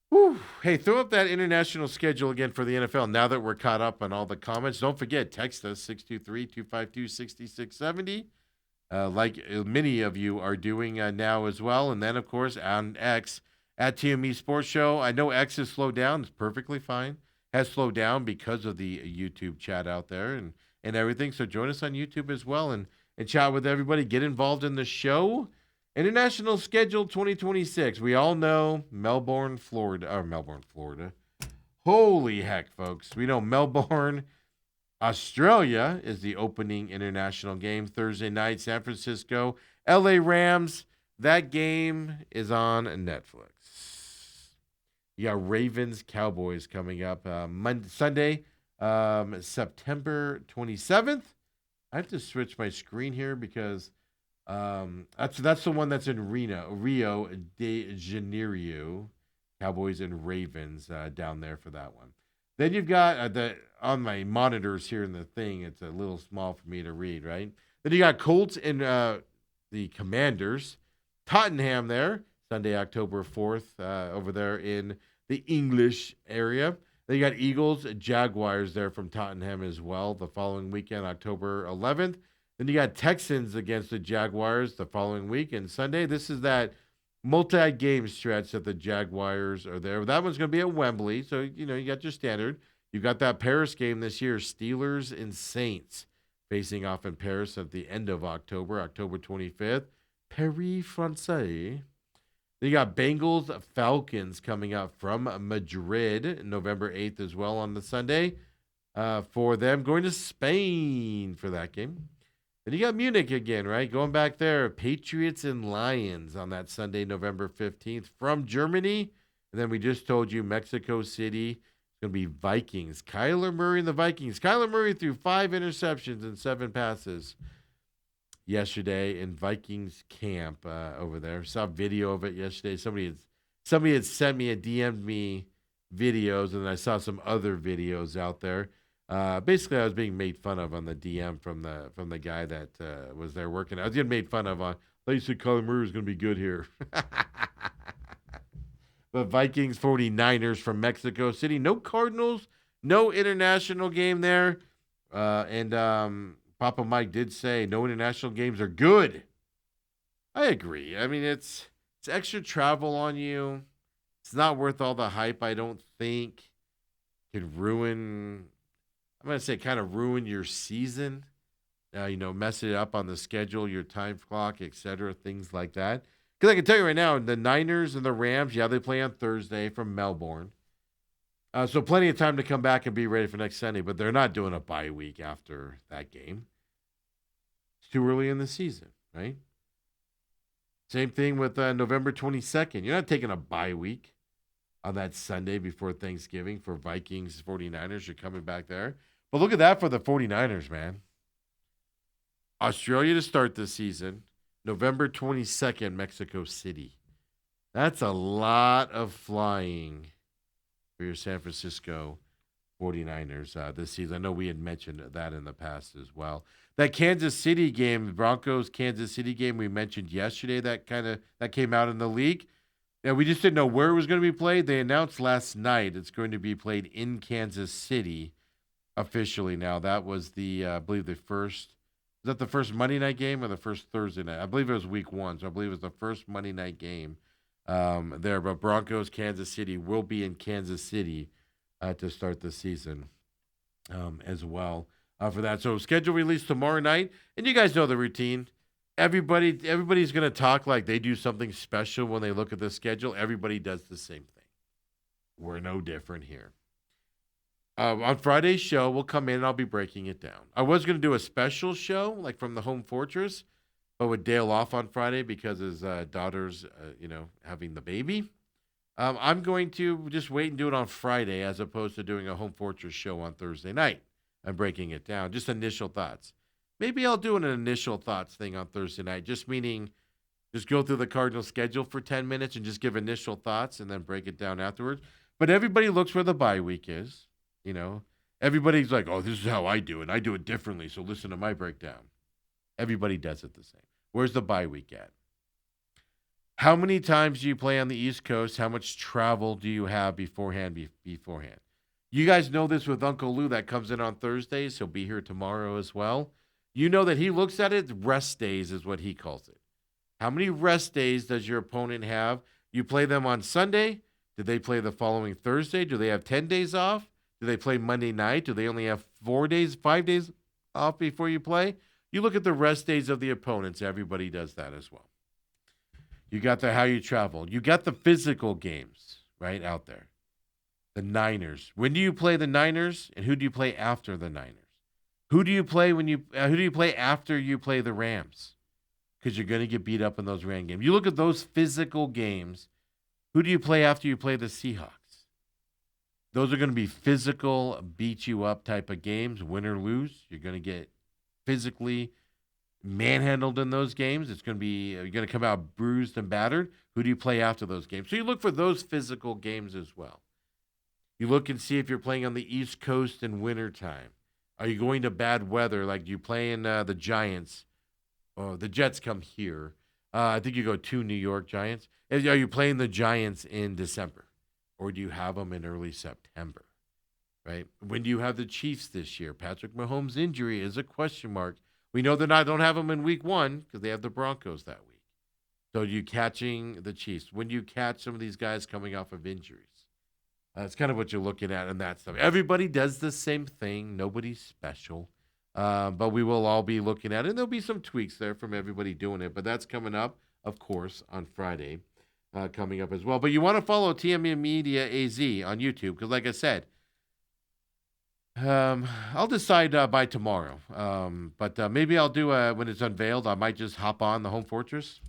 Speaker 1: Whew. Hey, throw up that international schedule again for the NFL now that we're caught up on all the comments. Don't forget, text us 623-252-6670, like many of you are doing now as well. And then, of course, on X, at TME Sports Show. I know X has slowed down. It's perfectly fine. Has slowed down because of the YouTube chat out there and everything. So join us on YouTube as well and chat with everybody. Get involved in the show. International Schedule 2026. We all know Melbourne, Florida. Holy heck, folks. We know Melbourne, Australia is the opening international game. Thursday night, San Francisco, LA Rams. That game is on Netflix. You got Ravens, Cowboys coming up Sunday, September 27th. I have to switch my screen here because that's the one that's in Rio de Janeiro. Cowboys and Ravens down there for that one. Then you've got on my monitors here in the thing. It's a little small for me to read, right? Then you got Colts and the Commanders, Tottenham there, Sunday, October 4th, over there in the English area. Then you got Eagles, Jaguars there from Tottenham as well the following weekend, October 11th. Then you got Texans against the Jaguars the following week. And Sunday, this is that multi-game stretch that the Jaguars are there. That one's going to be at Wembley. So, you got your standard. You got that Paris game this year, Steelers and Saints facing off in Paris at the end of October, October 25th. Paris Francais. Then you got Bengals Falcons coming up from Madrid, November 8th as well on the Sunday. For them going to Spain for that game. Then you got Munich again, right? Going back there, Patriots and Lions on that Sunday, November 15th from Germany. And then we just told you Mexico City. It's going to be Vikings. Kyler Murray and the Vikings. Kyler Murray threw 5 interceptions and 7 passes yesterday in Vikings camp over there. Saw a video of it yesterday. Somebody had sent me and DM'd me videos, and I saw some other videos out there. Basically, I was being made fun of on the DM from the guy that was there working. I was getting made fun of. I thought you said Kyler Murray was going to be good here. But Vikings 49ers from Mexico City. No Cardinals, no international game there. And Papa Mike did say no international games are good. I agree. I mean, it's extra travel on you. It's not worth all the hype, I don't think. Could ruin, I'm going to say kind of ruin your season. Mess it up on the schedule, your time clock, etc., things like that. Because I can tell you right now, the Niners and the Rams, they play on Thursday from Melbourne. So plenty of time to come back and be ready for next Sunday, but they're not doing a bye week after that game. It's too early in the season, right? Same thing with November 22nd. You're not taking a bye week on that Sunday before Thanksgiving for Vikings, 49ers. You're coming back there. But look at that for the 49ers, man. Australia to start the season. November 22nd, Mexico City. That's a lot of flying for your San Francisco 49ers this season. I know we had mentioned that in the past as well. That Kansas City game, Broncos-Kansas City game we mentioned yesterday, that came out in the league. Yeah, we just didn't know where it was going to be played. They announced last night it's going to be played in Kansas City officially now. That was I believe the first. Was that the first Monday night game or the first Thursday night? I believe it was week 1, so I believe it was the first Monday night game there. But Broncos, Kansas City will be in Kansas City to start the season as well for that. So schedule release tomorrow night, and you guys know the routine. Everybody's going to talk like they do something special when they look at the schedule. Everybody does the same thing. We're no different here. On Friday's show, we'll come in and I'll be breaking it down. I was going to do a special show, like from the Home Fortress, but with Dale off on Friday because his daughter's, having the baby. I'm going to just wait and do it on Friday as opposed to doing a Home Fortress show on Thursday night. I'm breaking it down. Just initial thoughts. Maybe I'll do an initial thoughts thing on Thursday night, just meaning just go through the Cardinals schedule for 10 minutes and just give initial thoughts and then break it down afterwards. But everybody looks where the bye week is. Everybody's like, oh, this is how I do it. I do it differently, so listen to my breakdown. Everybody does it the same. Where's the bye week at? How many times do you play on the East Coast? How much travel do you have beforehand? You guys know this with Uncle Lou that comes in on Thursdays. He'll be here tomorrow as well. You know that he looks at it, rest days is what he calls it. How many rest days does your opponent have? You play them on Sunday. Do they play the following Thursday? Do they have 10 days off? Do they play Monday night? Do they only have 5 days off before you play? You look at the rest days of the opponents. Everybody does that as well. You got how you travel. You got the physical games right out there. The Niners. When do you play the Niners, and who do you play after the Niners? Who do you play who do you play after you play the Rams? Because you're going to get beat up in those Ram games. You look at those physical games. Who do you play after you play the Seahawks? Those are going to be physical, beat you up type of games, win or lose. You're going to get physically manhandled in those games. You're going to come out bruised and battered. Who do you play after those games? So you look for those physical games as well. You look and see if you're playing on the East Coast in wintertime. Are you going to bad weather? Like you play in the Giants? Oh, the Jets come here. I think you go to New York Giants. Are you playing the Giants in December? Or do you have them in early September, right? When do you have the Chiefs this year? Patrick Mahomes' injury is a question mark. We know don't have them in week 1 because they have the Broncos that week. So you catching the Chiefs. When do you catch some of these guys coming off of injuries? That's kind of what you're looking at and that stuff. Everybody does the same thing. Nobody's special. But we will all be looking at it. And there'll be some tweaks there from everybody doing it. But that's coming up, of course, on Friday, coming up as well. But you want to follow TME Media AZ on YouTube because, like I said, I'll decide by tomorrow. But maybe I'll do when it's unveiled. I might just hop on the Home Fortress,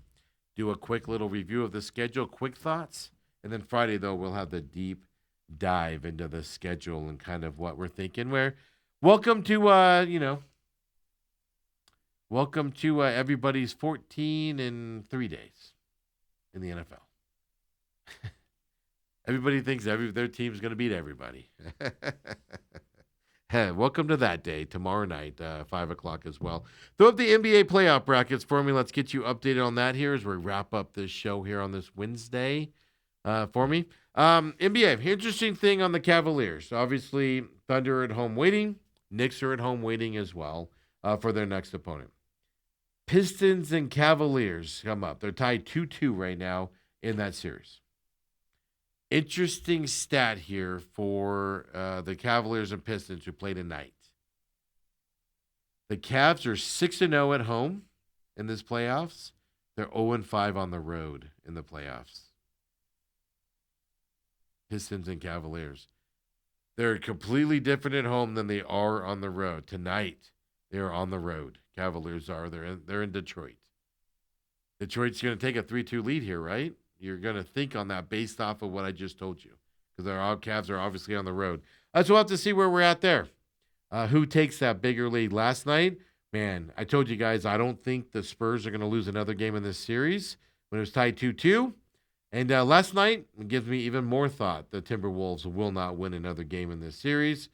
Speaker 1: do a quick little review of the schedule, quick thoughts, and then Friday though we'll have the deep dive into the schedule and kind of what we're thinking. Welcome to welcome to everybody's 14 in 3 days in the NFL. Everybody thinks their team's going to beat everybody. Hey, welcome to that day, tomorrow night, 5 o'clock as well. Throw up the NBA playoff brackets for me. Let's get you updated on that here as we wrap up this show here on this Wednesday for me. NBA, interesting thing on the Cavaliers. Obviously, Thunder at home waiting. Knicks are at home waiting as well for their next opponent. Pistons and Cavaliers come up. They're tied 2-2 right now in that series. Interesting stat here for the Cavaliers and Pistons who play tonight. The Cavs are 6-0 at home in this playoffs. They're 0-5 on the road in the playoffs. Pistons and Cavaliers. They're completely different at home than they are on the road. Tonight, they are on the road. Cavaliers are. They're in Detroit. Detroit's going to take a 3-2 lead here, right? You're going to think on that based off of what I just told you because our Cavs are obviously on the road. So we'll have to see where we're at there. Who takes that bigger lead? Last night, man, I told you guys I don't think the Spurs are going to lose another game in this series when it was tied 2-2. And last night, it gives me even more thought the Timberwolves will not win another game in this series.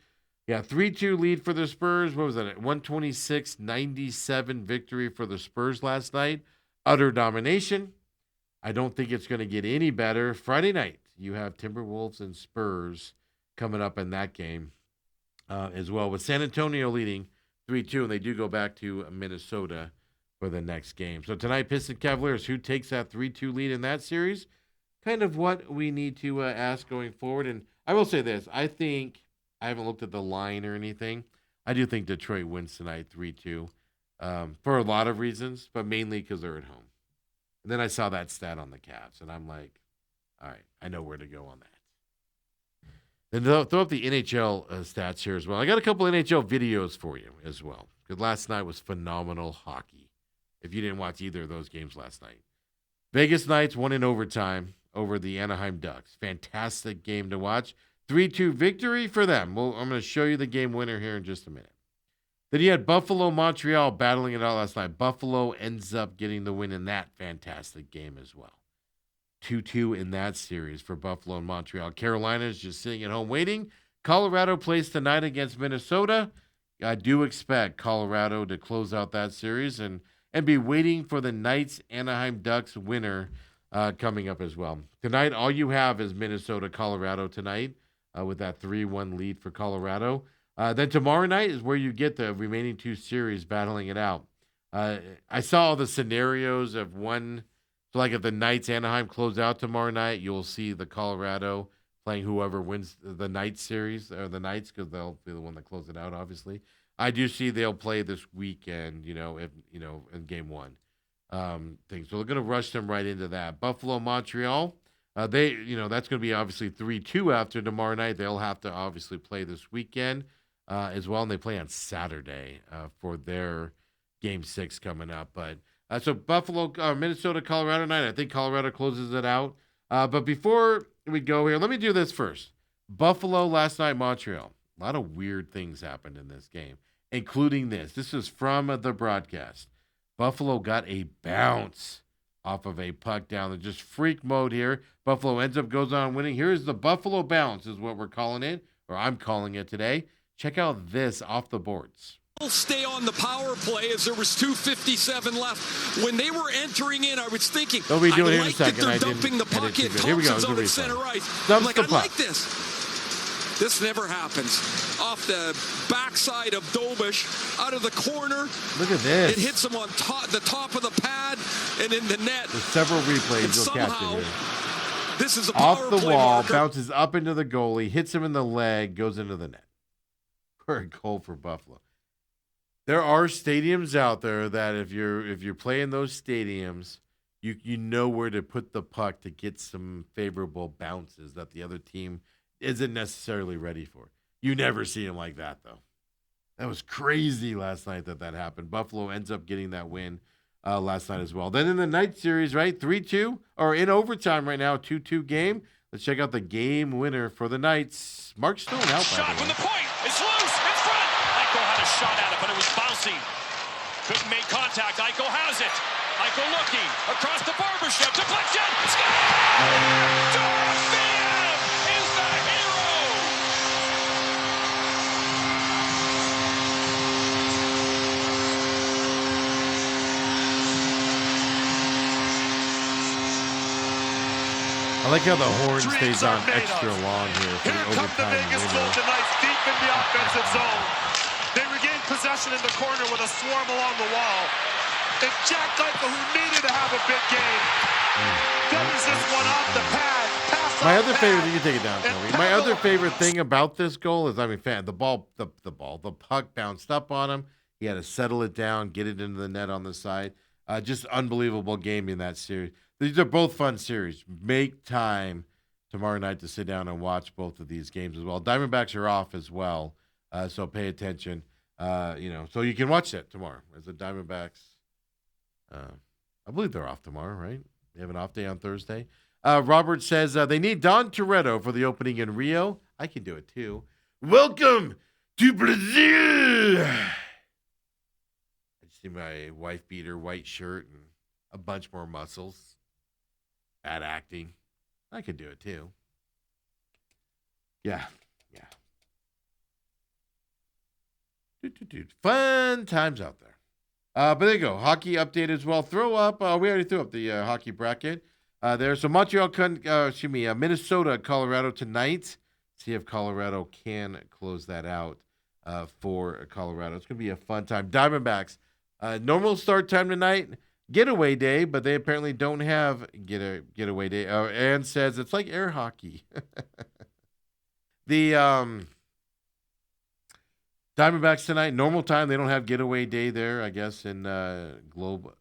Speaker 1: Yeah, 3-2 lead for the Spurs. What was that? 126-97 victory for the Spurs last night. Utter domination. I don't think it's going to get any better. Friday night, you have Timberwolves and Spurs coming up in that game as well, with San Antonio leading 3-2, and they do go back to Minnesota for the next game. So tonight, Pistons Cavaliers, who takes that 3-2 lead in that series? Kind of what we need to ask going forward. And I will say this. I think, I haven't looked at the line or anything. I do think Detroit wins tonight 3-2 for a lot of reasons, but mainly because they're at home. And then I saw that stat on the Cavs, and I'm like, all right, I know where to go on that. Then throw up the NHL stats here as well. I got a couple NHL videos for you as well, because last night was phenomenal hockey, if you didn't watch either of those games last night. Vegas Knights won in overtime over the Anaheim Ducks. Fantastic game to watch. 3-2 victory for them. Well, I'm going to show you the game winner here in just a minute. Then you had Buffalo, Montreal battling it out last night. Buffalo ends up getting the win in that fantastic game as well. 2-2 in that series for Buffalo and Montreal. Carolina's just sitting at home waiting. Colorado plays tonight against Minnesota. I do expect Colorado to close out that series and be waiting for the Knights Anaheim Ducks winner coming up as well. Tonight, all you have is Minnesota, Colorado tonight with that 3-1 lead for Colorado. Then tomorrow night is where you get the remaining two series battling it out. I saw all the scenarios of one. So, like if the Knights Anaheim close out tomorrow night, you'll see the Colorado playing whoever wins the Knights series, or the Knights, because they'll be the one that close it out, obviously. I do see they'll play this weekend, in game one. Thing. So they're going to rush them right into that. Buffalo, Montreal, that's going to be obviously 3-2 after tomorrow night. They'll have to obviously play this weekend as well, and they play on Saturday for their Game 6 coming up. But so Buffalo, Minnesota, Colorado night. I think Colorado closes it out. But before we go here, let me do this first. Buffalo last night, Montreal. A lot of weird things happened in this game, including this. This is from the broadcast. Buffalo got a bounce off of a puck down. They're just freak mode here. Buffalo goes on winning. Here's the Buffalo bounce is what we're calling it, or I'm calling it today. Check out this off the boards.
Speaker 3: Stay on the power play as there was 2:57 left. When they were entering in, I was thinking,
Speaker 1: they'll be doing
Speaker 3: I
Speaker 1: it in
Speaker 3: like
Speaker 1: a second.
Speaker 3: that they're dumping the puck in.
Speaker 1: Here we go.
Speaker 3: Thompson's out at center ice. I'm like, I like this. This never happens. Off the backside of Dobish, out of the corner.
Speaker 1: Look at this.
Speaker 3: It hits him on the top of the pad and in the net.
Speaker 1: There's several replays
Speaker 3: and
Speaker 1: you'll
Speaker 3: somehow,
Speaker 1: catch it here.
Speaker 3: This is a power
Speaker 1: off the
Speaker 3: play
Speaker 1: wall,
Speaker 3: marker.
Speaker 1: bounces up into the goalie, hits him in the leg, goes into the net. For a goal for Buffalo. There are stadiums out there that if you're playing those stadiums, you know where to put the puck to get some favorable bounces that the other team isn't necessarily ready for. You never see them like that though. That was crazy last night that happened. Buffalo ends up getting that win last night as well. Then in the night series, right, 3-2 or in overtime right now, 2-2 game. Let's check out the game winner for the Knights. Mark Stone out.
Speaker 4: Shot from the point. It's loose. It's front. Eichel had a shot at it, but it was bouncing. Couldn't make contact. Eichel has it. Eichel looking across the Barbashev. Deflection. Score! Dorofeev is the hero.
Speaker 1: I like how the horn stays on extra long here for
Speaker 4: Here
Speaker 1: the
Speaker 4: come the
Speaker 1: overtime
Speaker 4: Vegas
Speaker 1: winner.
Speaker 4: Golden Knights deep in the offensive zone. They regain possession in the corner with a swarm along the wall. And Jack Eichel, who needed to have a big game, finish this one off the pad.
Speaker 1: My other favorite, you can take it down, Toby. My other favorite thing about this goal is, the puck bounced up on him. He had to settle it down, get it into the net on the side. Just unbelievable game in that series. These are both fun series. Make time tomorrow night to sit down and watch both of these games as well. Diamondbacks are off as well, so pay attention. So you can watch that tomorrow as the Diamondbacks. I believe they're off tomorrow, right? They have an off day on Thursday. Robert says they need Don Toretto for the opening in Rio. I can do it too. Welcome to Brazil. I just see my wife beater, white shirt, and a bunch more muscles. Bad acting. I could do it too. Yeah. Fun times out there. But there you go. Hockey update as well. Throw up. We already threw up the hockey bracket. There's so Minnesota, Colorado tonight. See if Colorado can close that out for Colorado. It's going to be a fun time. Diamondbacks, normal start time tonight. Getaway day, but they apparently don't have getaway day. Ann says it's like air hockey. The Diamondbacks tonight, normal time. They don't have getaway day there, I guess, in Globe.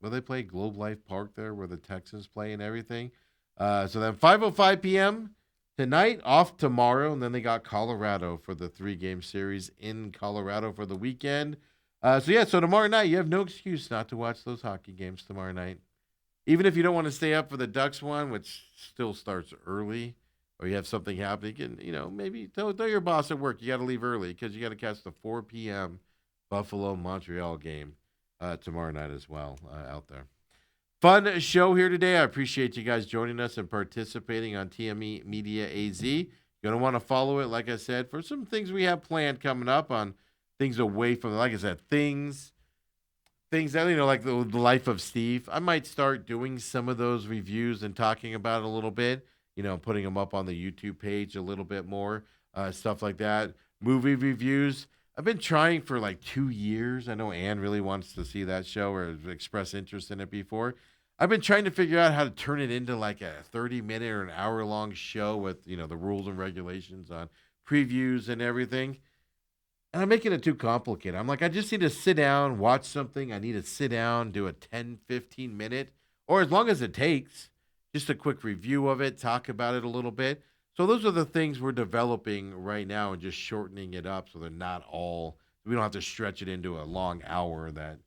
Speaker 1: Will they play Globe Life Park there where the Texans play and everything? So then 5:05 p.m. tonight, off tomorrow, and then they got Colorado for the 3-game series in Colorado for the weekend. So tomorrow night, you have no excuse not to watch those hockey games tomorrow night. Even if you don't want to stay up for the Ducks one, which still starts early, or you have something happen, you can, maybe tell your boss at work you got to leave early because you got to catch the 4 p.m. Buffalo-Montreal game tomorrow night as well out there. Fun show here today. I appreciate you guys joining us and participating on TME Media AZ. You're going to want to follow it, like I said, for some things we have planned coming up on things away from, like I said, things that, like the life of Steve. I might start doing some of those reviews and talking about it a little bit, putting them up on the YouTube page a little bit more, stuff like that. Movie reviews. I've been trying for like 2 years. I know Ann really wants to see that show or expressed interest in it before. I've been trying to figure out how to turn it into like a 30-minute or an hour-long show with, the rules and regulations on previews and everything. And I'm making it too complicated. I'm like, I just need to sit down, watch something. I need to sit down, do a 10, 15-minute, or as long as it takes, just a quick review of it, talk about it a little bit. So those are the things we're developing right now and just shortening it up so they're not all, we don't have to stretch it into a long hour that,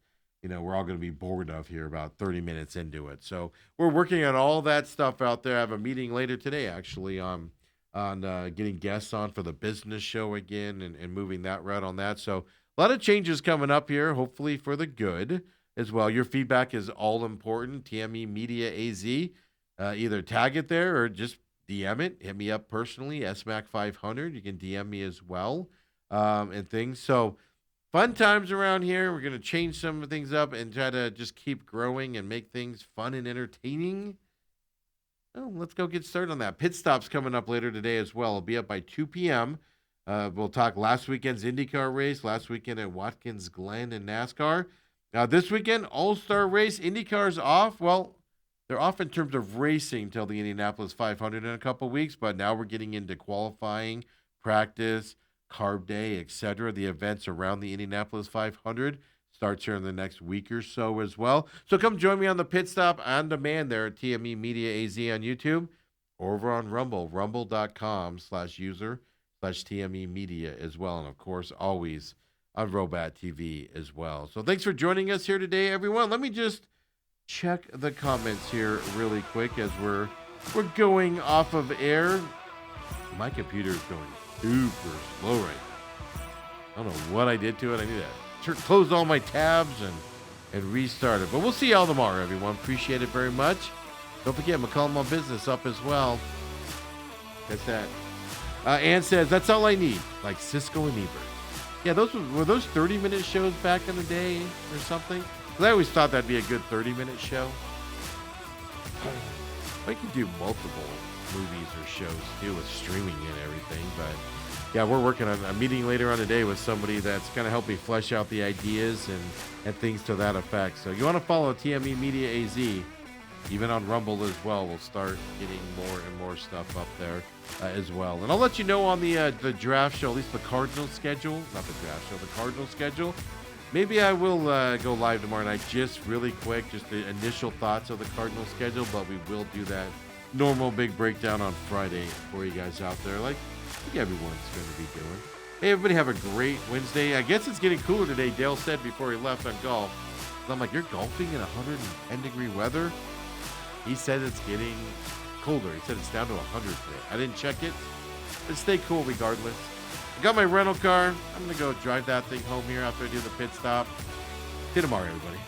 Speaker 1: we're all going to be bored of here about 30 minutes into it. So we're working on all that stuff out there. I have a meeting later today, actually, on getting guests on for the business show again and moving that route on that. So a lot of changes coming up here, hopefully for the good as well. Your feedback is all important. TME Media AZ, either tag it there or just DM it. Hit me up personally, SMAC500. You can DM me as well and things. So fun times around here. We're going to change some of things up and try to just keep growing and make things fun and entertaining. Oh, let's go get started on that. Pit Stop's coming up later today as well. It'll be up by 2 p.m. We'll talk last weekend's IndyCar race, last weekend at Watkins Glen in NASCAR. Now, this weekend, All-Star race. IndyCar's off. Well, they're off in terms of racing till the Indianapolis 500 in a couple weeks, but now we're getting into qualifying, practice, Carb Day, etc. The events around the Indianapolis 500 starts here in the next week or so as well. So come join me on the Pit Stop on demand there at TME Media AZ on YouTube or over on Rumble, rumble.com/user/TME Media as well. And of course, always on Robat TV as well. So thanks for joining us here today, everyone. Let me just check the comments here really quick as we're going off of air. My computer is going super slow right now. I don't know what I did to it. I need to close all my tabs and restart it. But we'll see y'all tomorrow, everyone. Appreciate it very much. Don't forget, McCollum on Business up as well. That's that. Ann says, that's all I need, like Cisco and Ebert. Yeah, were those 30-minute shows back in the day or something? 'Cause I always thought that'd be a good 30-minute show. I could do multiple movies or shows too with streaming and everything, but yeah, we're working on a meeting later on today with somebody that's going to help me flesh out the ideas and things to that effect. So you want to follow TME Media AZ, even on Rumble as well. We'll start getting more and more stuff up there as well. And I'll let you know on the draft show, at least the Cardinals schedule, not the draft show, the Cardinals schedule. Maybe I will go live tomorrow night, just really quick, just the initial thoughts of the Cardinals schedule, but we will do that normal big breakdown on Friday for you guys out there, like everyone's going to be doing. Hey, everybody have a great Wednesday. I guess it's getting cooler today, Dale said before he left on golf. And I'm like, you're golfing in 110-degree weather? He said it's getting colder. He said it's down to 100 today. I didn't check it, but stay cool regardless. I got my rental car. I'm going to go drive that thing home here after I do the pit stop. See you tomorrow, everybody.